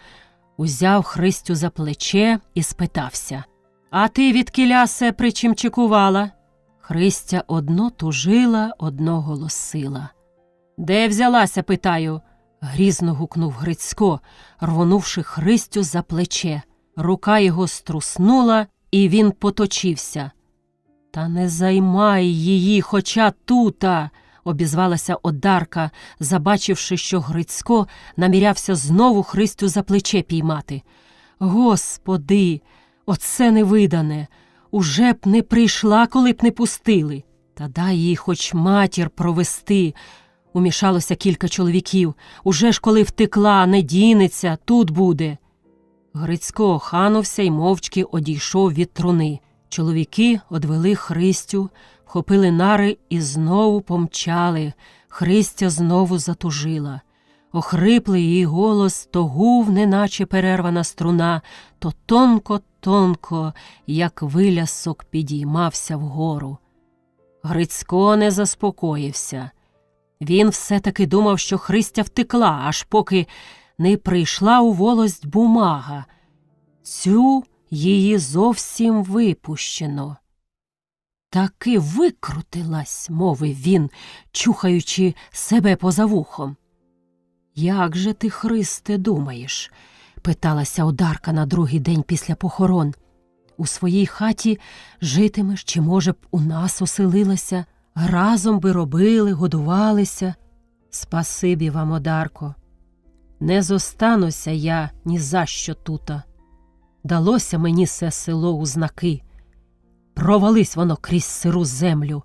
узяв Христю за плече і спитався: «А ти відкіля се причимчикувала?» Христя одно тужила, одно голосила. «Де взялася, питаю?» Грізно гукнув Грицько, рвонувши Христю за плече. Рука його струснула, і він поточився. «Та не займай її, хоча тута!» – обізвалася Одарка, забачивши, що Грицько намірявся знову Христю за плече піймати. «Господи, оце невидане! Уже б не прийшла, коли б не пустили! Та дай їй хоч матір провести!» – умішалося кілька чоловіків. «Уже ж коли втекла, не дінеться, тут буде!» Грицько оханувся й мовчки одійшов від труни. Чоловіки одвели Христю, вхопили нари і знову помчали. Христя знову затужила. Охриплий її голос то гув, неначе перервана струна, то тонко-тонко, як вилясок, підіймався вгору. Грицько не заспокоївся. Він все-таки думав, що Христя втекла, аж поки не прийшла у волость бумага. Цю її зовсім випущено. «Таки викрутилась», – мовив він, чухаючи себе поза вухом. «Як же ти, Христе, думаєш?» – питалася Одарка на другий день після похорон. «У своїй хаті житимеш, чи, може б, у нас оселилася? Разом би робили, годувалися?» «Спасибі вам, Одарко. Не зостануся я ні за що тута. Далося мені се село у знаки. Провались воно крізь сиру землю,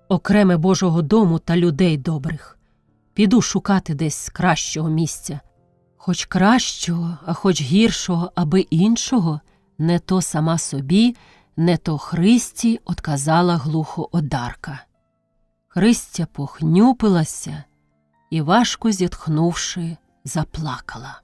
окреме Божого дому та людей добрих. Піду шукати десь кращого місця. Хоч кращого, а хоч гіршого, аби іншого, не то сама собі, не то Христі, отказала глухо Одарка. Христя похнюпилася і, важко зітхнувши, заплакала.